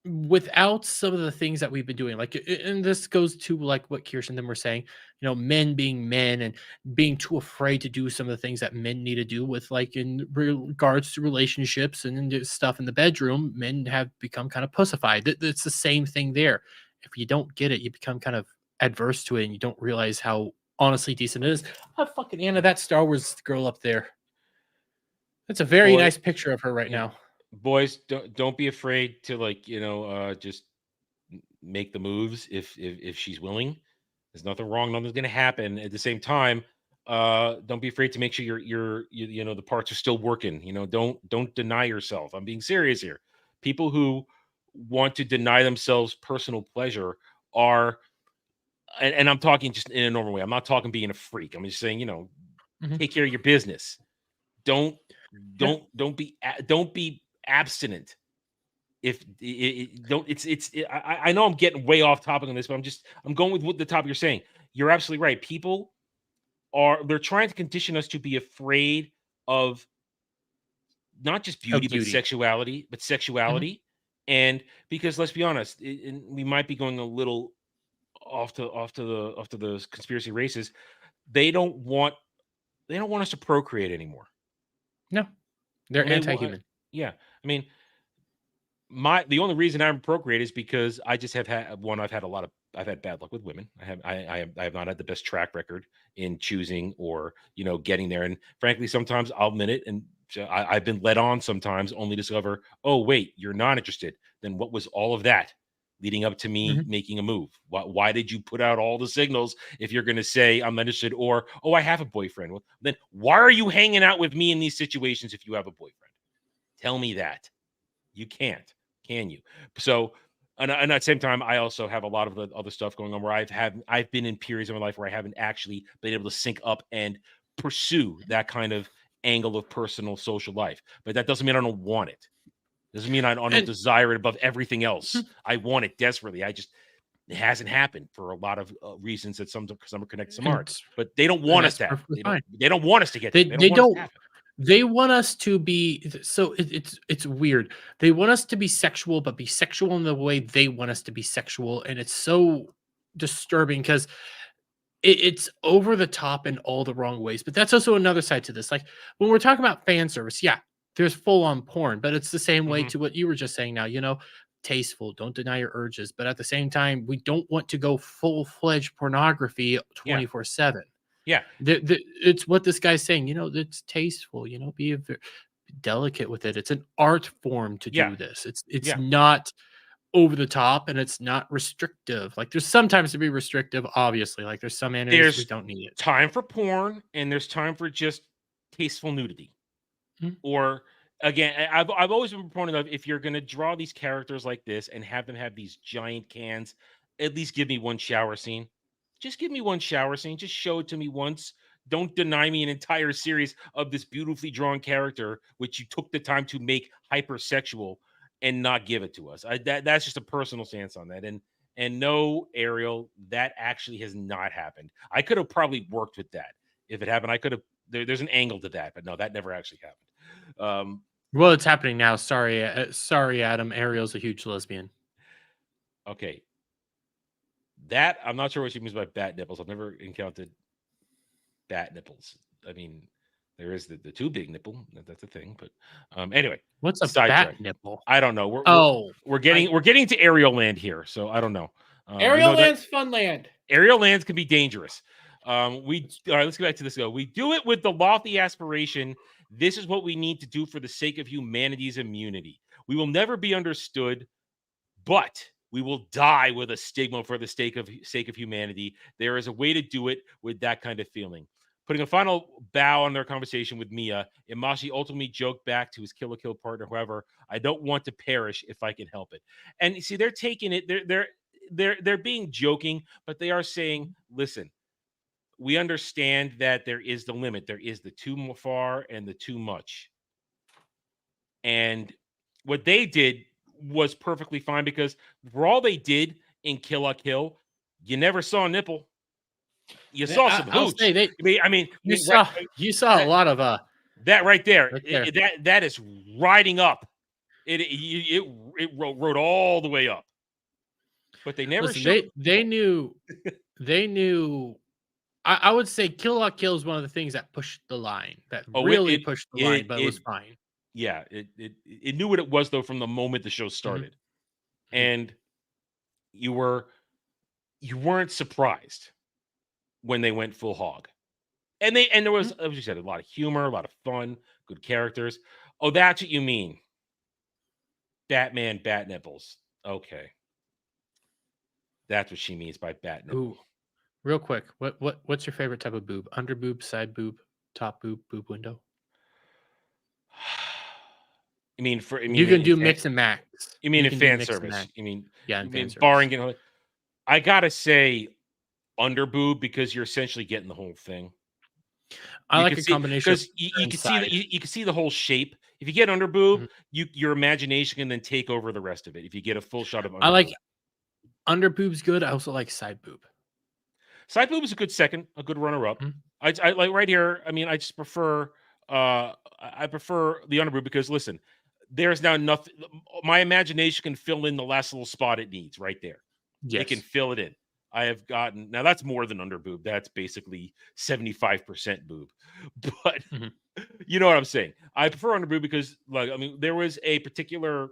[SPEAKER 4] without some of the things that we've been doing, like, and this goes to like what Kirsch and them were saying, men being men and being too afraid to do some of the things that men need to do with, like, in regards to relationships and stuff in the bedroom, men have become kind of pussified. It's the same thing there. If you don't get it, you become kind of adverse to it and you don't realize how honestly decent it is. Oh, fucking Anna, that Star Wars girl up there. That's a very nice picture of her right now.
[SPEAKER 3] Boys, don't be afraid to just make the moves if she's willing. There's nothing wrong. Nothing's going to happen. At the same time, don't be afraid to make sure you're the parts are still working. Don't deny yourself. I'm being serious here. People who want to deny themselves personal pleasure are, and I'm talking just in a normal way. I'm not talking being a freak. I'm just saying, take care of your business. Don't be abstinent. I know I'm getting way off topic on this, but I'm going with what the topic you're saying. You're absolutely right. People they're trying to condition us to be afraid of not just beauty, but sexuality. And because let's be honest, and we might be going a little off to the conspiracy races. They don't want us to procreate anymore.
[SPEAKER 4] No, they're anti-human.
[SPEAKER 3] Yeah, I mean, the only reason I'm procreate is because I just have had I've had bad luck with women. I have not had the best track record in choosing or getting there. And frankly, sometimes I'll admit it, and I've been led on sometimes only to discover, oh wait, you're not interested. Then what was all of that leading up to me making a move? Why did you put out all the signals if you're going to say I'm interested, or, oh, I have a boyfriend? Well, then why are you hanging out with me in these situations if you have a boyfriend? Tell me that. You can't, can you? So, and at the same time, I also have a lot of the other stuff going on where I've been in periods of my life where I haven't actually been able to sync up and pursue that kind of angle of personal social life. But that doesn't mean I don't want it. Doesn't mean I don't desire it above everything else. I want it desperately. It hasn't happened for a lot of reasons that some are connected to Mars. But they don't want us to. They don't want us to get.
[SPEAKER 4] They don't. They want us to be. So it's weird. They want us to be sexual, but be sexual in the way they want us to be sexual, and it's so disturbing because it's over the top in all the wrong ways. But that's also another side to this. Like when we're talking about fan service, yeah. There's full on porn, but it's the same way to what you were just saying now, tasteful, don't deny your urges. But at the same time, we don't want to go full-fledged pornography 24/7.
[SPEAKER 3] Yeah.
[SPEAKER 4] It's what this guy's saying, it's tasteful, delicate with it. It's an art form to
[SPEAKER 3] Yeah.
[SPEAKER 4] do this. It's
[SPEAKER 3] Yeah.
[SPEAKER 4] not over the top, and it's not restrictive. Like, there's sometimes to be restrictive, obviously. Like, there's some animes we
[SPEAKER 3] There's
[SPEAKER 4] don't need it.
[SPEAKER 3] time for porn, and there's time for just tasteful nudity.
[SPEAKER 4] Mhm.
[SPEAKER 3] Or again, I've always been a proponent of, if you're gonna draw these characters like this and have them have these giant cans, at least give me one shower scene. Just give me one shower scene. Just show it to me once. Don't deny me an entire series of this beautifully drawn character, which you took the time to make hypersexual, and not give it to us. That's just a personal stance on that. And no, Ariel, that actually has not happened. I could have probably worked with that if it happened. I could have. There's an angle to that, but no, that never actually happened.
[SPEAKER 4] Well, it's happening now. Sorry, Adam. Ariel's a huge lesbian.
[SPEAKER 3] Okay. That I'm not sure what she means by bat nipples. I've never encountered bat nipples. I mean, there is the two big nipple. That's a thing. But anyway,
[SPEAKER 4] What's a
[SPEAKER 3] sidetrack.
[SPEAKER 4] bat nipple?
[SPEAKER 3] I don't know. We're getting to Ariel land here, so I don't know.
[SPEAKER 4] Ariel Land's fun land.
[SPEAKER 3] Ariel lands can be dangerous. All right, let's get back to this. We do it with the lofty aspiration. This is what we need to do for the sake of humanity's immunity. We will never be understood, but we will die with a stigma for the sake of humanity. There is a way to do it with that kind of feeling. Putting a final bow on their conversation with Mia, Imashi ultimately joked back to his Kill la Kill partner, however, I don't want to perish if I can help it. And you see, they're taking it, they're being joking, but they are saying, listen, we understand that there is the limit. There is the too far and the too much. And what they did was perfectly fine, because for all they did in Kill la Kill, you never saw a nipple. You saw some hooch.
[SPEAKER 4] You saw a lot of
[SPEAKER 3] that right there. That is riding up. It rode all the way up. But they never showed.
[SPEAKER 4] They knew. I would say Kill la Kill is one of the things that pushed the line. That really pushed the line, but it was fine.
[SPEAKER 3] Yeah, it knew what it was, though, from the moment the show started. Mm-hmm. And you weren't surprised when they went full hog. And there was, as you said, a lot of humor, a lot of fun, good characters. Oh, that's what you mean. Batman bat nipples. Okay. That's what she means by bat nipple.
[SPEAKER 4] Ooh. Real quick, what's your favorite type of boob? Under boob, side boob, top boob, boob window?
[SPEAKER 3] You
[SPEAKER 4] can do mix and match.
[SPEAKER 3] You mean in fan service? You mean,
[SPEAKER 4] yeah, in fan service.
[SPEAKER 3] Barring, I gotta say under boob, because you're essentially getting the whole thing.
[SPEAKER 4] I like a combination,
[SPEAKER 3] because you can see the whole shape. If you get under boob, your imagination can then take over the rest of it. If you get a full shot of under,
[SPEAKER 4] I like under boob's good. I also like side boob.
[SPEAKER 3] Side boob is a good second, a good runner up. I like right here. I mean, I just prefer. I prefer the under boob, because listen, there's now nothing. My imagination can fill in the last little spot it needs right there. Yes. It can fill it in. I have gotten, now that's more than under boob. That's basically 75% boob. But you know what I'm saying? I prefer under boob because, like, I mean, there was a particular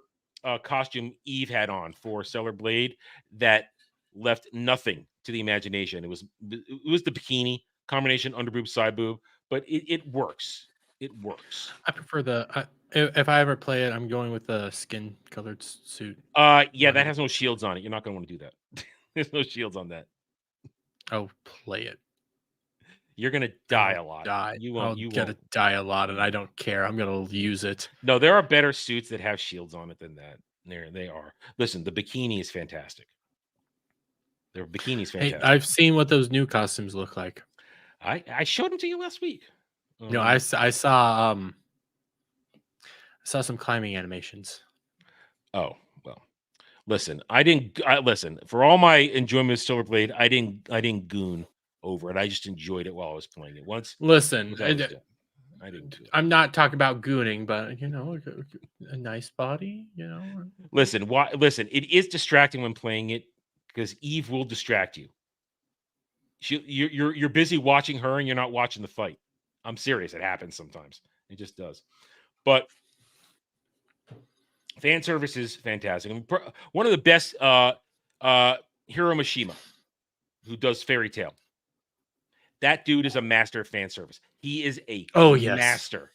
[SPEAKER 3] costume Eve had on for Stellar Blade that left nothing to the imagination. It was the bikini combination, under boob, side boob, but it works. It works.
[SPEAKER 4] I prefer if I ever play it, I'm going with the skin colored suit.
[SPEAKER 3] Yeah, that has no shields on it. You're not going to want to do that. There's no shields on that.
[SPEAKER 4] Oh, play it.
[SPEAKER 3] You're gonna die a lot.
[SPEAKER 4] You won't. You're gonna die a lot, and I don't care. I'm gonna use it.
[SPEAKER 3] No, there are better suits that have shields on it than that. There they are. Listen, the bikini is fantastic. Their bikini's fantastic.
[SPEAKER 4] Hey, I've seen what those new costumes look like.
[SPEAKER 3] I showed them to you last week.
[SPEAKER 4] No, I saw some climbing animations.
[SPEAKER 3] Oh, well. Listen, listen, for all my enjoyment of Stellar Blade, I didn't goon over it. I just enjoyed it while I was playing it. Once,
[SPEAKER 4] listen,
[SPEAKER 3] I didn't do it.
[SPEAKER 4] I'm not talking about gooning, but a nice body,
[SPEAKER 3] Listen, it is distracting when playing it, because Eve will distract you. You're busy watching her and you're not watching the fight. I'm serious. It happens sometimes. It just does. But fan service is fantastic. I mean, one of the best, Hiro Mishima, who does Fairy Tail. That dude is a master of fan service. He is a master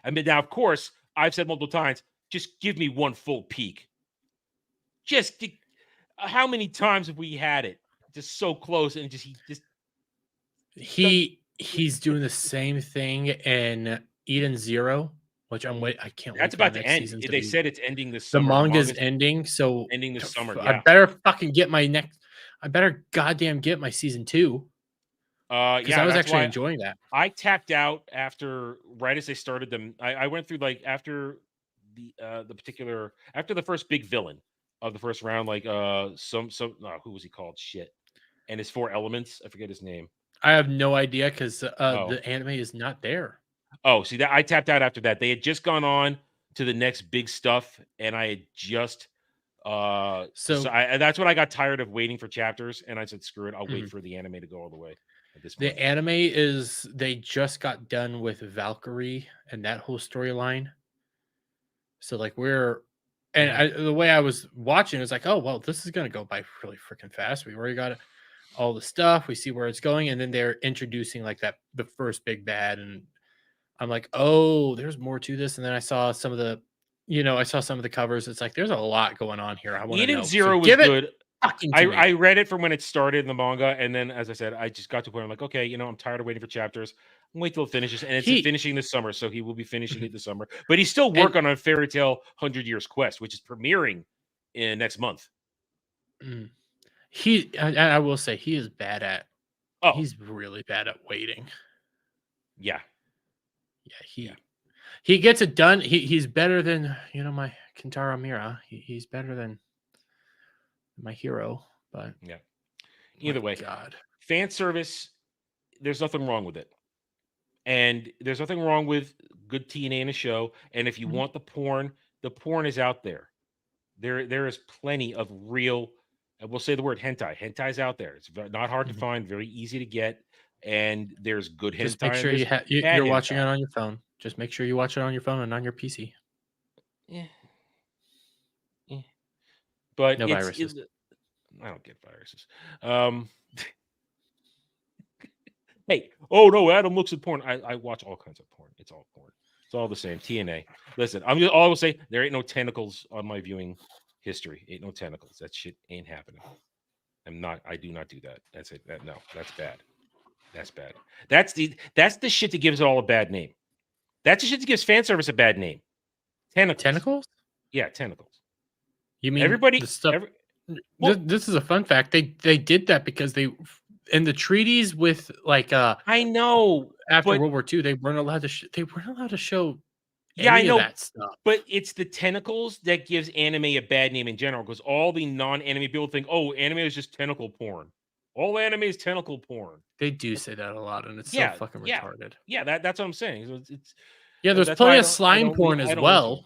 [SPEAKER 3] now, of course, I've said multiple times, just give me one full peek. How many times have we had it? Just so close, and
[SPEAKER 4] he's doing the same thing in Eden Zero, which I can't wait
[SPEAKER 3] that's
[SPEAKER 4] for the
[SPEAKER 3] about to
[SPEAKER 4] next
[SPEAKER 3] end.
[SPEAKER 4] season to
[SPEAKER 3] They
[SPEAKER 4] be.
[SPEAKER 3] said it's ending this
[SPEAKER 4] The
[SPEAKER 3] summer.
[SPEAKER 4] manga's ending, so
[SPEAKER 3] ending this summer.
[SPEAKER 4] I
[SPEAKER 3] Yeah.
[SPEAKER 4] better fucking get my next. I better goddamn get my season 2. Because I was actually enjoying that.
[SPEAKER 3] I tapped out right as they started them. I went through like after the first big villain of the first round, like who was he called? Shit. And his 4 elements. I forget his name.
[SPEAKER 4] I have no idea because the anime is not there.
[SPEAKER 3] Oh, see that I tapped out after that. They had just gone on to the next big stuff, and I had just that's when I got tired of waiting for chapters, and I said, "Screw it! I'll wait for the anime to go all the way." At this point,
[SPEAKER 4] the anime they just got done with Valkyrie and that whole storyline. So like the way I was watching, it's like, oh well, this is gonna go by really freaking fast. We already got all the stuff. We see where it's going, and then they're introducing like the first big bad, and I'm like, oh, there's more to this. And then I saw some of the covers. It's like there's a lot going on here. I want to know.
[SPEAKER 3] Eden Zero was good. I read it from when it started in the manga, and then as I said, I just got to a point. I'm like, okay, I'm tired of waiting for chapters. Wait till it finishes, and it's finishing this summer, so he will be finishing it this summer. But he's still working on Fairy Tail 100 Years Quest, which is premiering in next month.
[SPEAKER 4] I will say he is bad at.
[SPEAKER 3] Oh,
[SPEAKER 4] he's really bad at waiting.
[SPEAKER 3] Yeah.
[SPEAKER 4] He gets it done. He's better than my Kentaro Miura. He's better than my hero. But
[SPEAKER 3] yeah. Either way,
[SPEAKER 4] God,
[SPEAKER 3] fan service. There's nothing wrong with it. And there's nothing wrong with good TNA in a show. And if you want the porn is out there. There is plenty of real, and we'll say the word hentai. Hentai's out there. It's not hard to find, very easy to get, and there's good hentai.
[SPEAKER 4] Just make sure you're watching it on your phone. Just make sure you watch it on your phone and on your PC.
[SPEAKER 3] Yeah. But
[SPEAKER 4] no viruses.
[SPEAKER 3] I don't get viruses. Hey, oh no, Adam looks at porn. I watch all kinds of porn. It's all porn. It's all the same. TNA. Listen, I will say there ain't no tentacles on my viewing history. Ain't no tentacles. That shit ain't happening. I do not do that. That's it. No, that's bad. That's bad. That's the shit that gives it all a bad name. That's the shit that gives fan service a bad name.
[SPEAKER 4] Tentacles?
[SPEAKER 3] Yeah, tentacles.
[SPEAKER 4] You mean
[SPEAKER 3] everybody?
[SPEAKER 4] This is a fun fact. They did that because they in the treaties with like
[SPEAKER 3] I know
[SPEAKER 4] after World War II they weren't allowed to show
[SPEAKER 3] I know
[SPEAKER 4] that stuff.
[SPEAKER 3] But it's the tentacles that gives anime a bad name in general, because all the non-anime people think, oh, anime is just tentacle porn. All anime is tentacle porn.
[SPEAKER 4] They do say that a lot, and it's so fucking retarded.
[SPEAKER 3] Yeah, that's what I'm saying.
[SPEAKER 4] There's plenty of slime porn as well.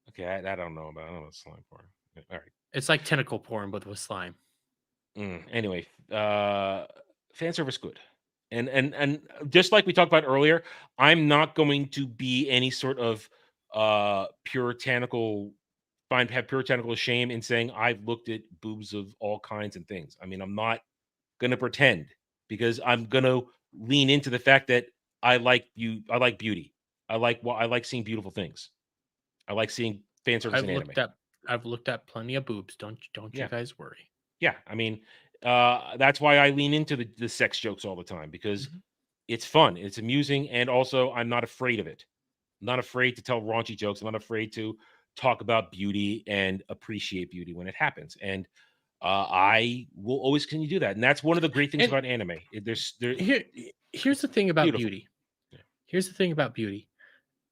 [SPEAKER 3] Okay, I don't know about slime porn. All right.
[SPEAKER 4] It's like tentacle porn, but with slime.
[SPEAKER 3] Anyway, fan service good. And just like we talked about earlier, I'm not going to be any sort of puritanical shame in saying I've looked at boobs of all kinds and things. I mean, I'm not going to pretend, because I'm going to lean into the fact that I like beauty. I like seeing beautiful things. I like seeing fan service in anime.
[SPEAKER 4] I've looked at plenty of boobs. Don't you guys worry.
[SPEAKER 3] Yeah, I mean, that's why I lean into the sex jokes all the time, because it's fun, it's amusing, and also I'm not afraid of it. I'm not afraid to tell raunchy jokes. I'm not afraid to talk about beauty and appreciate beauty when it happens. And I will always continue to do that. And that's one of the great things about anime. Here's
[SPEAKER 4] the thing about beauty. Yeah. Here's the thing about beauty.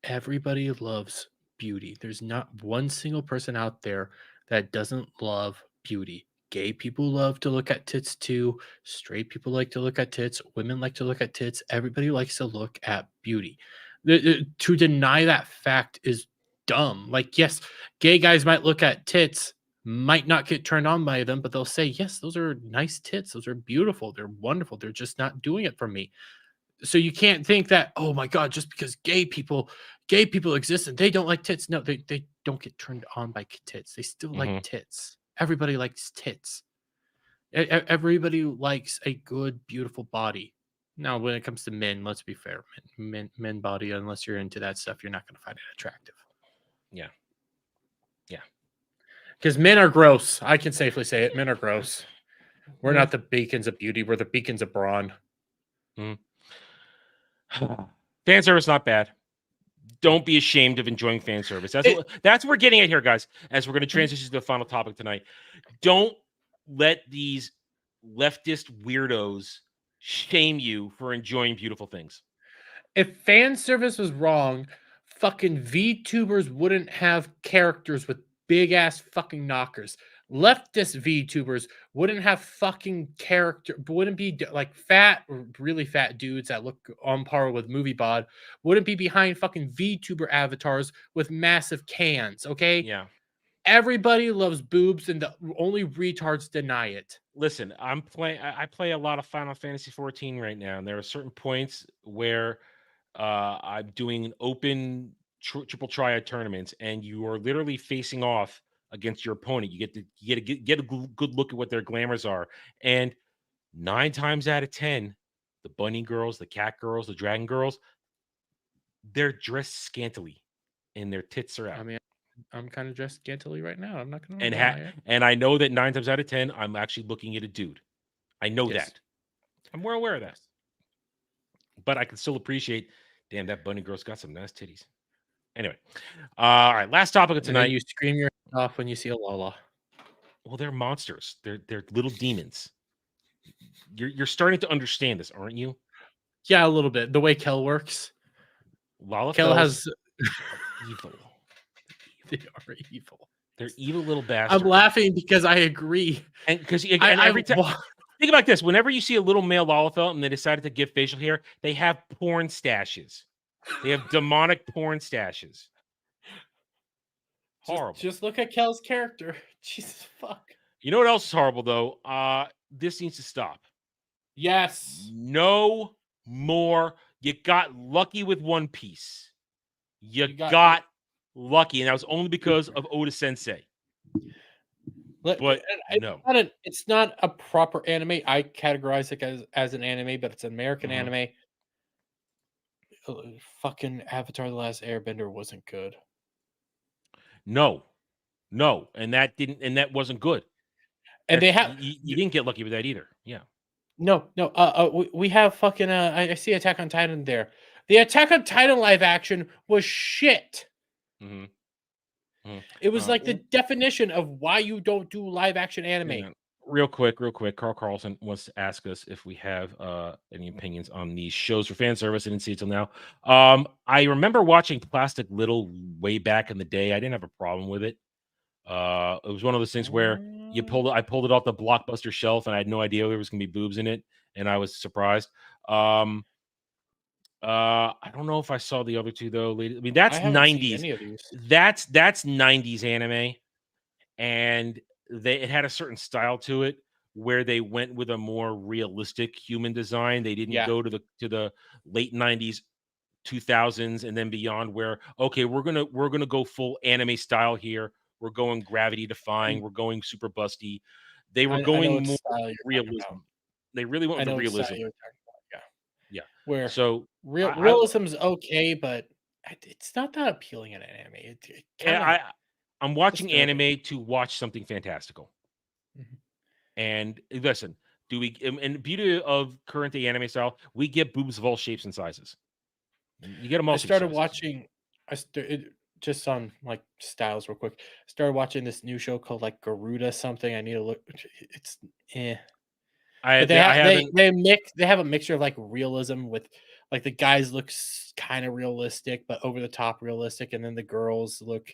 [SPEAKER 4] Everybody loves beauty. There's not one single person out there that doesn't love beauty. Gay people love to look at tits too. Straight people like to look at tits. Women like to look at tits. Everybody likes to look at beauty. To deny that fact is dumb. Like, yes, gay guys might look at tits, might not get turned on by them, but they'll say, yes, those are nice tits. Those are beautiful. They're wonderful. They're just not doing it for me. So you can't think that, oh my God, just because gay people exist and they don't like tits. No, they don't get turned on by tits. They still like tits. Everybody likes tits. Everybody likes a good, beautiful body. Now, when it comes to men, let's be fair. Men body, unless you're into that stuff, you're not going to find it attractive.
[SPEAKER 3] Yeah. Yeah.
[SPEAKER 4] Because men are gross. I can safely say it. Men are gross. We're not the beacons of beauty. We're the beacons of brawn.
[SPEAKER 3] Fan service, not bad. Don't be ashamed of enjoying fan service. That's what we're getting at here, guys, as we're going to transition to the final topic tonight. Don't let these leftist weirdos shame you for enjoying beautiful things.
[SPEAKER 4] If fan service was wrong, fucking VTubers wouldn't have characters with big ass fucking knockers. Leftist VTubers wouldn't have fucking character, wouldn't be like fat, really fat dudes that look on par with movie bod, wouldn't be behind fucking VTuber avatars with massive cans, okay?
[SPEAKER 3] Yeah.
[SPEAKER 4] Everybody loves boobs and the only retards deny it.
[SPEAKER 3] Listen, I play a lot of Final Fantasy 14 right now, and there are certain points where I'm doing an open triple triad tournaments, and you are literally facing off against your opponent. You get a good look at what their glamours are, and 9 times out of 10, the bunny girls, the cat girls, the dragon girls, they're dressed scantily, and their tits are out.
[SPEAKER 4] I mean, I'm kind of dressed scantily right now. I'm not gonna
[SPEAKER 3] lie. And I know that 9 times out of 10, I'm actually looking at a dude. I know that. I'm well aware of that. But I can still appreciate, damn, that bunny girl's got some nice titties. Anyway, all right, last topic of tonight.
[SPEAKER 4] You scream your head off when you see a Lala.
[SPEAKER 3] Well, they're monsters. They're little demons. You're starting to understand this, aren't you?
[SPEAKER 4] Yeah, a little bit. The way Kel works. Kel has
[SPEAKER 3] evil.
[SPEAKER 4] They are evil.
[SPEAKER 3] They're evil little bastards.
[SPEAKER 4] I'm laughing because I agree.
[SPEAKER 3] And because every time, think about this: whenever you see a little male Lalafell and they decided to give facial hair, they have porn stashes. They have demonic porn stashes. Horrible.
[SPEAKER 4] Just look at Kel's character. Jesus fuck.
[SPEAKER 3] You know what else is horrible though? This needs to stop.
[SPEAKER 4] Yes.
[SPEAKER 3] No more. You got lucky with One Piece. You got lucky, and that was only because of Oda Sensei. But no,
[SPEAKER 4] it's not a proper anime. I categorize it as an anime, but it's an American anime. Fucking Avatar: The Last Airbender wasn't good.
[SPEAKER 3] No, and that wasn't good.
[SPEAKER 4] And they have
[SPEAKER 3] you didn't get lucky with that either. Yeah.
[SPEAKER 4] No. We have fucking I see Attack on Titan there. The Attack on Titan live action was shit. It was like the definition of why you don't do live action anime.
[SPEAKER 3] Yeah. Real quick. Carl Carlson wants to ask us if we have any opinions on these shows for fan service. I didn't see it till now. I remember watching Plastic Little way back in the day. I didn't have a problem with it. It was one of those things where I pulled it off the Blockbuster shelf, and I had no idea there was gonna be boobs in it, and I was surprised. I don't know if I saw the other two though. I mean, that's 90s. That's 90s anime, and it had a certain style to it where they went with a more realistic human design. They didn't go to the late 90s, 2000s, and then beyond. Where we're gonna go full anime style here. We're going gravity defying. We're going super busty. They were going more realism. They really went with the realism. Yeah.
[SPEAKER 4] Where
[SPEAKER 3] so
[SPEAKER 4] realism's okay, but it's not that appealing in anime.
[SPEAKER 3] I'm watching anime to watch something fantastical. And listen, and the beauty of current day anime style, we get boobs of all shapes and sizes. You get them all.
[SPEAKER 4] I started watching. Just on like styles real quick. I started watching this new show called like Garuda something. I need to look. It's They have a mixture of like realism with like the guys look kind of realistic, but over the top realistic, and then the girls look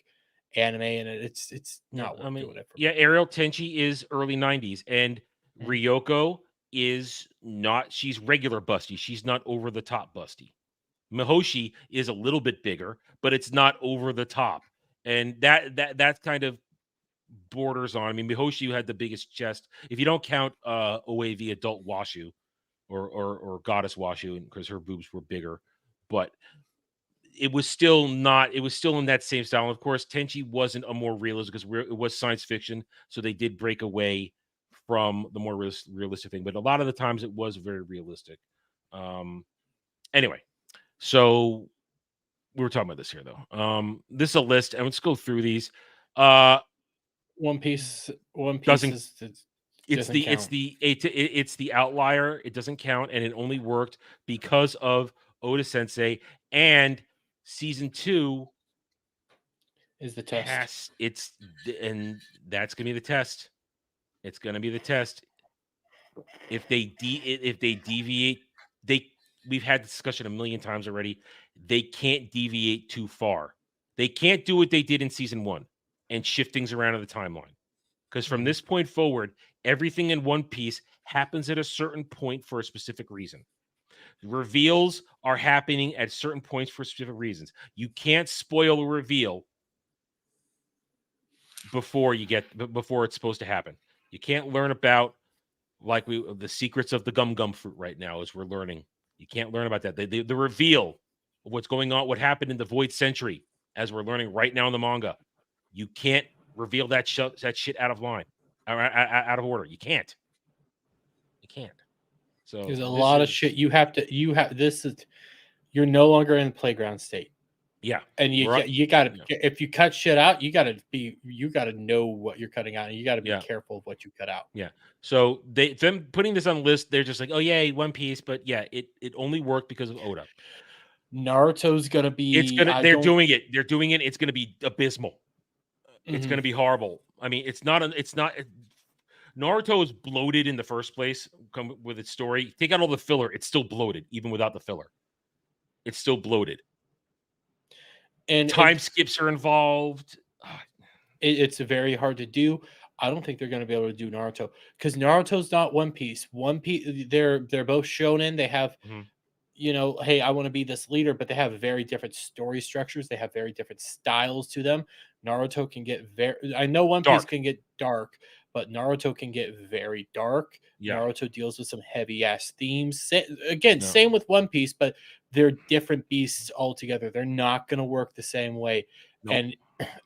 [SPEAKER 4] anime, and it's not worth doing it for me.
[SPEAKER 3] Ariel Tenchi is early 90s, and Ryoko is not. She's regular busty. She's not over the top busty. Mihoshi is a little bit bigger, but it's not over the top, and that kind of borders on. I mean, Mihoshi had the biggest chest, if you don't count OAV adult Washu or Goddess Washu, because her boobs were bigger, but it was still not. It was still in that same style. And of course, Tenchi wasn't a more realistic because it was science fiction, so they did break away from the more realistic thing. But a lot of the times, it was very realistic. Anyway, so we were talking about this here though. This is a list, and let's go through these.
[SPEAKER 4] One Piece
[SPEAKER 3] Doesn't
[SPEAKER 4] doesn't count.
[SPEAKER 3] it's the outlier. It doesn't count, and it only worked because of Oda Sensei, and season 2
[SPEAKER 4] is the test.
[SPEAKER 3] And that's gonna be the test. It's gonna be the test. If they deviate, we've had this discussion a million times already. They can't deviate too far. They can't do what they did in season 1 and shift things around in the timeline. Because from this point forward, everything in One Piece happens at a certain point for a specific reason. Reveals are happening at certain points for specific reasons. You can't spoil a reveal before it's supposed to happen. You can't learn about the secrets of the gum fruit right now as we're learning. You can't learn about that. The reveal of what's going on, what happened in the Void Century, as we're learning right now in the manga. You can't reveal that shit out of line, out of order. You can't. So
[SPEAKER 4] there's a lot of shit this is, you're no longer in playground state.
[SPEAKER 3] Yeah.
[SPEAKER 4] And you gotta, if you cut shit out, you gotta know what you're cutting out, and you gotta be careful of what you cut out.
[SPEAKER 3] Yeah. So them putting this on the list, they're just like, oh yeah, One Piece, but yeah, it only worked because of Oda.
[SPEAKER 4] Naruto's gonna be
[SPEAKER 3] they're doing it. It's gonna be abysmal. It's gonna be horrible. I mean, Naruto is bloated in the first place. Come with its story. Take out all the filler, it's still bloated, even without the filler. It's still bloated. And time skips are involved.
[SPEAKER 4] It's very hard to do. I don't think they're going to be able to do Naruto because Naruto's not One Piece. One Piece, they're both shonen. They have, hey, I want to be this leader, but they have very different story structures. They have very different styles to them. Naruto can get I know One Piece can get dark, but Naruto can get very dark. Yeah. Naruto deals with some heavy ass themes. Same with One Piece, but they're different beasts altogether. They're not going to work the same way. Nope. And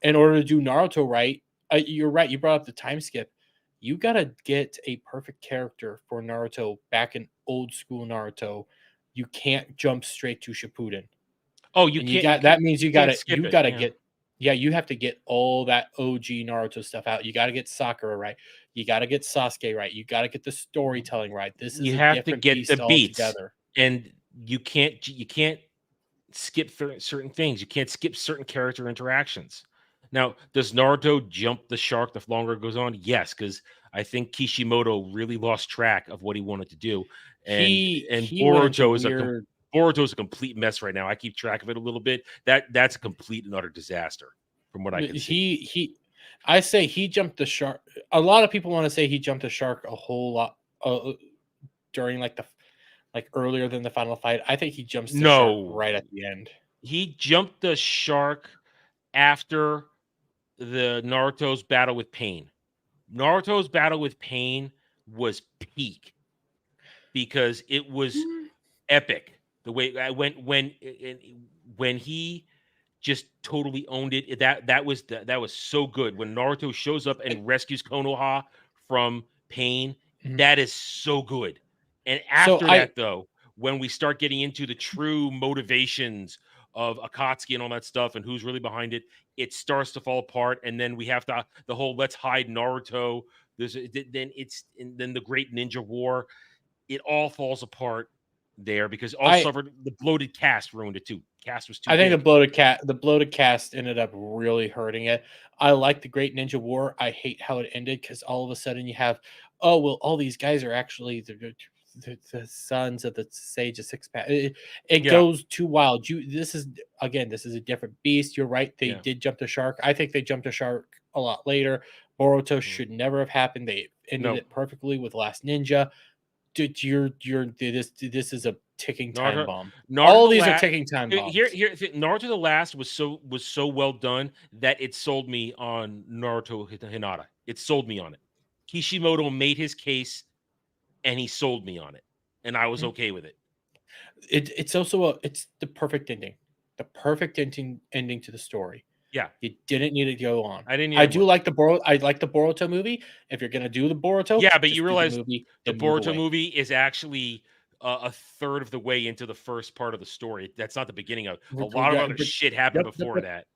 [SPEAKER 4] in order to do Naruto right, you're right. You brought up the time skip. You got to get a perfect character for Naruto back in old school Naruto. You can't jump straight to Shippuden.
[SPEAKER 3] Oh, you can't.
[SPEAKER 4] That means you got to get. Yeah, you have to get all that OG Naruto stuff out. You got to get Sakura right. You got to get Sasuke right. You got to get the storytelling right. This is a different beast altogether.
[SPEAKER 3] And you can't skip certain things. You can't skip certain character interactions. Now, does Naruto jump the shark the longer it goes on? Yes, because I think Kishimoto really lost track of what he wanted to do, and Boruto is Boruto's a complete mess right now. I keep track of it a little bit. That's a complete and utter disaster from what I can see.
[SPEAKER 4] I say he jumped the shark. A lot of people want to say he jumped the shark a whole lot during earlier than the final fight. I think he jumps the shark right at the end.
[SPEAKER 3] He jumped the shark after the Naruto's battle with Pain. Naruto's battle with Pain was peak because it was epic. The way when he just totally owned it, that was so good. When Naruto shows up and rescues Konoha from Pain, that is so good. And after that, though, when we start getting into the true motivations of Akatsuki and all that stuff and who's really behind it, it starts to fall apart. And then we have the whole let's hide Naruto. Then the Great Ninja War. It all falls apart there because the bloated cast ruined it too. Cast was too big.
[SPEAKER 4] I think the bloated cast ended up really hurting it. I like the Great Ninja War. I hate how it ended because all of a sudden you have, all these guys are actually the sons of the Sage of Six Pack. It goes too wild. This is a different beast. You're right. They did jump the shark. I think they jumped the shark a lot later. Boruto should never have happened. They ended it perfectly with Last Ninja. Dude, this is a ticking time bomb. All these are ticking time bombs.
[SPEAKER 3] Here, Naruto the Last was so well done that it sold me on Naruto Hinata. It sold me on it. Kishimoto made his case, and he sold me on it, and I was okay with it.
[SPEAKER 4] It's also it's the perfect ending, ending to the story.
[SPEAKER 3] Yeah,
[SPEAKER 4] you didn't need to go on.
[SPEAKER 3] I didn't.
[SPEAKER 4] I like the Boruto movie. If you're gonna do the Boruto,
[SPEAKER 3] but you realize the Boruto movie is actually a third of the way into the first part of the story. That's not the beginning of a lot of other shit happened before that.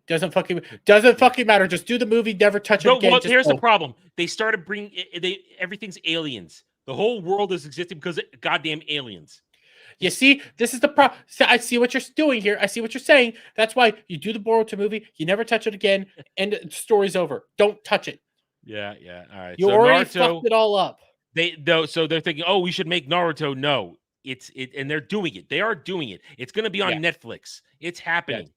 [SPEAKER 4] Doesn't fucking matter. Just do the movie, never touch it
[SPEAKER 3] No,
[SPEAKER 4] again.
[SPEAKER 3] well,
[SPEAKER 4] Just
[SPEAKER 3] here's the problem. They started bringing everything's aliens. The whole world is existing because of goddamn aliens.
[SPEAKER 4] You see, this is the problem. I see what you're doing here. I see what you're saying. That's why you do the Boruto movie. You never touch it again, and the story's over. Don't touch it.
[SPEAKER 3] Yeah. All right.
[SPEAKER 4] You already fucked it all up.
[SPEAKER 3] So they're thinking, oh, we should make Naruto. No, and they're doing it. They are doing it. It's going to be on Netflix. It's happening.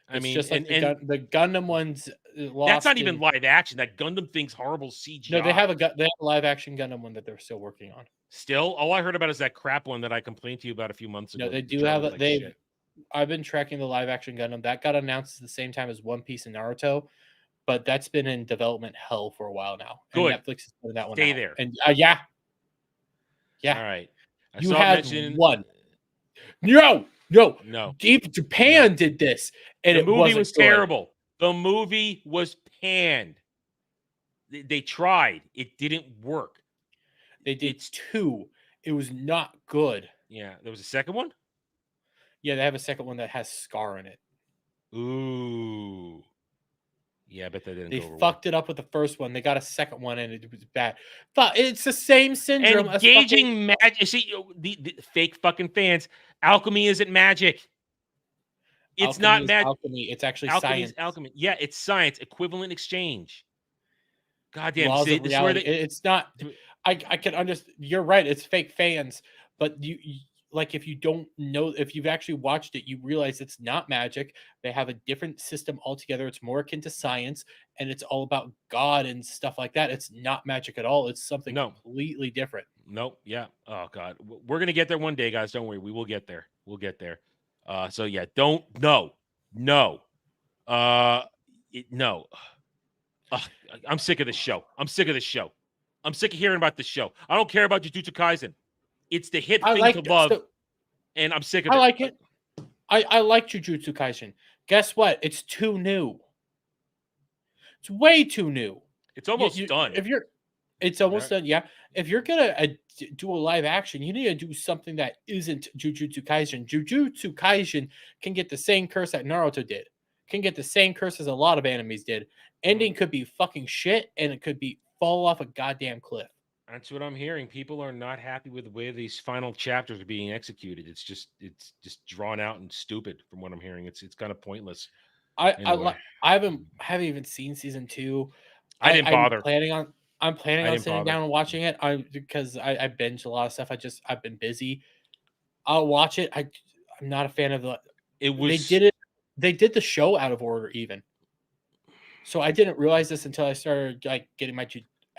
[SPEAKER 4] Yeah. It's just like the Gundam ones.
[SPEAKER 3] That's not even live action. That Gundam thing's horrible CGI.
[SPEAKER 4] No, they have a live action Gundam one that they're still working on.
[SPEAKER 3] Still, all I heard about is that crap one that I complained to you about a few months ago.
[SPEAKER 4] No, they do have it. I've been tracking the live action Gundam that got announced at the same time as One Piece and Naruto, but that's been in development hell for a while now.
[SPEAKER 3] Good.
[SPEAKER 4] And Netflix is putting that one
[SPEAKER 3] Stay
[SPEAKER 4] out.
[SPEAKER 3] there.
[SPEAKER 4] And yeah.
[SPEAKER 3] All right.
[SPEAKER 4] You had one. No. Even Japan did this, and
[SPEAKER 3] the movie was terrible. The movie was panned. They tried. It didn't work.
[SPEAKER 4] They did two. It was not good.
[SPEAKER 3] Yeah, there was a second one?
[SPEAKER 4] Yeah, they have a second one that has Scar in it.
[SPEAKER 3] Ooh. Yeah, I bet that didn't go over well.
[SPEAKER 4] They fucked it up with the first one. They got a second one, and it was bad. But it's the same syndrome.
[SPEAKER 3] Engaging magic. See, the fake fucking fans. Alchemy isn't magic. It's not magic.
[SPEAKER 4] Alchemy. It's actually science.
[SPEAKER 3] Alchemy. Yeah, it's science. Equivalent exchange. Goddamn.
[SPEAKER 4] It's not. I can understand. You're right. It's fake fans, but you like if you don't know, if you've actually watched it, you realize it's not magic. They have a different system altogether. It's more akin to science, and it's all about God and stuff like that. It's not magic at all. It's something completely different.
[SPEAKER 3] Nope. Yeah. Oh God, we're gonna get there one day, guys. Don't worry. We will get there. We'll get there. So yeah, no. No. I'm sick of this show. I'm sick of hearing about this show. I don't care about Jujutsu Kaisen. It's the hit thing to love, and I'm sick of it.
[SPEAKER 4] I like it. I like Jujutsu Kaisen. Guess what? It's too new. It's way too new.
[SPEAKER 3] It's almost done.
[SPEAKER 4] It's almost done. Yeah. If you're gonna do a live action, you need to do something that isn't Jujutsu Kaisen. Jujutsu Kaisen can get the same curse that Naruto did. Can get the same curse as a lot of animes did. Ending could be fucking shit, and it could be fall off a goddamn cliff.
[SPEAKER 3] That's what I'm hearing. People are not happy with the way these final chapters are being executed. It's just drawn out and stupid from what I'm hearing. It's kind of pointless.
[SPEAKER 4] I haven't even seen season 2.
[SPEAKER 3] I didn't bother.
[SPEAKER 4] I'm planning on sitting down and watching it. Because I binge a lot of stuff. I've been busy. I'll watch it. I'm not a fan of they did the show out of order even. So I didn't realize this until I started getting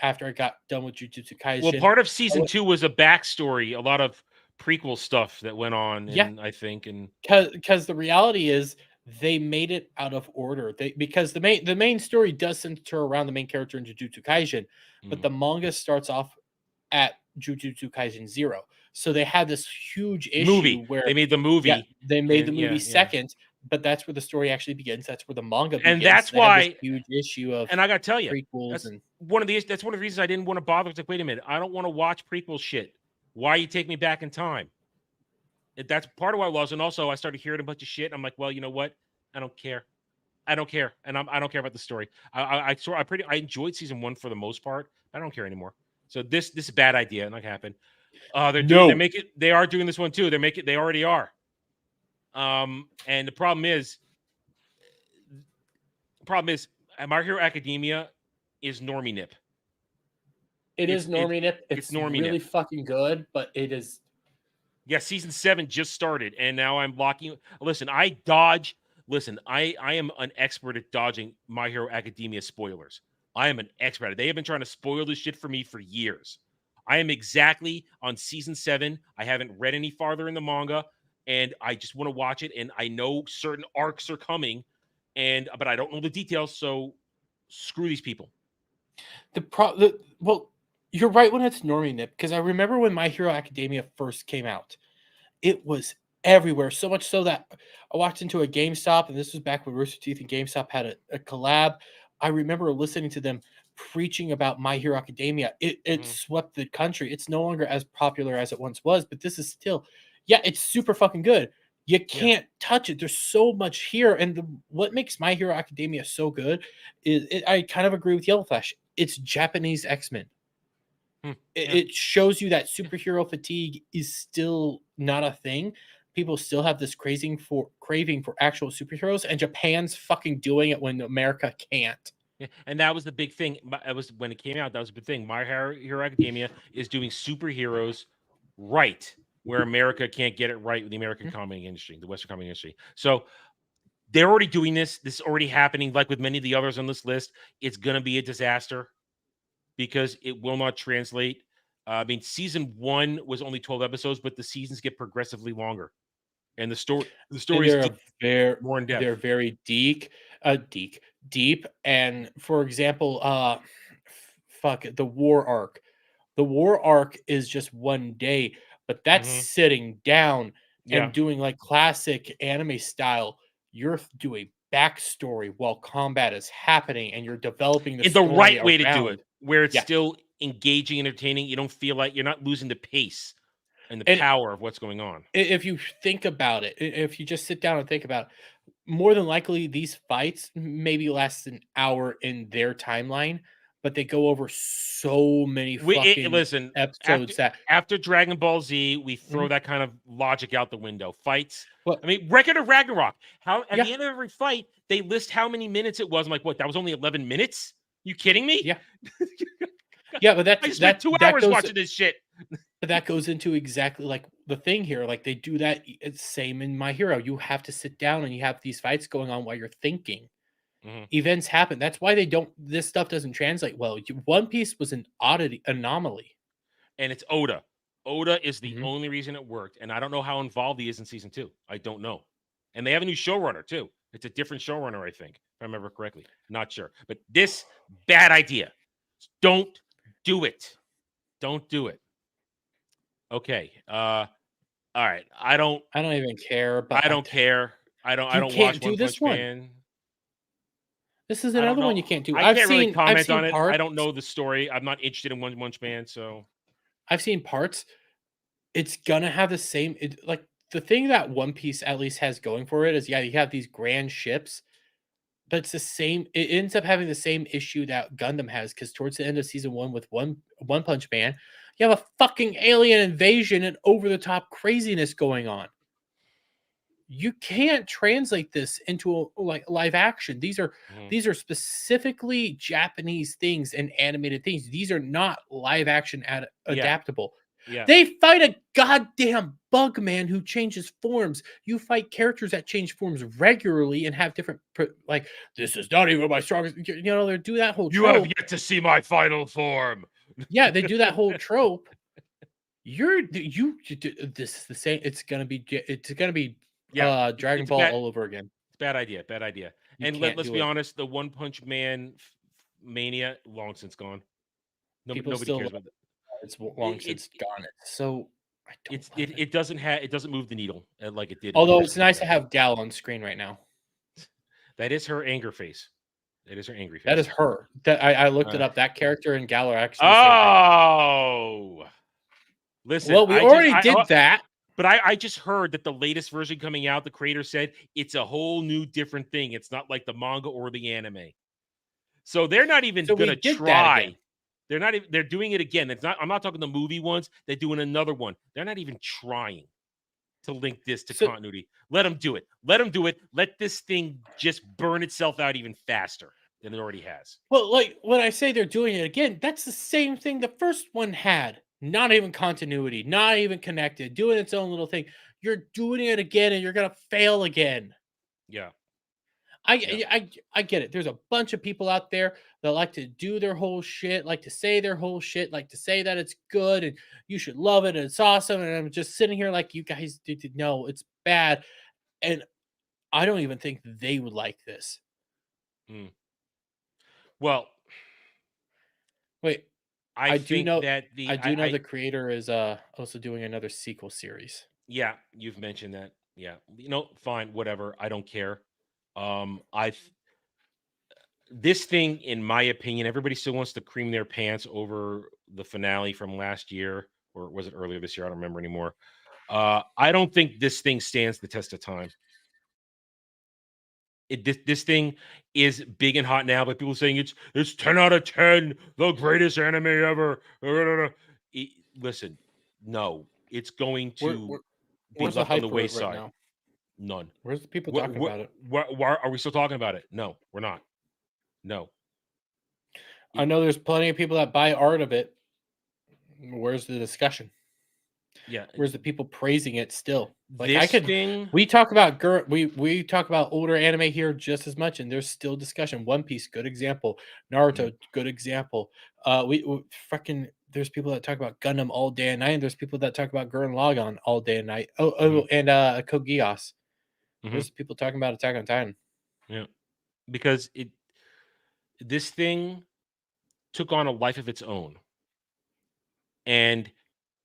[SPEAKER 4] after I got done with Jujutsu Kaisen.
[SPEAKER 3] Well, part of season 2 was a backstory, a lot of prequel stuff that went on. I think, and
[SPEAKER 4] because the reality is they made it out of order. Because the main story does center around the main character in Jujutsu Kaisen, but the manga starts off at Jujutsu Kaisen 0. So they had this huge issue where
[SPEAKER 3] they made the movie.
[SPEAKER 4] Yeah, they made the movie second. But that's where the story actually begins. That's where the manga begins.
[SPEAKER 3] And that's why
[SPEAKER 4] huge issue of.
[SPEAKER 3] And I got to tell you,
[SPEAKER 4] prequels
[SPEAKER 3] that's one of the reasons I didn't want to bother. It's like, wait a minute, I don't want to watch prequel shit. Why you take me back in time? That's part of why I lost. And also, I started hearing a bunch of shit. And I'm like, well, you know what? I don't care, and I don't care about the story. I enjoyed season 1 for the most part. I don't care anymore. So this is a bad idea. Not happen. They are doing this one too. They already are. And the problem is My Hero Academia is normie nip.
[SPEAKER 4] It is normie nip. It's normie really nip. Fucking good, but it is.
[SPEAKER 3] Yeah, season 7 just started, and now I'm blocking. Listen, I am an expert at dodging My Hero Academia spoilers. I am an expert at it. They have been trying to spoil this shit for me for years. I am exactly on season 7. I haven't read any farther in the manga. And I just want to watch it, and I know certain arcs are coming, but I don't know the details, so screw these people.
[SPEAKER 4] Well, you're right when it's normie nip, because I remember when My Hero Academia first came out, it was everywhere, so much so that I walked into a GameStop, and this was back when Rooster Teeth and GameStop had a collab I remember listening to them preaching about My Hero Academia. It
[SPEAKER 3] Mhm.
[SPEAKER 4] swept the country. It's no longer as popular as it once was, but this is still, yeah, it's super fucking good. You
[SPEAKER 3] Yeah.
[SPEAKER 4] can't touch it. There's so much here, and what makes My Hero Academia so good is I kind of agree with Yellowflash. It's Japanese X-Men.
[SPEAKER 3] Hmm.
[SPEAKER 4] it,
[SPEAKER 3] Yeah.
[SPEAKER 4] it shows you that
[SPEAKER 3] Yeah.
[SPEAKER 4] superhero fatigue is still not a thing. People still have this craving for actual superheroes, and Japan's fucking doing it when America can't.
[SPEAKER 3] Yeah, and that was the big thing. It was when it came out. That was the big thing. My Hero Academia is doing superheroes right, where America can't get it right with the American
[SPEAKER 4] Mhm.
[SPEAKER 3] comic industry, the Western comic industry. So they're already doing this. This is already happening. Like with many of the others on this list, it's going to be a disaster because it will not translate. I mean, season one was only 12 episodes, but the seasons get progressively longer, and the
[SPEAKER 4] And
[SPEAKER 3] stories get more in
[SPEAKER 4] they're
[SPEAKER 3] depth.
[SPEAKER 4] very deep. And for example, fuck it, the war arc. The war arc is just one day, but that's
[SPEAKER 3] Hmm.
[SPEAKER 4] sitting down and
[SPEAKER 3] Yeah,
[SPEAKER 4] doing like classic anime style. You're doing backstory while combat is happening, and you're developing the
[SPEAKER 3] in the
[SPEAKER 4] story
[SPEAKER 3] right way to do it,
[SPEAKER 4] around.
[SPEAKER 3] where it's
[SPEAKER 4] Yeah,
[SPEAKER 3] still engaging, entertaining. You don't feel like you're not losing the pace and the
[SPEAKER 4] and
[SPEAKER 3] power of what's going on.
[SPEAKER 4] if you think about it, if you just sit down and think about it, more than likely these fights maybe last an hour in their timeline, but they go over so many fucking
[SPEAKER 3] Listen, after
[SPEAKER 4] episodes that
[SPEAKER 3] after Dragon Ball Z, we throw
[SPEAKER 4] Mhm.
[SPEAKER 3] that kind of logic out the window. Fights.
[SPEAKER 4] Well,
[SPEAKER 3] I mean, record of Ragnarok. How at
[SPEAKER 4] yeah,
[SPEAKER 3] the end of every fight, they list how many minutes it was. I'm like, what? That was only 11 minutes? You kidding me?
[SPEAKER 4] yeah, yeah, but
[SPEAKER 3] I spent two
[SPEAKER 4] that
[SPEAKER 3] hours
[SPEAKER 4] goes
[SPEAKER 3] watching this shit.
[SPEAKER 4] but that goes into exactly like the thing here. Like they do that it's same in My Hero. You have to sit down and you have these fights going on while you're thinking.
[SPEAKER 3] Mhm.
[SPEAKER 4] Events happen. That's why they don't this stuff doesn't translate well. One Piece was an oddity anomaly.
[SPEAKER 3] And it's Oda. Oda is the
[SPEAKER 4] Mhm.
[SPEAKER 3] only reason it worked, and I don't know how involved he is in season 2. I don't know. And they have a new showrunner too. It's a different showrunner, I think, if I remember correctly. Not sure. But this bad idea. Don't do it. Don't do it. Okay. All right.
[SPEAKER 4] I don't even care, but
[SPEAKER 3] I don't care. I
[SPEAKER 4] you
[SPEAKER 3] don't watch
[SPEAKER 4] can't do
[SPEAKER 3] One
[SPEAKER 4] this
[SPEAKER 3] Punch
[SPEAKER 4] one.
[SPEAKER 3] Man.
[SPEAKER 4] This is
[SPEAKER 3] I don't
[SPEAKER 4] another one
[SPEAKER 3] know.
[SPEAKER 4] you can't do.
[SPEAKER 3] I can't really
[SPEAKER 4] I've
[SPEAKER 3] comment
[SPEAKER 4] seen
[SPEAKER 3] on it. I
[SPEAKER 4] parts.
[SPEAKER 3] don't know the story. I'm not interested in One Punch Man, so
[SPEAKER 4] I've seen parts. It's gonna have the same like the thing that One Piece at least has going for it is yeah, you have these grand ships, but it's the same it ends up having the same issue that Gundam has because towards the end of season one with One Punch Man, you have a fucking alien invasion and over the top craziness going on. You can't translate this into like live action.
[SPEAKER 3] mhm.
[SPEAKER 4] These are specifically Japanese things and animated things. These are not live action
[SPEAKER 3] Yeah.
[SPEAKER 4] adaptable.
[SPEAKER 3] Yeah.
[SPEAKER 4] They fight a goddamn bug man who changes forms. You fight characters that change forms regularly and have different like this is not even my strongest. You know they do that whole
[SPEAKER 3] You have
[SPEAKER 4] trope.
[SPEAKER 3] yet to see my final form.
[SPEAKER 4] Yeah, they do that whole trope. This is the same. It's gonna be
[SPEAKER 3] Yeah.
[SPEAKER 4] Dragon
[SPEAKER 3] It's a
[SPEAKER 4] Ball
[SPEAKER 3] bad
[SPEAKER 4] all over again.
[SPEAKER 3] bad idea, bad idea.
[SPEAKER 4] You
[SPEAKER 3] And
[SPEAKER 4] can't
[SPEAKER 3] let's
[SPEAKER 4] do
[SPEAKER 3] be
[SPEAKER 4] it.
[SPEAKER 3] honest, the One Punch Man mania long since gone.
[SPEAKER 4] People
[SPEAKER 3] Nobody
[SPEAKER 4] still
[SPEAKER 3] cares
[SPEAKER 4] love
[SPEAKER 3] about that.
[SPEAKER 4] it. It's long since gone. So I don't love it.
[SPEAKER 3] It doesn't have it doesn't move the needle like it did
[SPEAKER 4] Although
[SPEAKER 3] years
[SPEAKER 4] it's
[SPEAKER 3] ago.
[SPEAKER 4] nice to have Gal on screen right now.
[SPEAKER 3] That is her anger face. That is her angry
[SPEAKER 4] That is
[SPEAKER 3] face.
[SPEAKER 4] her. That I looked it
[SPEAKER 3] Uh,
[SPEAKER 4] up. That character and Gal are actually the same person.
[SPEAKER 3] oh, listen,
[SPEAKER 4] Well, we already did that.
[SPEAKER 3] but I just heard that the latest version coming out, the creator said it's a whole new different thing. It's not like the manga or the anime. So they're not even
[SPEAKER 4] So we
[SPEAKER 3] gonna
[SPEAKER 4] did that again.
[SPEAKER 3] try. They're not even they're doing it again. It's not I'm not talking the movie ones. They're doing another one. They're not even trying to link this to
[SPEAKER 4] So
[SPEAKER 3] continuity. Let them do it. Let them do it. Let this thing just burn itself out even faster than it already has.
[SPEAKER 4] well, like when I say they're doing it again, that's the same thing the first one had. Not even continuity, not even connected, doing its own little thing. You're doing it again and you're gonna fail again.
[SPEAKER 3] Yeah.
[SPEAKER 4] I
[SPEAKER 3] Yeah.
[SPEAKER 4] I get it. There's a bunch of people out there that like to do their whole shit, like to say their whole shit, like to say that it's good and you should love it and it's awesome. And I'm just sitting here like you guys did know it's bad. And I don't even think they would like this.
[SPEAKER 3] Mm. Well,
[SPEAKER 4] Wait,
[SPEAKER 3] I
[SPEAKER 4] I do
[SPEAKER 3] think
[SPEAKER 4] know
[SPEAKER 3] that
[SPEAKER 4] I
[SPEAKER 3] the
[SPEAKER 4] do know
[SPEAKER 3] I
[SPEAKER 4] the creator is also doing another sequel series.
[SPEAKER 3] yeah, you've mentioned that. Yeah. You know, fine, whatever. I don't care. I this thing, in my opinion, everybody still wants to cream their pants over the finale from last year, or was it earlier this year? I don't remember anymore. I don't think this thing stands the test of time. This thing is big and hot now, but people saying it's 10 out of 10, the greatest anime ever. Listen, no, it's going
[SPEAKER 4] Where,
[SPEAKER 3] to
[SPEAKER 4] where,
[SPEAKER 3] be
[SPEAKER 4] where's the
[SPEAKER 3] left on
[SPEAKER 4] hype
[SPEAKER 3] the
[SPEAKER 4] for it right
[SPEAKER 3] wayside.
[SPEAKER 4] now?
[SPEAKER 3] None.
[SPEAKER 4] Where's the people
[SPEAKER 3] What,
[SPEAKER 4] talking
[SPEAKER 3] what,
[SPEAKER 4] about it?
[SPEAKER 3] why are we still talking about it? No, we're not. No.
[SPEAKER 4] I know there's plenty of people that buy art of it. Where's the discussion?
[SPEAKER 3] Yeah.
[SPEAKER 4] Where's the people praising it still? Like
[SPEAKER 3] This thing,
[SPEAKER 4] we talk about we talk about older anime here just as much, and there's still discussion. One Piece, good example. Naruto, good example. We freaking there's people that talk about Gundam all day and night, and there's people that talk about Gurren Lagann all day and night. And Code Geass. There's people talking about Attack on Titan.
[SPEAKER 3] Yeah, because this thing took on a life of its own, and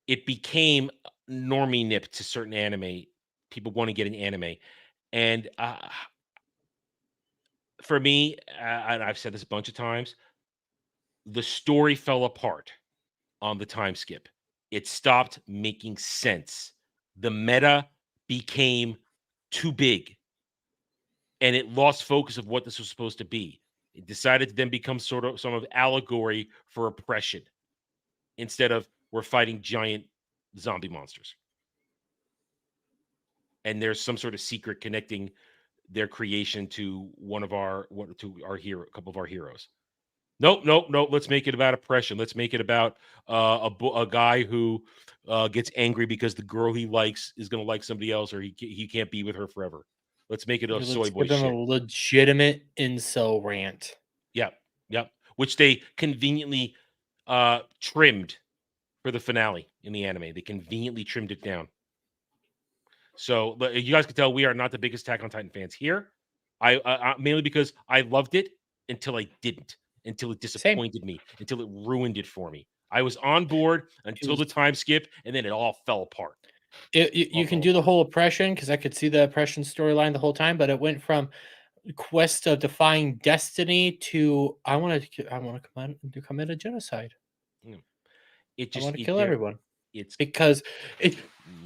[SPEAKER 3] it became normie nip to certain anime. People want to get an anime, and for me, and I've said this a bunch of times, the story fell apart on the time skip. It stopped making sense. The meta became too big, and it lost focus of what this was supposed to be. It decided to then become sort of some of allegory for oppression instead of we're fighting giant zombie monsters. And there's some sort of secret connecting their creation to a couple of our heroes. Nope. Let's make it about oppression. Let's make it about a guy who gets angry because the girl he likes is going to like somebody else, or he can't be with her forever. Let's make it a soy
[SPEAKER 4] Let's
[SPEAKER 3] boy
[SPEAKER 4] give them a
[SPEAKER 3] shit.
[SPEAKER 4] legitimate incel rant.
[SPEAKER 3] Yep. Which they conveniently trimmed for the finale in the anime. They conveniently trimmed it down. So you guys can tell we are not the biggest Attack on Titan fans here. I mainly because I loved it until I didn't, until it
[SPEAKER 4] Same.
[SPEAKER 3] disappointed me, until it ruined it for me. I was on board until the time skip, and then it all fell apart.
[SPEAKER 4] You can do the whole oppression because I could see the oppression storyline the whole time, but it went from quest of defying destiny to I want to commit a genocide.
[SPEAKER 3] It
[SPEAKER 4] I
[SPEAKER 3] just
[SPEAKER 4] want to kill everyone
[SPEAKER 3] it's
[SPEAKER 4] because it.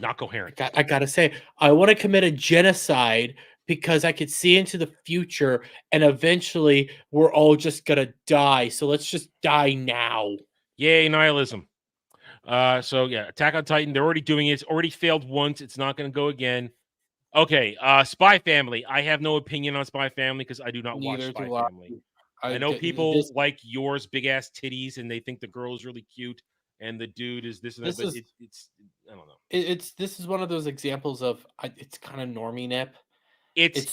[SPEAKER 3] not coherent.
[SPEAKER 4] I gotta say, I want to commit a genocide because I could see into the future, and eventually we're all just gonna die. So let's just die now.
[SPEAKER 3] Yay, nihilism. So yeah, Attack on Titan, they're already doing it. It's already failed once. It's not going to go again. Okay, Spy Family. I have no opinion on Spy Family because I do not watch
[SPEAKER 4] Neither
[SPEAKER 3] Spy
[SPEAKER 4] do I.
[SPEAKER 3] Family. I know people like yours, big ass titties, and they think the girl is really cute, and the dude is this and that. But it's I don't know.
[SPEAKER 4] This is one of those examples of it's kind of normie nip.
[SPEAKER 3] It's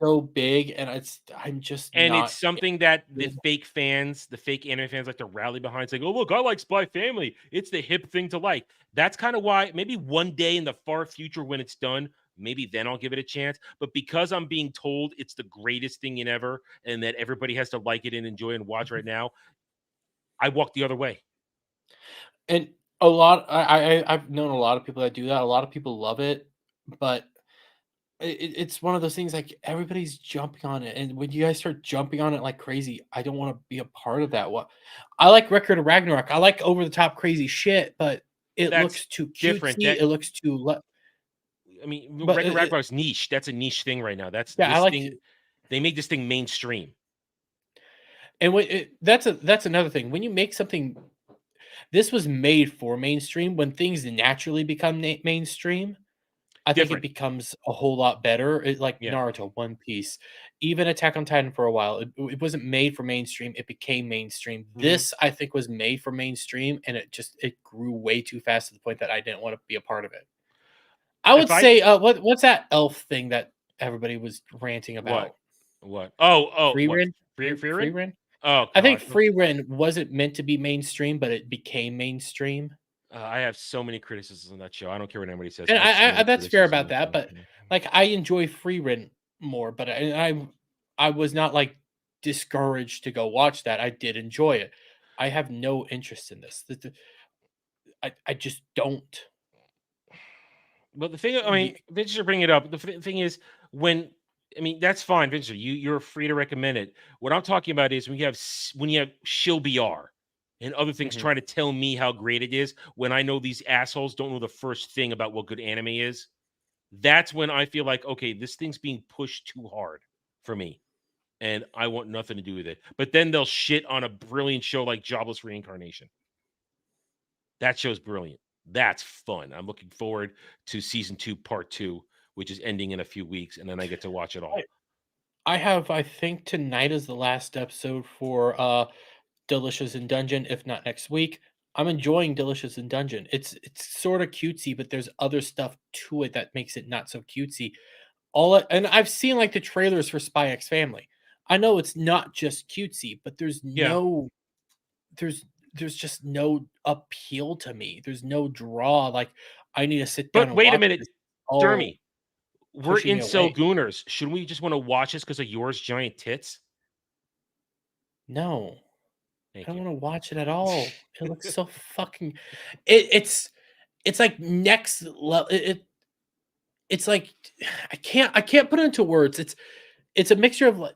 [SPEAKER 4] so big, and I'm just
[SPEAKER 3] and
[SPEAKER 4] not.
[SPEAKER 3] it's something that the fake anime fans like to rally behind, saying, "Oh look, I like Spy Family. It's the hip thing to like." That's kind of why maybe one day in the far future when it's done, maybe then I'll give it a chance. But because I'm being told it's the greatest thing in ever and that everybody has to like it and enjoy and watch right now, I walk the other way.
[SPEAKER 4] And a lot, I've known a lot of people that do that. A lot of people love it, but it's one of those things like everybody's jumping on it, and when you guys start jumping on it like crazy, I don't want to be a part of that. What I like Record of Ragnarok. I like over the top crazy shit, but it looks too
[SPEAKER 3] different.
[SPEAKER 4] cutesy. It looks too.
[SPEAKER 3] I mean,
[SPEAKER 4] But
[SPEAKER 3] Ragnarok's niche. That's a niche thing right now. That's
[SPEAKER 4] yeah, I
[SPEAKER 3] this
[SPEAKER 4] like.
[SPEAKER 3] thing. They made this thing mainstream.
[SPEAKER 4] And that's another thing. When you make something, this was made for mainstream. When things naturally become mainstream, I think it becomes a whole lot better. Like Naruto, One Piece, even Attack on Titan for a while. It wasn't made for mainstream. It became mainstream. This I think was made for mainstream, and it grew way too fast to the point that I didn't want to be a part of it. I would say, what's that elf thing that everybody was ranting about?
[SPEAKER 3] What? Oh,
[SPEAKER 4] Free
[SPEAKER 3] what?
[SPEAKER 4] Ren?
[SPEAKER 3] Free Ren?
[SPEAKER 4] Oh,
[SPEAKER 3] God.
[SPEAKER 4] I think Free Ren wasn't meant to be mainstream, but it became mainstream.
[SPEAKER 3] I have so many criticisms on that show. I don't care what anybody says.
[SPEAKER 4] And I that's fair about that, but like I enjoy Free Ren more, but I was not like discouraged to go watch that. I did enjoy it. I have no interest in this. I just don't.
[SPEAKER 3] But the thing, I mean, Vince should bring it up. The thing is, when I mean, that's fine, Vincent. You're free to recommend it. What I'm talking about is when you have shill BR and other things
[SPEAKER 4] Mhm.
[SPEAKER 3] trying to tell me how great it is when I know these assholes don't know the first thing about what good anime is. That's when I feel like, okay, this thing's being pushed too hard for me, and I want nothing to do with it. But then they'll shit on a brilliant show like Jobless Reincarnation. That show's brilliant. That's fun. I'm looking forward to season 2, part 2, which is ending in a few weeks, and then I get to watch it all.
[SPEAKER 4] I think tonight is the last episode for Delicious in Dungeon, if not next week. I'm enjoying Delicious in Dungeon. It's sort of cutesy, but there's other stuff to it that makes it not so cutesy. And I've seen like the trailers for Spy X Family. I know it's not just cutesy, but
[SPEAKER 3] Yeah.
[SPEAKER 4] there's there's just no appeal to me. There's no draw. Like I need to sit down
[SPEAKER 3] But
[SPEAKER 4] and
[SPEAKER 3] wait a
[SPEAKER 4] watch
[SPEAKER 3] minute,
[SPEAKER 4] this. Oh,
[SPEAKER 3] Dermy, we're
[SPEAKER 4] pushing me
[SPEAKER 3] incel
[SPEAKER 4] away.
[SPEAKER 3] gooners. Shouldn't we just want to watch this because of yours giant tits?
[SPEAKER 4] No. I
[SPEAKER 3] Thank
[SPEAKER 4] don't
[SPEAKER 3] you.
[SPEAKER 4] wanna watch it at all. It looks so fucking it's like next level. It's like I can't put it into words. It's a mixture of like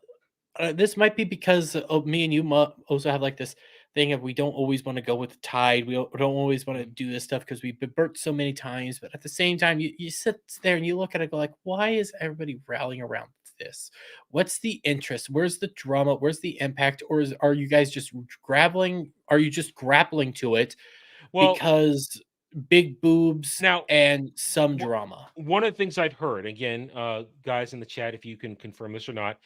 [SPEAKER 4] this might be because of me and you also have like this thing of we don't always want to go with the tide. We don't always want to
[SPEAKER 3] Mhm.
[SPEAKER 4] do this stuff because we've been burnt so many times. But at the same time, you sit there and you look at it, and go like, why is everybody rallying around this? What's the interest? Where's the drama? Where's the impact? Or are you guys just grappling? Are you just grappling to it
[SPEAKER 3] Well,
[SPEAKER 4] because big boobs
[SPEAKER 3] now
[SPEAKER 4] and some
[SPEAKER 3] wha-
[SPEAKER 4] drama?
[SPEAKER 3] one of the things I've heard, again, guys in the chat, if you can confirm this or not,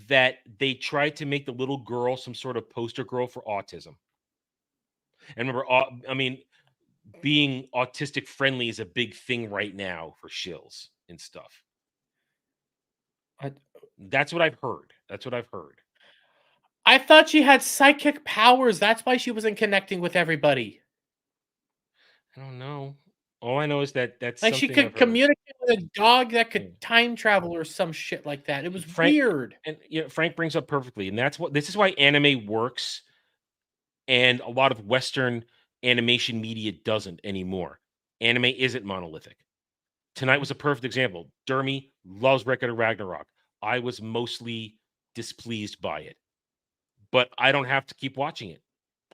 [SPEAKER 3] that they tried to make the little girl some sort of poster girl for autism. And remember, I mean, being autistic friendly is a big thing right now for shills and stuff.
[SPEAKER 4] I,
[SPEAKER 3] That's what I've heard. That's what I've heard.
[SPEAKER 4] I thought she had psychic powers. That's why she wasn't connecting with everybody.
[SPEAKER 3] I don't know. All I know is that that's
[SPEAKER 4] Like, she
[SPEAKER 3] something I've
[SPEAKER 4] could
[SPEAKER 3] heard.
[SPEAKER 4] communicate with a dog that
[SPEAKER 3] Yeah.
[SPEAKER 4] could time travel or some shit like that. It was
[SPEAKER 3] Frank
[SPEAKER 4] weird.
[SPEAKER 3] and Frank brings up perfectly, and that's what this is why anime works and a lot of Western animation media doesn't anymore. Anime isn't monolithic. Tonight was a perfect example. Dermy loves Record of Ragnarok. I was mostly displeased by it, but I don't have to keep watching it.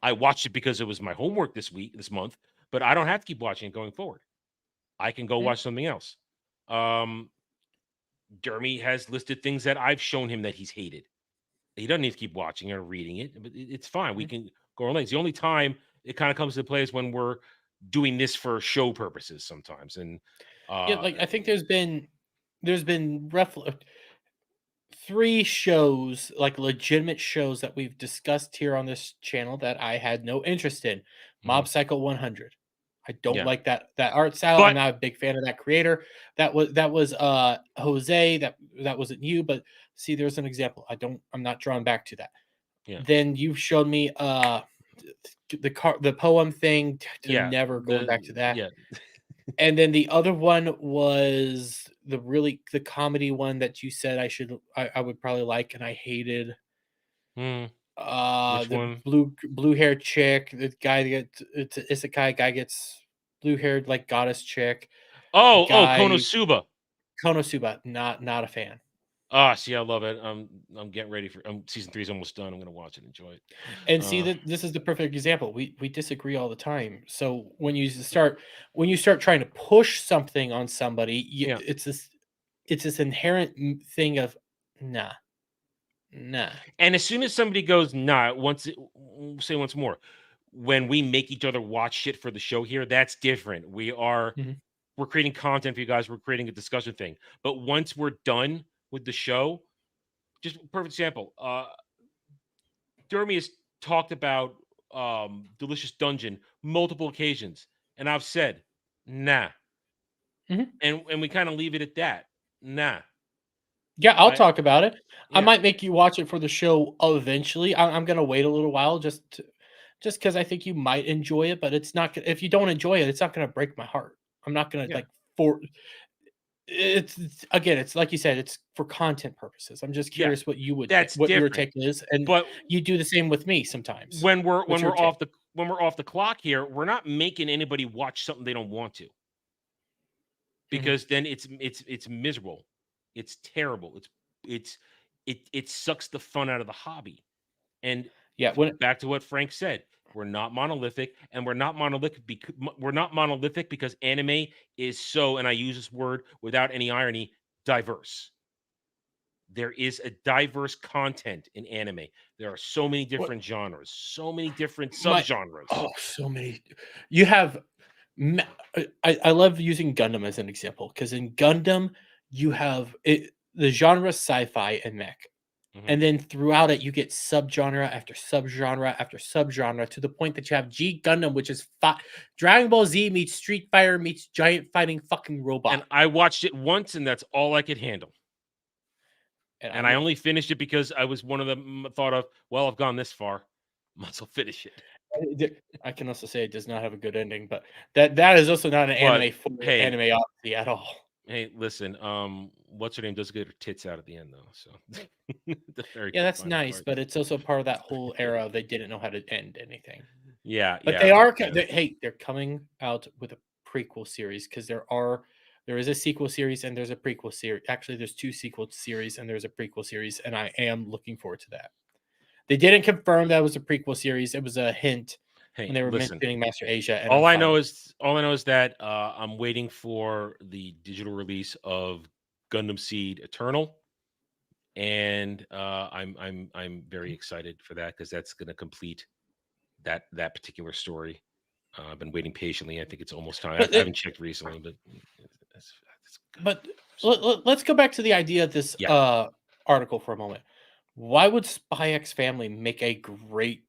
[SPEAKER 3] I watched it because it was my homework this month, but I don't have to keep watching it going forward. I can go
[SPEAKER 4] Mm,
[SPEAKER 3] watch something else. Um, Dermy has listed things that I've shown him that he's hated. He doesn't need to keep watching or reading it, but it's fine. We
[SPEAKER 4] mm.
[SPEAKER 3] can go our lanes. The only time it kind of comes to play is when we're doing this for show purposes sometimes. And
[SPEAKER 4] Yeah,
[SPEAKER 3] uh
[SPEAKER 4] like, I think there's been roughly 3 shows, like, legitimate shows that we've discussed here on this channel that I had no interest in.
[SPEAKER 3] mhm,
[SPEAKER 4] Mob Psycho 100. I don't
[SPEAKER 3] yeah.
[SPEAKER 4] like that art style. I'm
[SPEAKER 3] But
[SPEAKER 4] not a big fan of that creator. That was Jose. That wasn't you, but see, there's an example. I'm not drawn back to that.
[SPEAKER 3] yeah,
[SPEAKER 4] Then you've showed me the poem thing to
[SPEAKER 3] yeah,
[SPEAKER 4] never going back to that.
[SPEAKER 3] yeah.
[SPEAKER 4] And then the other one was the comedy one that you said I would probably like and I hated.
[SPEAKER 3] Hmm, which
[SPEAKER 4] The
[SPEAKER 3] one?
[SPEAKER 4] blue hair chick, the guy that gets it's a isekai guy gets blue haired like goddess chick.
[SPEAKER 3] Oh,
[SPEAKER 4] Guy
[SPEAKER 3] Konosuba.
[SPEAKER 4] Konosuba, not a fan.
[SPEAKER 3] Ah, see, I love it. I'm getting ready for season 3 is almost done. I'm gonna watch it, enjoy it.
[SPEAKER 4] And see
[SPEAKER 3] Uh
[SPEAKER 4] that this is the perfect example. We disagree all the time. So when you start trying to push something on somebody,
[SPEAKER 3] yeah.
[SPEAKER 4] it's this inherent thing of nah, nah.
[SPEAKER 3] And as soon as somebody goes, nah, say once more, when we make each other watch shit for the show here, that's different.
[SPEAKER 4] Mhm.
[SPEAKER 3] We're creating content for you guys, we're creating a discussion thing. But once we're done with the show, just perfect example. Jeremy has talked about Delicious Dungeon multiple occasions, and I've said, nah.
[SPEAKER 4] Mhm.
[SPEAKER 3] And we kind of leave it at that. Nah.
[SPEAKER 4] Yeah, I'll
[SPEAKER 3] I
[SPEAKER 4] talk about it. I
[SPEAKER 3] yeah,
[SPEAKER 4] might make you watch it for the show eventually. I'm gonna wait a little while just because I think you might enjoy it, but it's not gonna if you don't enjoy it, it's not gonna break my heart. I'm not gonna,
[SPEAKER 3] yeah.
[SPEAKER 4] like, for it's again, it's like you said, it's for content purposes. I'm just
[SPEAKER 3] Yeah.
[SPEAKER 4] curious
[SPEAKER 3] That's
[SPEAKER 4] what your
[SPEAKER 3] different.
[SPEAKER 4] take is, and
[SPEAKER 3] But
[SPEAKER 4] you do the same with me sometimes. What's your take?
[SPEAKER 3] when we're off the clock here, we're not making anybody watch something they don't want to,
[SPEAKER 4] Mhm.
[SPEAKER 3] because then it's miserable. It's terrible. It's it sucks the fun out of the hobby. And
[SPEAKER 4] Yeah,
[SPEAKER 3] back to what Frank said, we're not monolithic, and we're not monolithic because anime is so, and I use this word without any irony, diverse. There is a diverse content in anime. There are so many different genres, so many different subgenres.
[SPEAKER 4] So many. You have. I love using Gundam as an example because in Gundam you have the genre sci-fi and mech. And then throughout it, you get subgenre after subgenre after subgenre to the point that you have G Gundam, which is Dragon Ball Z meets Street Fighter meets giant fighting fucking robot.
[SPEAKER 3] And I watched it once, and that's all I could handle. And I only finished it because I was one of them thought of, well, I've gone this far, might as well finish it.
[SPEAKER 4] I can also say it does not have a good ending, but that is also not an anime for anime Odyssey at all.
[SPEAKER 3] Hey, listen, what's her name does get her tits out at the end though, so
[SPEAKER 4] yeah, that's nice, but it's also part of that whole era. They didn't know how to end anything.
[SPEAKER 3] Yeah,
[SPEAKER 4] but they are. They're coming out with a prequel series because there is a sequel series and there's a prequel series. Actually, there's 2 sequel series and there's a prequel series, and I am looking forward to that. They didn't confirm that was a prequel series. It was a hint. When they were mentioning Master Asia. And
[SPEAKER 3] all I know is that I'm waiting for the digital release of Gundam Seed Eternal, and I'm very excited for that because that's going to complete that particular story. I've been waiting patiently. I think it's almost time. I haven't checked recently,
[SPEAKER 4] but let's go back to the idea of this article for a moment. Why would Spy X Family make a great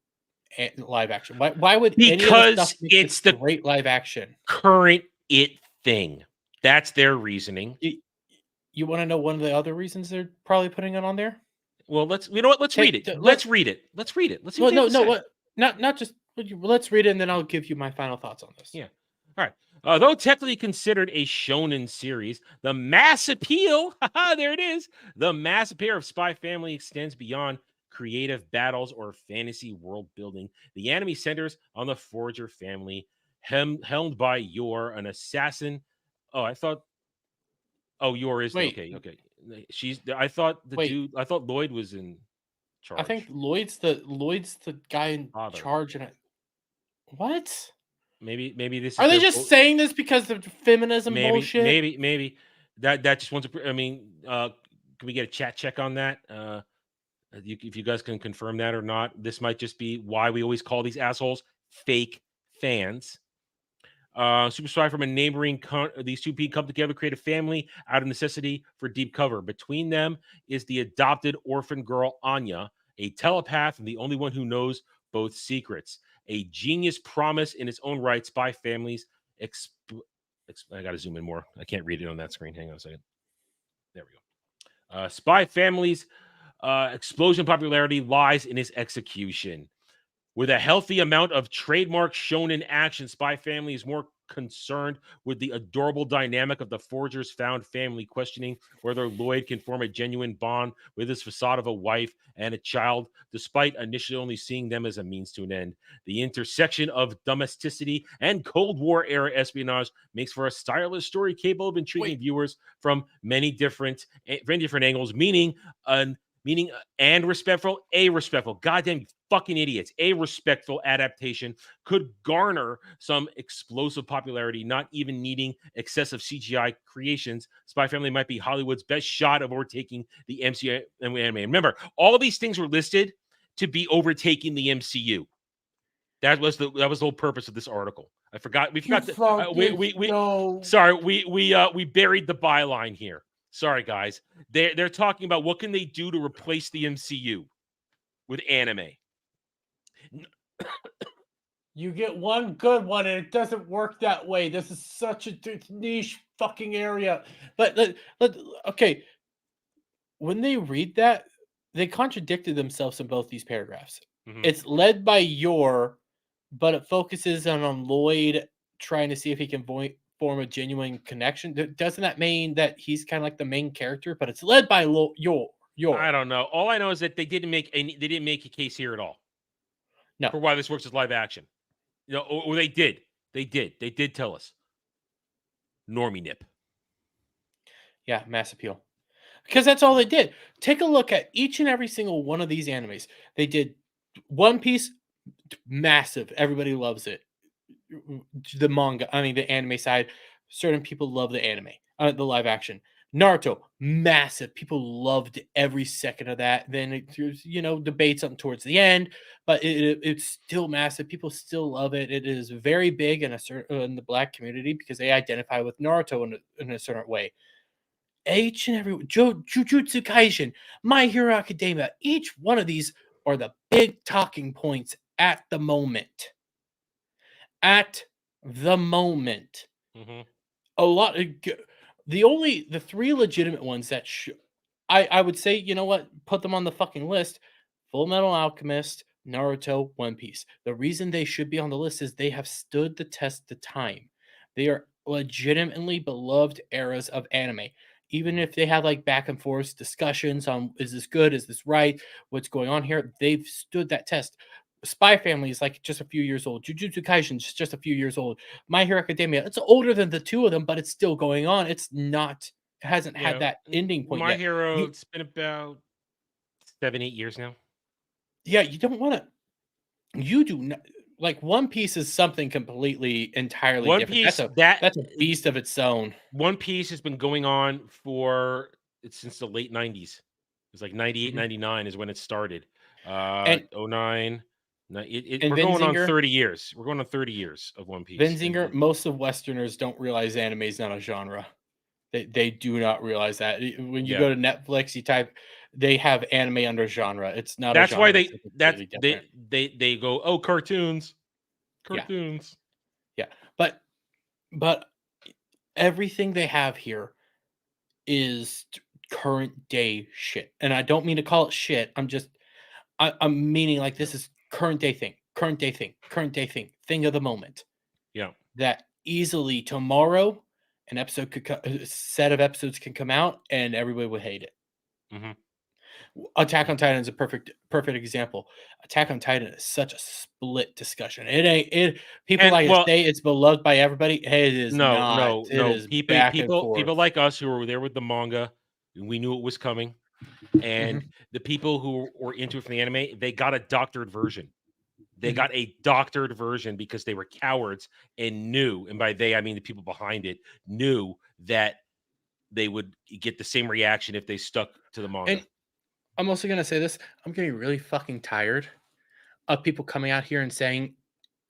[SPEAKER 4] live action? Why would
[SPEAKER 3] because it's the
[SPEAKER 4] great live action
[SPEAKER 3] current thing? That's their reasoning.
[SPEAKER 4] You want to know one of the other reasons they're probably putting it on there?
[SPEAKER 3] Well, let's read it. Let's read it. Let's see.
[SPEAKER 4] Not just. Let's read it, and then I'll give you my final thoughts on this.
[SPEAKER 3] Yeah. All right. Though technically considered a shonen series, the mass appeal, there it is. The mass appeal of Spy Family extends beyond creative battles or fantasy world building. The anime centers on the Forger family, helmed by Yor, an assassin. Oh, I thought. Oh, Yor is okay. I thought dude. I thought Lloyd was in charge.
[SPEAKER 4] I think Lloyd's the guy in charge. And what?
[SPEAKER 3] Maybe this
[SPEAKER 4] are they just saying this because of feminism bullshit?
[SPEAKER 3] Maybe that just wants to. I mean, can we get a chat check on that? If you guys can confirm that or not, this might just be why we always call these assholes fake fans. Super Spy from a neighboring these two people come together, create a family out of necessity for deep cover. Between them is the adopted orphan girl Anya, a telepath and the only one who knows both secrets. A genius promise in its own right. Spy Families. I got to zoom in more. I can't read it on that screen. Hang on a second. There we go. Spy Families' explosion popularity lies in its execution. With a healthy amount of trademark shonen action, Spy Family is more concerned with the adorable dynamic of the Forger's found family, questioning whether Lloyd can form a genuine bond with his facade of a wife and a child, despite initially only seeing them as a means to an end. The intersection of domesticity and Cold War era espionage makes for a stylish story capable of intriguing viewers from many different angles, meaning and respectful, goddamn fucking idiots. A respectful adaptation could garner some explosive popularity, not even needing excessive CGI creations. Spy Family might be Hollywood's best shot of overtaking the MCU anime. Remember, all of these things were listed to be overtaking the MCU. That was the whole purpose of this article. I forgot. We forgot. Sorry, we buried the byline here. Sorry, guys. They're talking about what can they do to replace the MCU with anime.
[SPEAKER 4] You get one good one, and it doesn't work that way. This is such a niche fucking area. But okay, when they read that, they contradicted themselves in both these paragraphs. Mm-hmm. It's led by Yor, but it focuses on Lloyd trying to see if he can form a genuine connection. Doesn't that mean that he's kind of like the main character? But it's led by Yor.
[SPEAKER 3] I don't know. All I know is that they didn't make a case here at all.
[SPEAKER 4] No,
[SPEAKER 3] for why this works as live action. You know, or they did. They did tell us. Normie nip.
[SPEAKER 4] Yeah, mass appeal. Because that's all they did. Take a look at each and every single one of these animes. They did One Piece, massive. Everybody loves it. The manga, I mean, the anime side, certain people love the anime, the live action. Naruto, massive. People loved every second of that. Then there's, debates up towards the end, but it's still massive. People still love it. It is very big in in the Black community because they identify with Naruto in a certain way. Each and every Jujutsu Kaisen, My Hero Academia, each one of these are the big talking points at the moment. At the moment.
[SPEAKER 3] Mm-hmm.
[SPEAKER 4] A lot the three legitimate ones that I would say, you know what, put them on the fucking list. Full Metal Alchemist, Naruto, One Piece. The reason they should be on the list is they have stood the test of time. They are legitimately beloved eras of anime. Even if they have like back and forth discussions on is this good, is this right, what's going on here, they've stood that test. Spy Family is like just a few years old. Jujutsu Kaisen is just a few years old. My Hero Academia, it's older than the two of them, but it's still going on. It hasn't had that ending point
[SPEAKER 3] My
[SPEAKER 4] yet.
[SPEAKER 3] Hero, it's been about 7-8 years now.
[SPEAKER 4] Yeah, you don't want to. You do not like One Piece is something completely entirely
[SPEAKER 3] One
[SPEAKER 4] different.
[SPEAKER 3] Piece,
[SPEAKER 4] That's a beast of its own.
[SPEAKER 3] One Piece has been going on since the late 90s. It's like 98, 99 is when it started.
[SPEAKER 4] And
[SPEAKER 3] 09.
[SPEAKER 4] and
[SPEAKER 3] We're going on
[SPEAKER 4] Vinzinger,
[SPEAKER 3] 30 years. We're going on 30 years of One Piece.
[SPEAKER 4] Vinzinger, most of Westerners don't realize anime is not a genre. They do not realize that. When you go to Netflix, you type, they have anime under genre. It's not a
[SPEAKER 3] That's
[SPEAKER 4] genre.
[SPEAKER 3] why
[SPEAKER 4] It's completely different.
[SPEAKER 3] they go, oh, cartoons.
[SPEAKER 4] Yeah. But everything they have here is current day shit. And I don't mean to call it shit. I'm meaning like this is current day thing, thing of the moment.
[SPEAKER 3] Yeah.
[SPEAKER 4] That easily tomorrow a set of episodes can come out and everybody would hate it.
[SPEAKER 3] Mm-hmm.
[SPEAKER 4] Attack on Titan is a perfect example. Attack on Titan is such a split discussion. People say it's beloved by everybody. It is not. It is back and forth.
[SPEAKER 3] People like us who were there with the manga, we knew it was coming. And the people who were into it from the anime, they got a doctored version. They got a doctored version because they were cowards and knew, and by they I mean the people behind it, knew that they would get the same reaction if they stuck to the manga.
[SPEAKER 4] And I'm also gonna say this: I'm getting really fucking tired of people coming out here and saying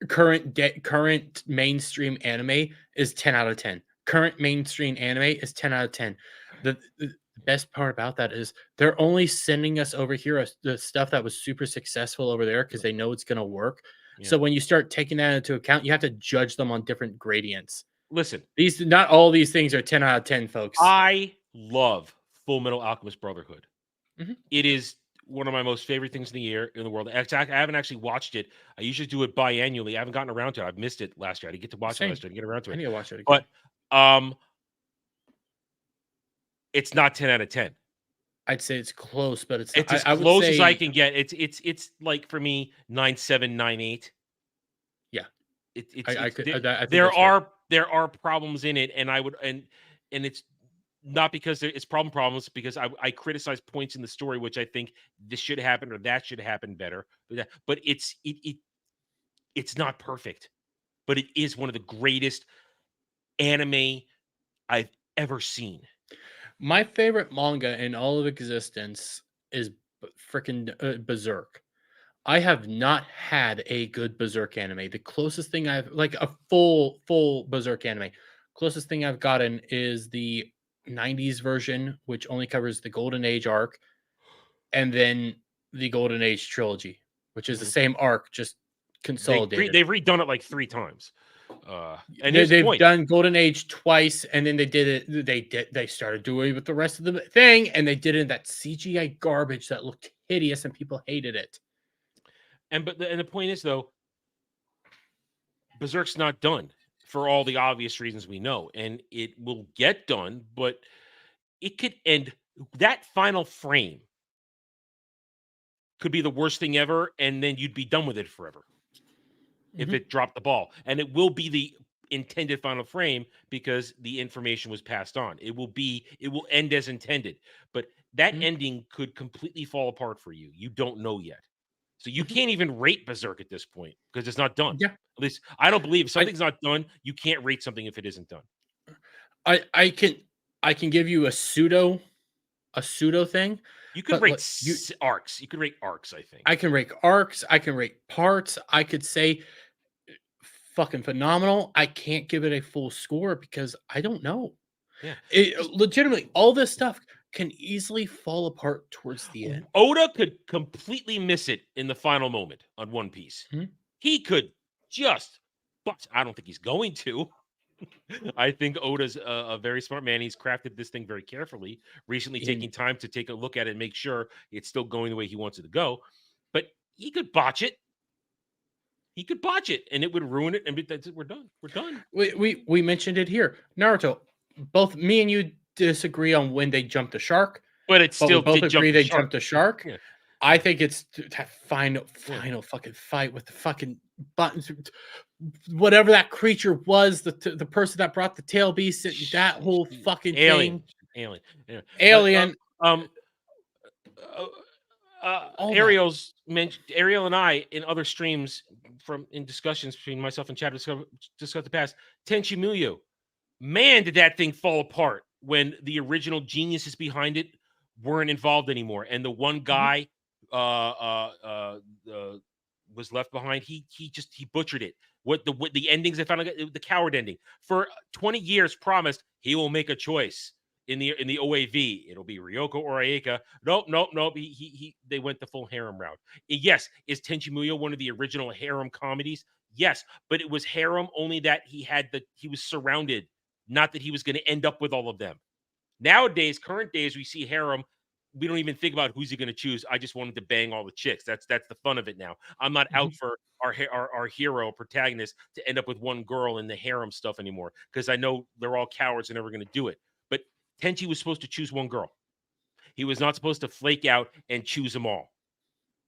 [SPEAKER 4] current mainstream anime is 10 out of 10. Current mainstream anime is 10 out of 10. The best part about that is they're only sending us over here the stuff that was super successful over there because they know it's gonna work. Yeah. So when you start taking that into account, you have to judge them on different gradients.
[SPEAKER 3] Listen,
[SPEAKER 4] not all these things are 10 out of 10, folks.
[SPEAKER 3] I love Full Metal Alchemist Brotherhood. It is one of my most favorite things in the world. I haven't actually watched it. I usually do it biannually. I haven't gotten around to it. I've missed it last year. I didn't get to watch it last year. I didn't get around to it.
[SPEAKER 4] I need to watch it again.
[SPEAKER 3] But it's not 10 out of 10.
[SPEAKER 4] I'd say it's close, but it's
[SPEAKER 3] as close as I can get. It's like for me 9.7, 9.8.
[SPEAKER 4] Yeah,
[SPEAKER 3] there are problems in it, and it's not because it's problems because I criticize points in the story which I think this should happen or that should happen better. But it's not perfect, but it is one of the greatest anime I've ever seen.
[SPEAKER 4] My favorite manga in all of existence is freaking Berserk. I have not had a good Berserk anime. The closest thing I've like a full Berserk anime. Closest thing I've gotten is the 90s version, which only covers the Golden Age arc, and then the Golden Age trilogy, which is the same arc, just consolidated.
[SPEAKER 3] They've redone it like 3 times.
[SPEAKER 4] And they've done Golden Age twice, and then they did it. They started doing it with the rest of the thing, and they did it in that CGI garbage that looked hideous, and people hated it.
[SPEAKER 3] And the point is though, Berserk's not done for all the obvious reasons we know, and it will get done, but it could end. That final frame could be the worst thing ever, and then you'd be done with it forever if it dropped the ball. And it will be intended final frame because the information was passed on. It will end as intended, but that ending could completely fall apart for you. You don't know yet. So you can't even rate Berserk at this point because it's not done.
[SPEAKER 4] Yeah.
[SPEAKER 3] At least I don't believe if something's not done, you can't rate something if it isn't done.
[SPEAKER 4] I can give you a pseudo thing.
[SPEAKER 3] You could rate arcs. You could rate arcs, I think.
[SPEAKER 4] I can rate arcs. I can rate parts. I could say fucking phenomenal. I can't give it a full score because I don't know.
[SPEAKER 3] Yeah.
[SPEAKER 4] Legitimately, all this stuff can easily fall apart towards the end.
[SPEAKER 3] Oda could completely miss it in the final moment on One Piece. He could just, but I don't think he's going to. I think Oda's a very smart man. He's crafted this thing very carefully, recently taking time to take a look at it and make sure it's still going the way he wants it to go. But he could botch it. He could botch it, and it would ruin it. And that's it. We're done. We're done.
[SPEAKER 4] We mentioned it here. Naruto. Both me and you disagree on when they jumped the shark,
[SPEAKER 3] but it's still
[SPEAKER 4] we both agree they jumped the shark. Yeah. I think it's that final fucking fight with the fucking buttons, whatever that creature was, the person that brought the tail beast, that whole fucking
[SPEAKER 3] alien.
[SPEAKER 4] Alien.
[SPEAKER 3] Ariel and I in other streams in discussions between myself and Chad discussed the past. Tenchi Muyo, man, did that thing fall apart when the original geniuses behind it weren't involved anymore, and the one guy was left behind. He butchered it. What the endings they found, the coward ending for 20 years promised he will make a choice in the OAV. It'll be Ryoko or Ayaka. Nope. They went the full harem route. Yes, is Tenchi Muyo one of the original harem comedies? Yes, but it was harem only that he was surrounded, not that he was going to end up with all of them. Nowadays, current days, we see harem. We don't even think about who's he going to choose. I just wanted to bang all the chicks. That's the fun of it now. I'm not out for our hero protagonist to end up with one girl in the harem stuff anymore because I know they're all cowards and never going to do it. But Tenchi was supposed to choose one girl. He was not supposed to flake out and choose them all.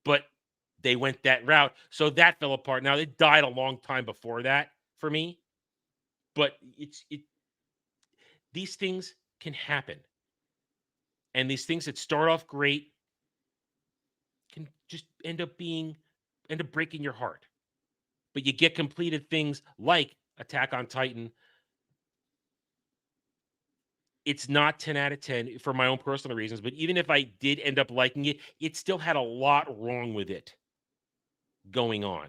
[SPEAKER 3] But they went that route, so that fell apart. Now, it died a long time before that for me. But these things can happen. And these things that start off great can just end up breaking your heart. But you get completed things like Attack on Titan. It's not 10 out of 10 for my own personal reasons, but even if I did end up liking it, it still had a lot wrong with it going on.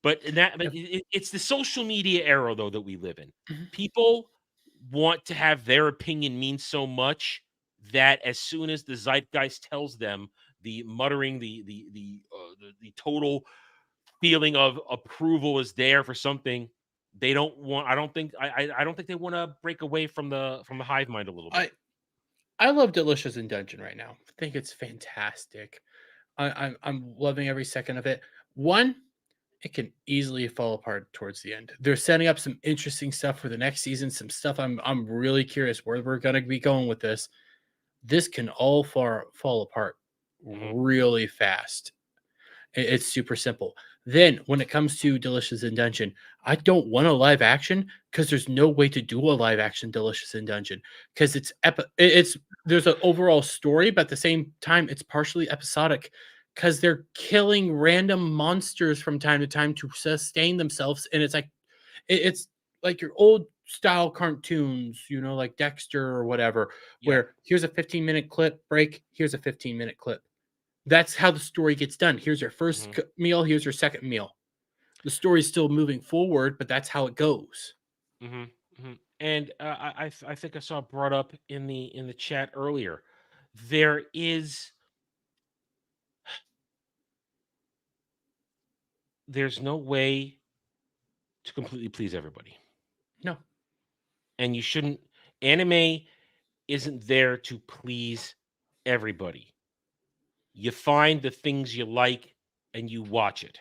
[SPEAKER 3] But it's the social media era, though, that we live in. People want to have their opinion mean so much that as soon as the zeitgeist tells them, the muttering, the total feeling of approval is there for something, they don't want. I don't think they want to break away from the hive mind a little bit.
[SPEAKER 4] I love Delicious in Dungeon right now. I think it's fantastic. I'm loving every second of it. One, it can easily fall apart towards the end. They're setting up some interesting stuff for the next season. Some stuff I'm really curious where we're going to be going with this. This can all fall apart really fast. It's super simple. Then when it comes to Delicious in Dungeon, I don't want a live action because there's no way to do a live action Delicious in Dungeon because there's an overall story, but at the same time, it's partially episodic because they're killing random monsters from time to time to sustain themselves. And it's like your old style cartoons, like Dexter or whatever, where here's a 15-minute clip break. Here's a 15-minute clip. That's how the story gets done. Here's your first meal. Here's your second meal. The story's still moving forward, but that's how it goes.
[SPEAKER 3] And I think I saw brought up in the chat earlier. There's no way to completely please everybody.
[SPEAKER 4] No.
[SPEAKER 3] And you shouldn't. Anime isn't there to please everybody. You find the things you like and you watch it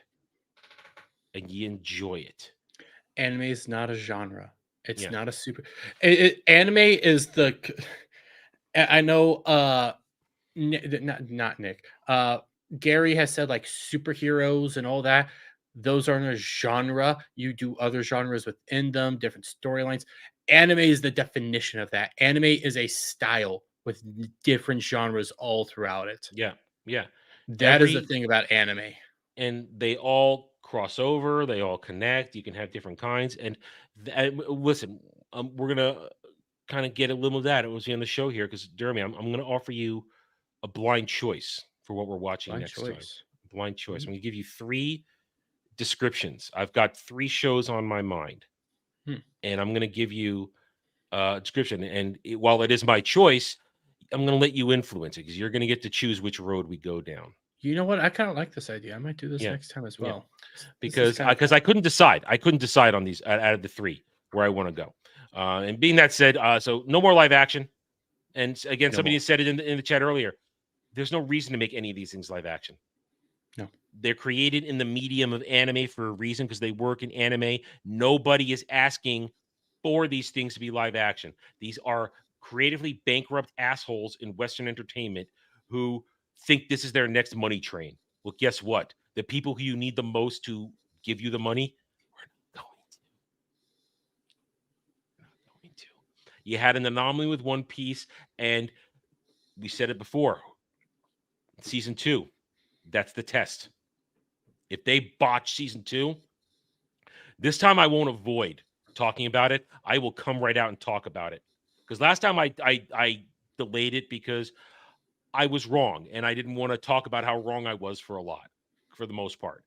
[SPEAKER 3] and you enjoy it.
[SPEAKER 4] Anime is not a genre. It's not a super. Anime is the. I know. Not Nick. Gary has said like superheroes and all that. those are in a genre. You do other genres within them, different storylines. Anime is the definition of that. Anime is a style with different genres all throughout it.
[SPEAKER 3] Yeah.
[SPEAKER 4] That is the thing about anime.
[SPEAKER 3] And they all cross over. They all connect. You can have different kinds. And listen, we're gonna kind of get a little of that. It was on the show here because Jeremy, I'm going to offer you a blind choice for what we're watching next time. Blind choice. I'm going to give you 3 descriptions. I've got 3 shows on my mind, and I'm going to give you a description. And while it is my choice, I'm going to let you influence it because you're going to get to choose which road we go down.
[SPEAKER 4] You know what? I kind of like this idea. I might do this next time as well.
[SPEAKER 3] Because I couldn't decide. I couldn't decide on these out of the 3 where I want to go. And being that said, so no more live action. And again, somebody said it in the chat earlier. There's no reason to make any of these things live action.
[SPEAKER 4] No.
[SPEAKER 3] They're created in the medium of anime for a reason because they work in anime. Nobody is asking for these things to be live action. These are creatively bankrupt assholes in Western entertainment who think this is their next money train. Well, guess what? The people who you need the most to give you the money are not going to. You had an anomaly with One Piece, and we said it before. Season 2, that's the test. If they botch season 2, this time I won't avoid talking about it. I will come right out and talk about it. Because last time I delayed it because I was wrong, and I didn't want to talk about how wrong I was for the most part.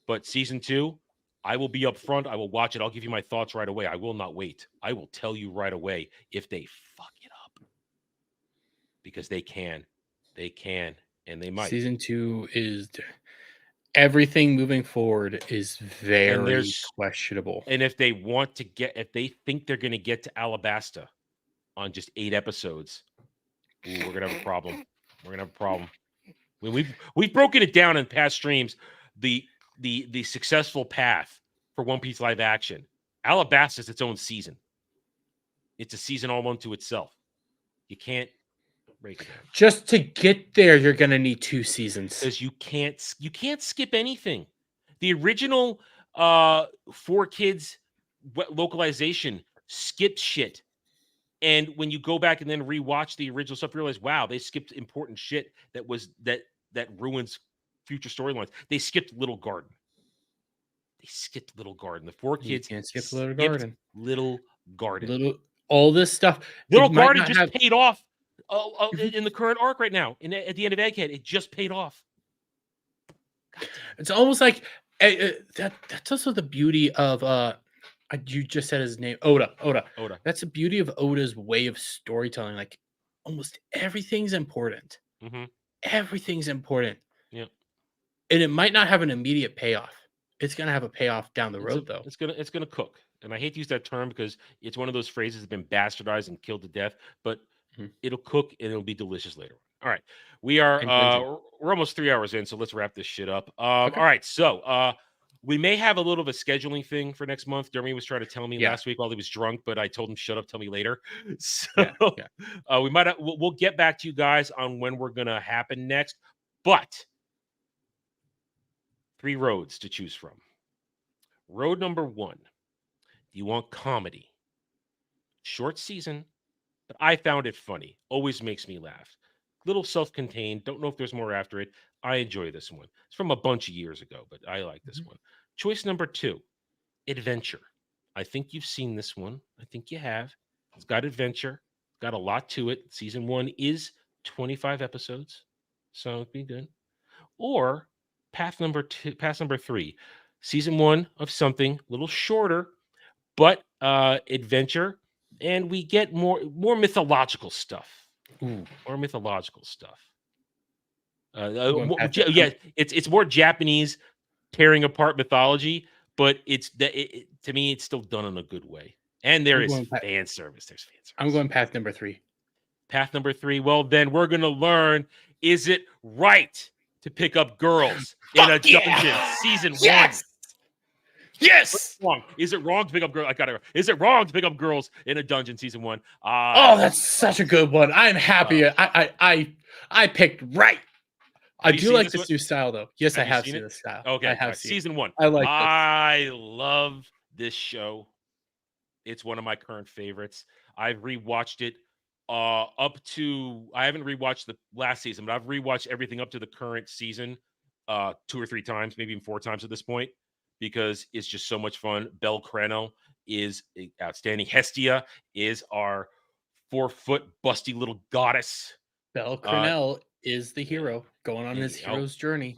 [SPEAKER 3] But season 2, I will be upfront. I will watch it. I'll give you my thoughts right away. I will not wait. I will tell you right away if they fuck it up. Because they can. They can. And they might.
[SPEAKER 4] Season 2 is everything moving forward is very questionable.
[SPEAKER 3] And if they think they're going to get to Alabasta on just 8 episodes, we're going to have a problem. We're going to have a problem. When we've broken it down in past streams, the successful path for One Piece live action. Alabasta is its own season. It's a season all unto itself. You can't break it down.
[SPEAKER 4] Just to get there, you're gonna need 2 seasons.
[SPEAKER 3] Because you can't skip anything. The original 4 Kids localization skipped shit. And when you go back and then rewatch the original stuff, you realize, wow, they skipped important shit that ruins future storylines. They skipped Little Garden. The 4 Kids
[SPEAKER 4] can't skip Little Garden.
[SPEAKER 3] Little Garden.
[SPEAKER 4] All this stuff.
[SPEAKER 3] Little Garden just paid off in the current arc right now. At the end of Egghead, it just paid off.
[SPEAKER 4] It's almost like that's also the beauty of you just said his name, Oda. That's the beauty of Oda's way of storytelling. Like almost everything's important.
[SPEAKER 3] Mm-hmm.
[SPEAKER 4] Everything's important.
[SPEAKER 3] Yeah.
[SPEAKER 4] And it might not have an immediate payoff. It's gonna have a payoff down the road, though.
[SPEAKER 3] It's gonna cook. And I hate to use that term because it's one of those phrases that's been bastardized and killed to death, but it'll cook and it'll be delicious later. All right. We're almost 3 hours in, so let's wrap this shit up. Okay. All right. So we may have a little of a scheduling thing for next month. Jeremy was trying to tell me last week while he was drunk, but I told him, shut up, tell me later. So we'll get back to you guys on when we're gonna happen next. But 3 roads to choose from. Road number 1. Do you want comedy? Short season, but I found it funny. Always makes me laugh. Little self-contained. Don't know if there's more after it. I enjoy this one. It's from a bunch of years ago, but I like this one. Choice number 2, adventure. I think you've seen this one. I think you have. It's got adventure. Got a lot to it. Season 1 is 25 episodes, so it'd be good. Or path number 3. Season 1 of something a little shorter, but adventure, and we get more mythological stuff. More mythological stuff. It's more Japanese tearing apart mythology, but to me, it's still done in a good way. And there is fan service. There's fan service.
[SPEAKER 4] I'm going path number 3.
[SPEAKER 3] Path number 3. Well, then we're gonna learn: is it right to pick up girls in a dungeon? Season 1. Yes. Wrong. Is it wrong to pick up girls? Is it wrong to pick up girls in a dungeon? Season 1.
[SPEAKER 4] Oh, that's such a good one. I'm happy. I picked right. I do like this new style, though. Yes, I have seen this style.
[SPEAKER 3] Okay,
[SPEAKER 4] I have seen
[SPEAKER 3] season 1.
[SPEAKER 4] I like this.
[SPEAKER 3] I love this show. It's one of my current favorites. I've rewatched it up to I haven't rewatched the last season, but I've rewatched everything up to the current season 2 or 3 times, maybe even 4 times at this point, because it's just so much fun. Belle Crano is outstanding. Hestia is our 4-foot busty little goddess.
[SPEAKER 4] Belle Crano is the hero going on his hero's journey.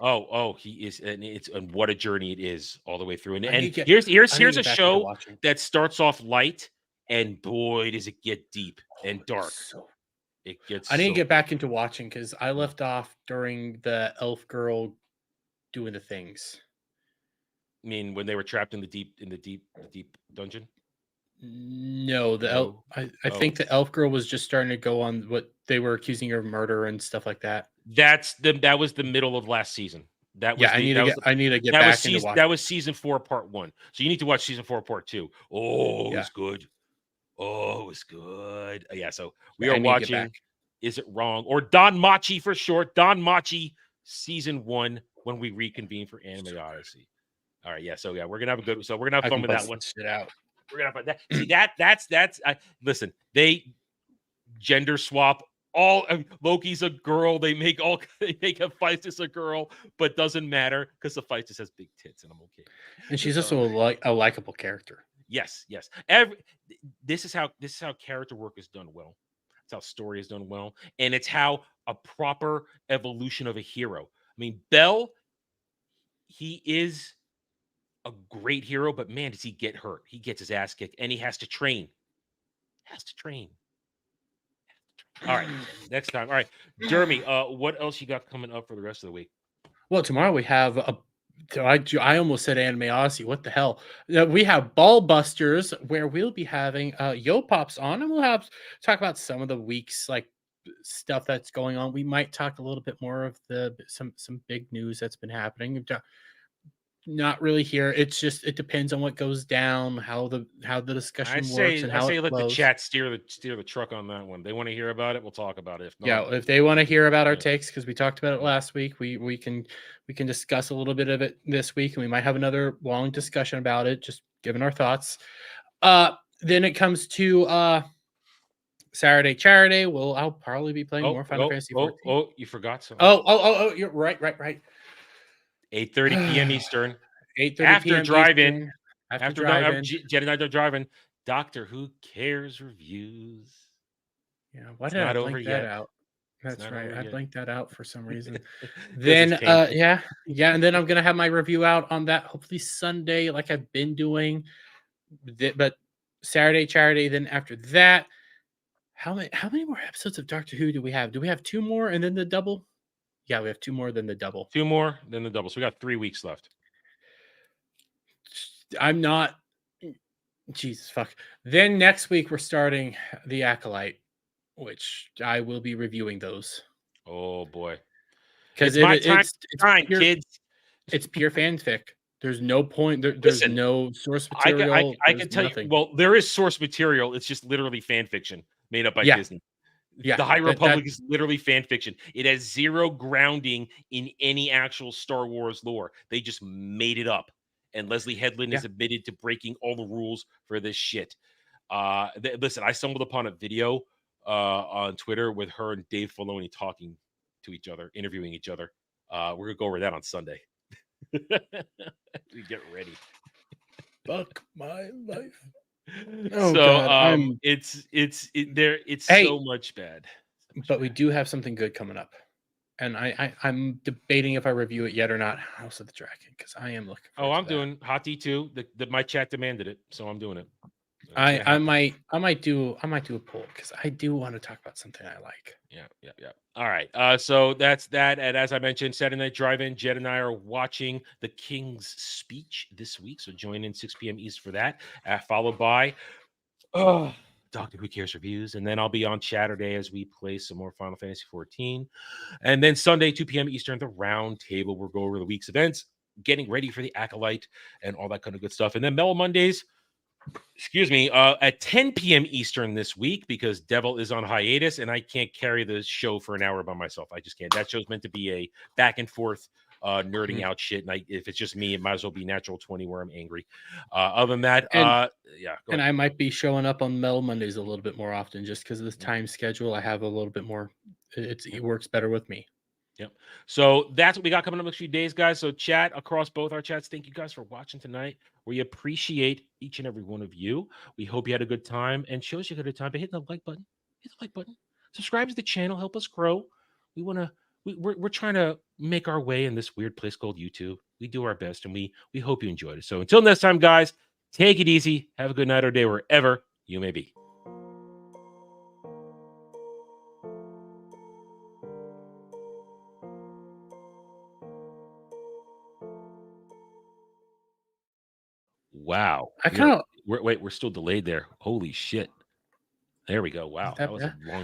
[SPEAKER 3] He is, and what a journey it is all the way through. And here's a show that starts off light, and boy, does it get deep and dark. It gets.
[SPEAKER 4] I need to get back into watching because I left off during the elf girl doing the things.
[SPEAKER 3] I mean, when they were trapped in the deep dungeon.
[SPEAKER 4] No, I think the elf girl was just starting to go on what they were accusing her of murder and stuff like that.
[SPEAKER 3] That was the middle of last season. That was
[SPEAKER 4] I need to get back into watching.
[SPEAKER 3] That was season 4, part 1. So you need to watch season 4, part 2. Oh, it's good. Oh, it's good. Yeah. So we are watching. Is It Wrong? Or Don Machi for short. Don Machi season 1 when we reconvene for Anime Odyssey. All right. Yeah. So yeah, we're gonna have we're gonna have fun with that one.
[SPEAKER 4] Shit out.
[SPEAKER 3] We're gonna have that. See that's listen. They gender swap all. Loki's a girl. They make Hephaestus a girl, but doesn't matter because Hephaestus has big tits, and I'm okay.
[SPEAKER 4] And she's also a likable character.
[SPEAKER 3] Yes. This is how character work is done well. It's how story is done well, and it's how a proper evolution of a hero. I mean, Bell, he is a great hero, but man, does he get hurt? He gets his ass kicked, and he has to train. All right, next time. All right, Jeremy, what else you got coming up for the rest of the week?
[SPEAKER 4] Well, tomorrow we have I almost said Anime Odyssey. What the hell? We have Ball Busters, where we'll be having Yo Pops on, and we'll talk about some of the week's like stuff that's going on. We might talk a little bit more of some big news that's been happening. Not really here. It's just it depends on what goes down, how the discussion works, and how I say
[SPEAKER 3] let the chat steer the truck on that one. They want to hear about it, we'll talk about it. If not,
[SPEAKER 4] if they want to hear about our takes, because we talked about it last week, we can discuss a little bit of it this week, and we might have another long discussion about it, just giving our thoughts. Then it comes to Saturday Charity. I'll probably be playing more Final Fantasy 14.
[SPEAKER 3] Oh, you forgot something.
[SPEAKER 4] Oh, you're right.
[SPEAKER 3] 8:30 p.m. Eastern.
[SPEAKER 4] 8:30
[SPEAKER 3] after
[SPEAKER 4] drive-in.
[SPEAKER 3] After Jed and I are driving. Doctor Who Cares reviews.
[SPEAKER 4] Yeah, why did I blank that out? That's right. I blanked that out for some reason. Then and then I'm gonna have my review out on that hopefully Sunday, like I've been doing. But Saturday Charity. Then after that, how many more episodes of Doctor Who do we have? Do we have 2 more and then the double? Yeah, we have 2 more than the double.
[SPEAKER 3] 2 more than the double. So we got 3 weeks left.
[SPEAKER 4] I'm not. Jesus fuck. Then next week we're starting The Acolyte, which I will be reviewing those.
[SPEAKER 3] Oh boy.
[SPEAKER 4] Because
[SPEAKER 3] it's pure,
[SPEAKER 4] kids. It's pure fanfic. There's no point. There's no source material.
[SPEAKER 3] I can tell you. Well, there is source material. It's just literally fan fiction made up by Disney. Yeah, the High Republic is literally fan fiction. It has 0 grounding in any actual Star Wars lore. They just made it up. And Leslie Headland is admitted to breaking all the rules for this shit. Listen, I stumbled upon a video on Twitter with her and Dave Filoni talking to each other, interviewing each other. We're going to go over that on Sunday. We get ready.
[SPEAKER 4] Fuck my life.
[SPEAKER 3] Oh, so God, it's so much bad.
[SPEAKER 4] But we do have something good coming up. And I'm debating if I review it yet or not. House of the Dragon, because I am looking for
[SPEAKER 3] I'm doing Hot D2. My chat demanded it, so I'm doing it.
[SPEAKER 4] I might do a poll because I do want to talk about something I like.
[SPEAKER 3] Yeah. All right. So that's that. And as I mentioned, Saturday Night Drive-In, Jed and I are watching The King's Speech this week. So join in 6 p.m. East for that. Followed by Doctor Who Cares reviews. And then I'll be on Saturday as we play some more Final Fantasy 14. And then Sunday, 2 p.m. Eastern, the round table. We'll go over the week's events, getting ready for the Acolyte and all that kind of good stuff. And then Mellow Mondays, excuse me, at 10 p.m. Eastern this week because Devil is on hiatus and I can't carry the show for an hour by myself. I just can't. That show's meant to be a back and forth nerding out shit. And if it's just me, it might as well be Natural 20 where I'm angry. Other than that, yeah.
[SPEAKER 4] And I might be showing up on Metal Mondays a little bit more often just because of this time schedule. I have a little bit more. It works better with me.
[SPEAKER 3] Yep. So that's what we got coming up next few days, guys. So chat across both our chats. Thank you guys for watching tonight. We appreciate each and every one of you. We hope you had a good time and shows you had a good time. But hit the like button. Hit the like button. Subscribe to the channel. Help us grow. We're trying to make our way in this weird place called YouTube. We do our best, and we hope you enjoyed it. So until next time, guys, take it easy. Have a good night or day wherever you may be. Wow.
[SPEAKER 4] I kind of
[SPEAKER 3] we're still delayed there. Holy shit. There we go. Wow. That was a long